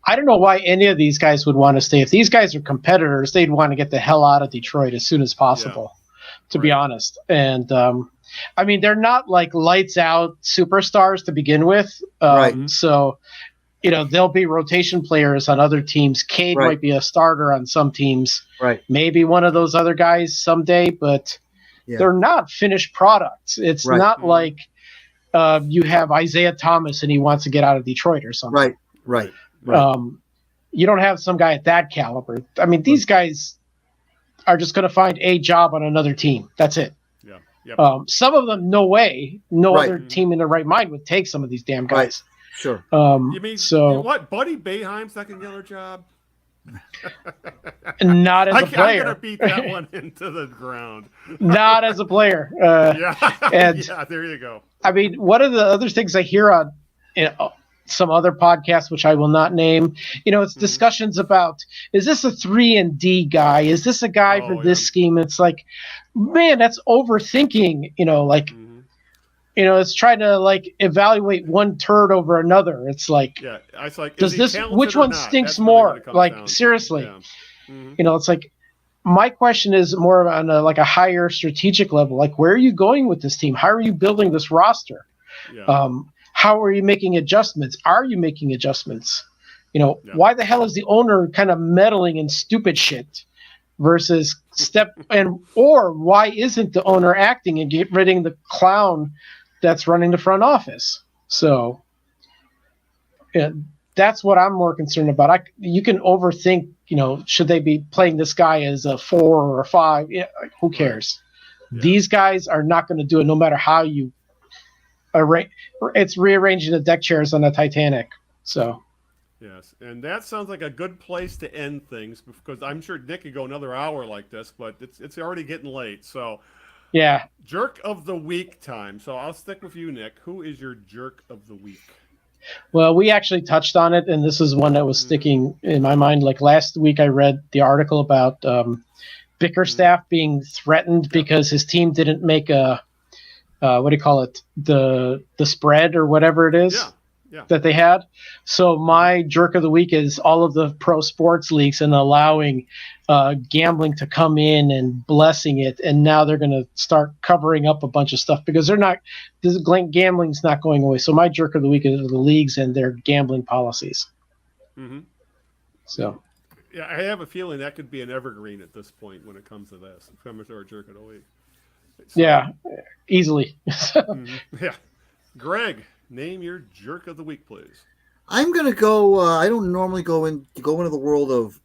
I don't know why any of these guys would want to stay. If these guys are competitors, they'd want to get the hell out of Detroit as soon as possible, to be honest. And I mean, they're not like lights out superstars to begin with. So, they'll be rotation players on other teams. Cade might be a starter on some teams. Right. Maybe one of those other guys someday, but they're not finished products. It's not like you have Isaiah Thomas and he wants to get out of Detroit or something. Right. You don't have some guy at that caliber. I mean, these guys are just going to find a job on another team. That's it. Yeah. Yep. Some of them, no way, other team in their right mind would take some of these damn guys. Right. Sure. You mean what? Buddy Boeheim's not going to get another job? Not as a player. I'm going to beat that one into the ground. Not as a player. And there you go. I mean, one of the other things I hear on some other podcasts, which I will not name, it's discussions about, is this a 3-and-D guy? Is this a guy for this scheme? It's like, man, that's overthinking, it's trying to like evaluate one turd over another. It's like, which one stinks more? Like, seriously, it's like, my question is more on a higher strategic level. Like, where are you going with this team? How are you building this roster? How are you making adjustments? Are you making adjustments? Why the hell is the owner kind of meddling in stupid shit? versus or why isn't the owner acting and get rid of the clown that's running the front office? So that's what I'm more concerned about. You can overthink, should they be playing this guy as a 4 or a 5? Yeah, who cares? Yeah. These guys are not going to do it no matter how you arrange. It's rearranging the deck chairs on the Titanic. So. Yes, and that sounds like a good place to end things, because I'm sure Nick could go another hour like this, but it's already getting late. So, yeah, jerk of the week time. So I'll stick with you, Nick. Who is your jerk of the week? Well, we actually touched on it, and this is one that was sticking in my mind. Like last week, I read the article about Bickerstaff being threatened because his team didn't make a what do you call it, the spread or whatever it is. Yeah. That they had. So my jerk of the week is all of the pro sports leagues and allowing gambling to come in and blessing it. And now they're going to start covering up a bunch of stuff because gambling's not going away. So my jerk of the week is the leagues and their gambling policies. Mm-hmm. So. Yeah, I have a feeling that could be an evergreen at this point when it comes to this. Comes to our jerk of the week. So, yeah, easily. Yeah. Greg, name your jerk of the week, please. I'm going to go. I don't normally go into the world of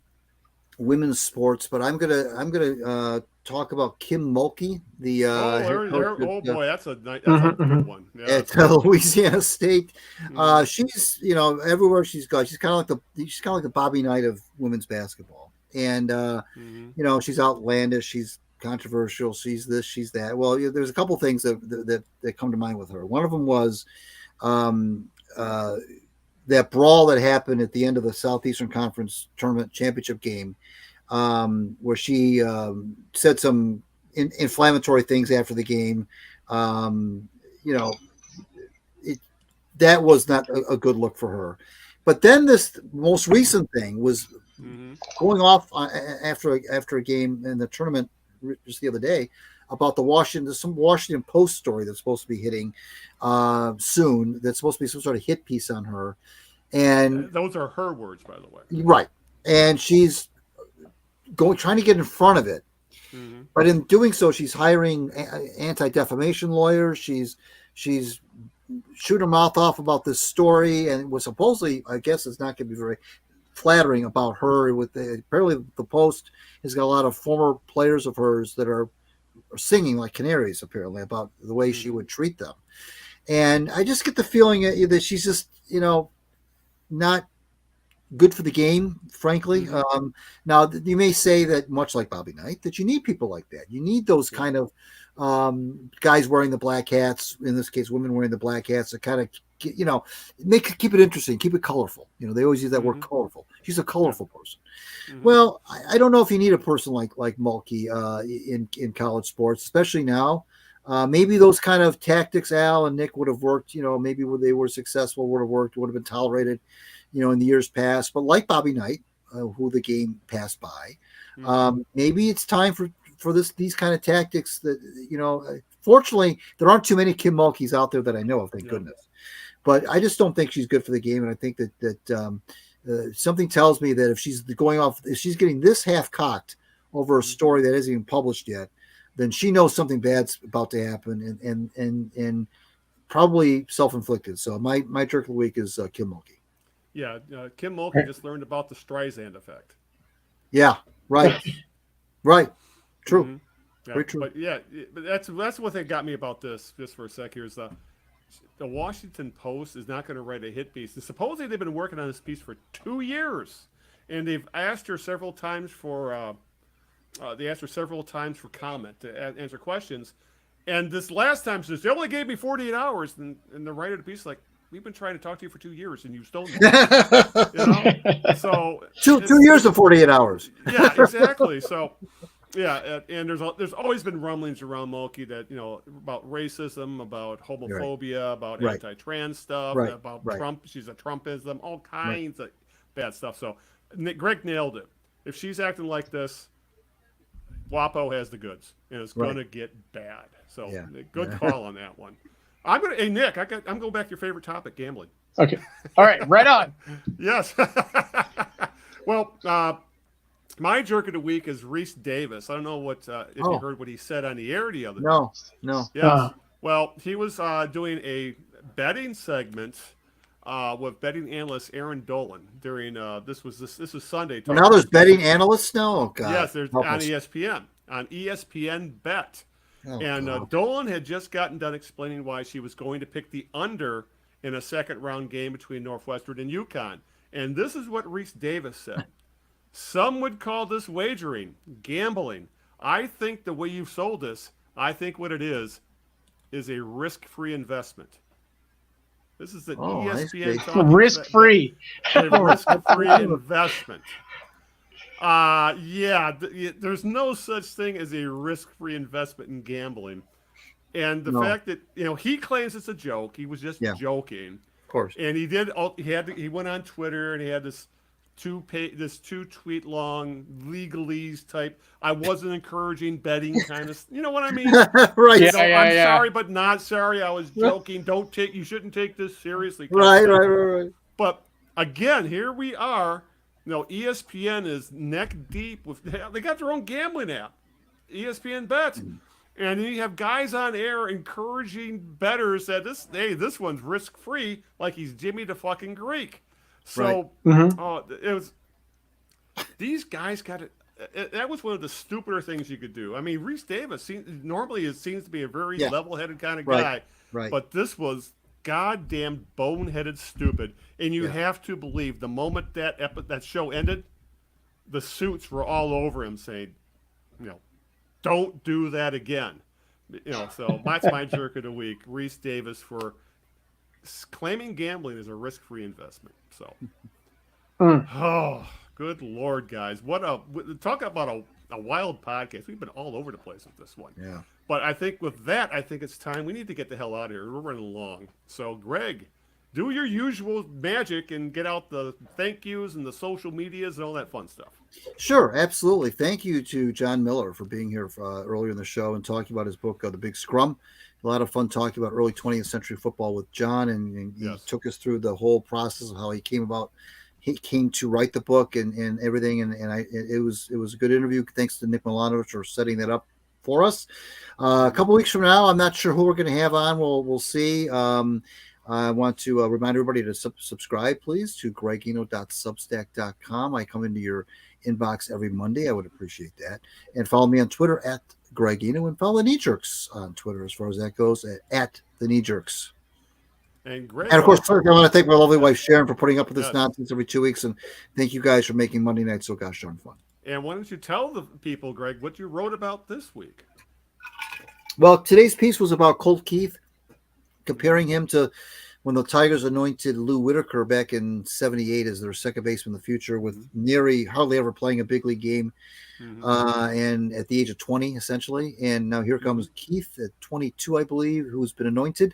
women's sports, but I'm gonna talk about Kim Mulkey. The boy, that's a good one. Yeah, at Louisiana State. She's everywhere she's got. She's kind of like the Bobby Knight of women's basketball, and she's outlandish. She's controversial. She's this. She's that. Well, there's a couple things that come to mind with her. One of them was that brawl that happened at the end of the Southeastern Conference Tournament championship game, where she said some inflammatory things after the game. That was not a good look for her. But then this most recent thing was going off after a game in the tournament just the other day about some Washington Post story that's supposed to be hitting soon. That's supposed to be some sort of hit piece on her. And those are her words, by the way. Right. And she's trying to get in front of it. Mm-hmm. But in doing so, she's hiring anti-defamation lawyers. She's shooting her mouth off about this story, and was supposedly, I guess it's not going to be very flattering about her. Apparently the Post has got a lot of former players of hers that are singing like canaries, apparently, about the way she would treat them. And I just get the feeling that she's just, not good for the game, frankly. Now, you may say that, much like Bobby Knight, that you need people like that. You need those kind of guys wearing the black hats, in this case, women wearing the black hats, to kind of, keep it interesting, keep it colorful. They always use that word colorful. She's a colorful person. Mm-hmm. Well, I don't know if you need a person like Mulkey in college sports, especially now. Maybe those kind of tactics Al and Nick would have worked, maybe when they were successful would have been tolerated, in the years past. But like Bobby Knight, who the game passed by, maybe it's time for these kind of tactics that, fortunately, there aren't too many Kim Mulkeys out there that I know of, thank goodness. But I just don't think she's good for the game. And I think that something tells me that if she's getting this half cocked over a story that isn't even published yet, then she knows something bad's about to happen, and probably self-inflicted. So my jerk of the week is Kim Mulkey. Yeah, Kim Mulkey just learned about the Streisand effect. Yeah, right, right, true, yeah, very true. But that's what they got me about this. Just for a sec here is the Washington Post is not going to write a hit piece. And supposedly they've been working on this piece for 2 years, and they've asked her several times for. They asked her several times for comment to answer questions. And this last time, she says, they only gave me 48 hours. And the writer of the piece is like, we've been trying to talk to you for 2 years, and you still know. So 2 years and 48 hours. Yeah, exactly. So, yeah, and there's always been rumblings around Mulkey that, about racism, about homophobia, about anti-trans stuff, about Trump. She's a Trumpism, all kinds of bad stuff. So Greg nailed it. If she's acting like this, WAPO has the goods, and it's going to get bad. So good call on that one. Hey, Nick, I'm going back to your favorite topic, gambling. Okay. All right. Right on. Yes. Well, My jerk of the week is Reese Davis. I don't know what if you heard what he said on the air the other day. No. Yes. Well, he was doing a betting segment with betting analyst Aaron Dolan during this was Sunday. Well, now there's betting analysts now. Oh God. Yes, there's on ESPN Bet. And Dolan had just gotten done explaining why she was going to pick the under in a second-round game between Northwestern and UConn. And this is what Reese Davis said. Some would call this wagering, gambling. I think the way you've sold this, I think what it is a risk-free investment. This is an ESPN talking risk-free. A risk-free investment. There's no such thing as a risk-free investment in gambling. And the fact that, he claims it's a joke. He was just joking. Of course. And he went on Twitter and he had this two-tweet long legalese type. I wasn't encouraging betting kind of, you know what I mean? Right. I'm sorry, but not sorry. I was joking. You shouldn't take this seriously. Right. But again, here we are. ESPN is neck deep with. They got their own gambling app, ESPN Bet, and then you have guys on air encouraging bettors that this one's risk free, like he's Jimmy the fucking Greek. So, it was. These guys got it. That was one of the stupider things you could do. I mean, Reese Davis normally seems to be a very level-headed kind of guy, right? But this was goddamn boneheaded stupid. And you have to believe the moment that show ended, the suits were all over him saying, don't do that again. So that's my jerk of the week. Reese Davis for claiming gambling is a risk-free investment. So, good Lord, guys. Talk about a wild podcast. We've been all over the place with this one. Yeah. But I think with that, it's time. We need to get the hell out of here. We're running along. So, Greg, do your usual magic and get out the thank yous and the social medias and all that fun stuff. Sure, absolutely. Thank you to John Miller for being here earlier in the show and talking about his book, The Big Scrum. A lot of fun talking about early 20th century football with John, and he took us through the whole process of how he came to write the book and everything. And it was a good interview. Thanks to Nick Milanovich for setting that up for us. A couple weeks from now, I'm not sure who we're going to have on. We'll see. I want to remind everybody to subscribe, please, to gregino.substack.com. I come into your inbox every Monday. I would appreciate that. And follow me on Twitter at Gregino, and follow the Knee Jerks on Twitter as far as that goes at the Knee Jerks. And of course, I want to thank my lovely wife Sharon for putting up with this nonsense every 2 weeks, and thank you guys for making Monday night so gosh darn fun. And why don't you tell the people, Greg, what you wrote about this week? Well, today's piece was about Colt Keith, comparing him to when the Tigers anointed Lou Whitaker back in '78 as their second baseman in the future, with Neary hardly ever playing a big league game, and at the age of 20, essentially. And now here comes Keith at 22, I believe, who's been anointed,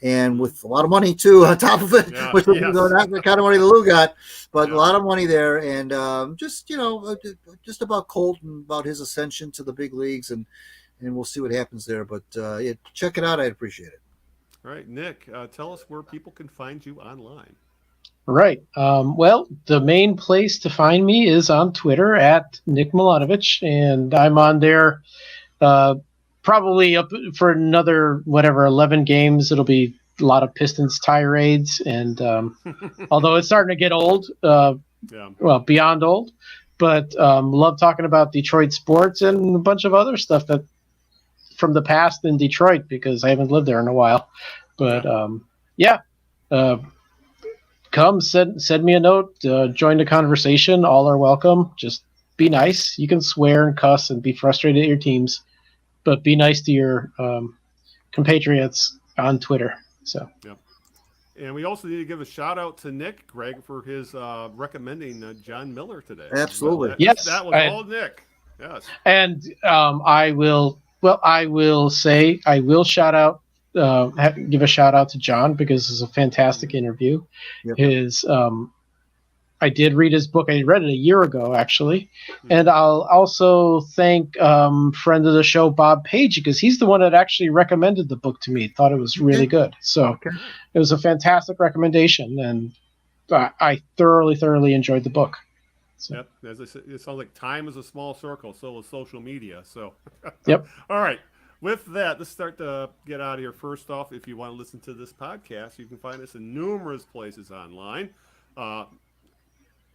and with a lot of money too on top of it, which was not the kind of money that Lou got, but a lot of money there. And just about Colt and about his ascension to the big leagues, and we'll see what happens there. But check it out. I'd appreciate it. All right, Nick, tell us where people can find you online. Right. Well, the main place to find me is on Twitter at Nick Milanovich, and I'm on there probably up for another 11 games. It'll be a lot of Pistons tirades, and although it's starting to get old, well, beyond old, but love talking about Detroit sports and a bunch of other stuff that from the past in Detroit, because I haven't lived there in a while. But come send me a note, join the conversation. All are welcome. Just be nice. You can swear and cuss and be frustrated at your teams, but be nice to your compatriots on Twitter. So and we also need to give a shout out to Nick, Greg, for his recommending John Miller today. Absolutely. That was all Nick. Yes. And I will shout out, give a shout out to John, because it's a fantastic interview. I did read his book. I read it a year ago, actually. And I'll also thank friend of the show, Bob Page, because he's the one that actually recommended the book to me. Thought it was really good. So it was a fantastic recommendation, and I thoroughly enjoyed the book. So. Yep. As I said, it sounds like time is a small circle, so is social media. So, Yep. All right. With that, let's start to get out of here. First off, if you want to listen to this podcast, you can find us in numerous places online.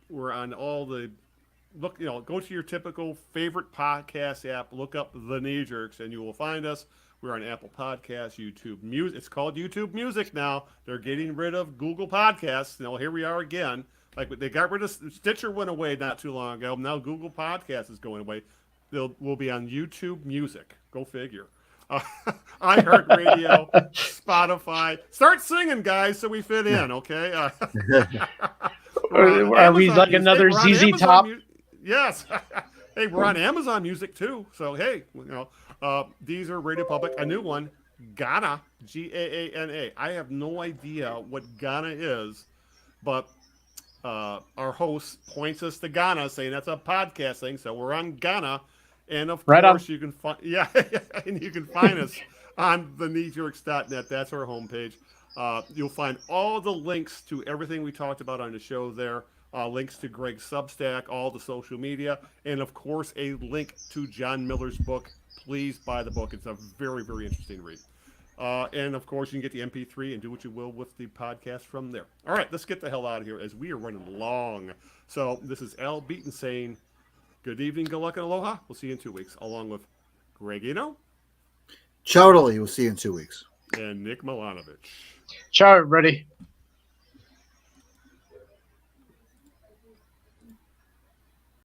We're on all the go to your typical favorite podcast app, look up The Knee Jerks, and you will find us. We're on Apple Podcasts, YouTube Music. It's called YouTube Music now. They're getting rid of Google Podcasts. Here we are again. Like they got rid of Stitcher, went away not too long ago. Now Google Podcasts is going away. We'll be on YouTube Music. Go figure. iHeartRadio, Spotify. Start singing, guys, so we fit in, okay? Are we like another ZZ Top? Yes. Hey, we're on Amazon Music too. So hey, these are Radio Public. A new one, Ghana, Gaana. I have no idea what Ghana is, but our host points us to Ghana, saying that's a podcast thing. So we're on Ghana, and of course you can find and you can find us on thekneejerks.net. That's our homepage. You'll find all the links to everything we talked about on the show there. Links to Greg's Substack, all the social media, and of course a link to John Miller's book. Please buy the book. It's a very, very interesting read. And of course you can get the MP3 and do what you will with the podcast from there. All right, let's get the hell out of here as we are running long. So this is Al Beaton saying good evening, good luck, and aloha. We'll see you in 2 weeks, along with Greg Eno. Ciao, We'll see you in 2 weeks. And Nick Milanovich. Ciao, everybody.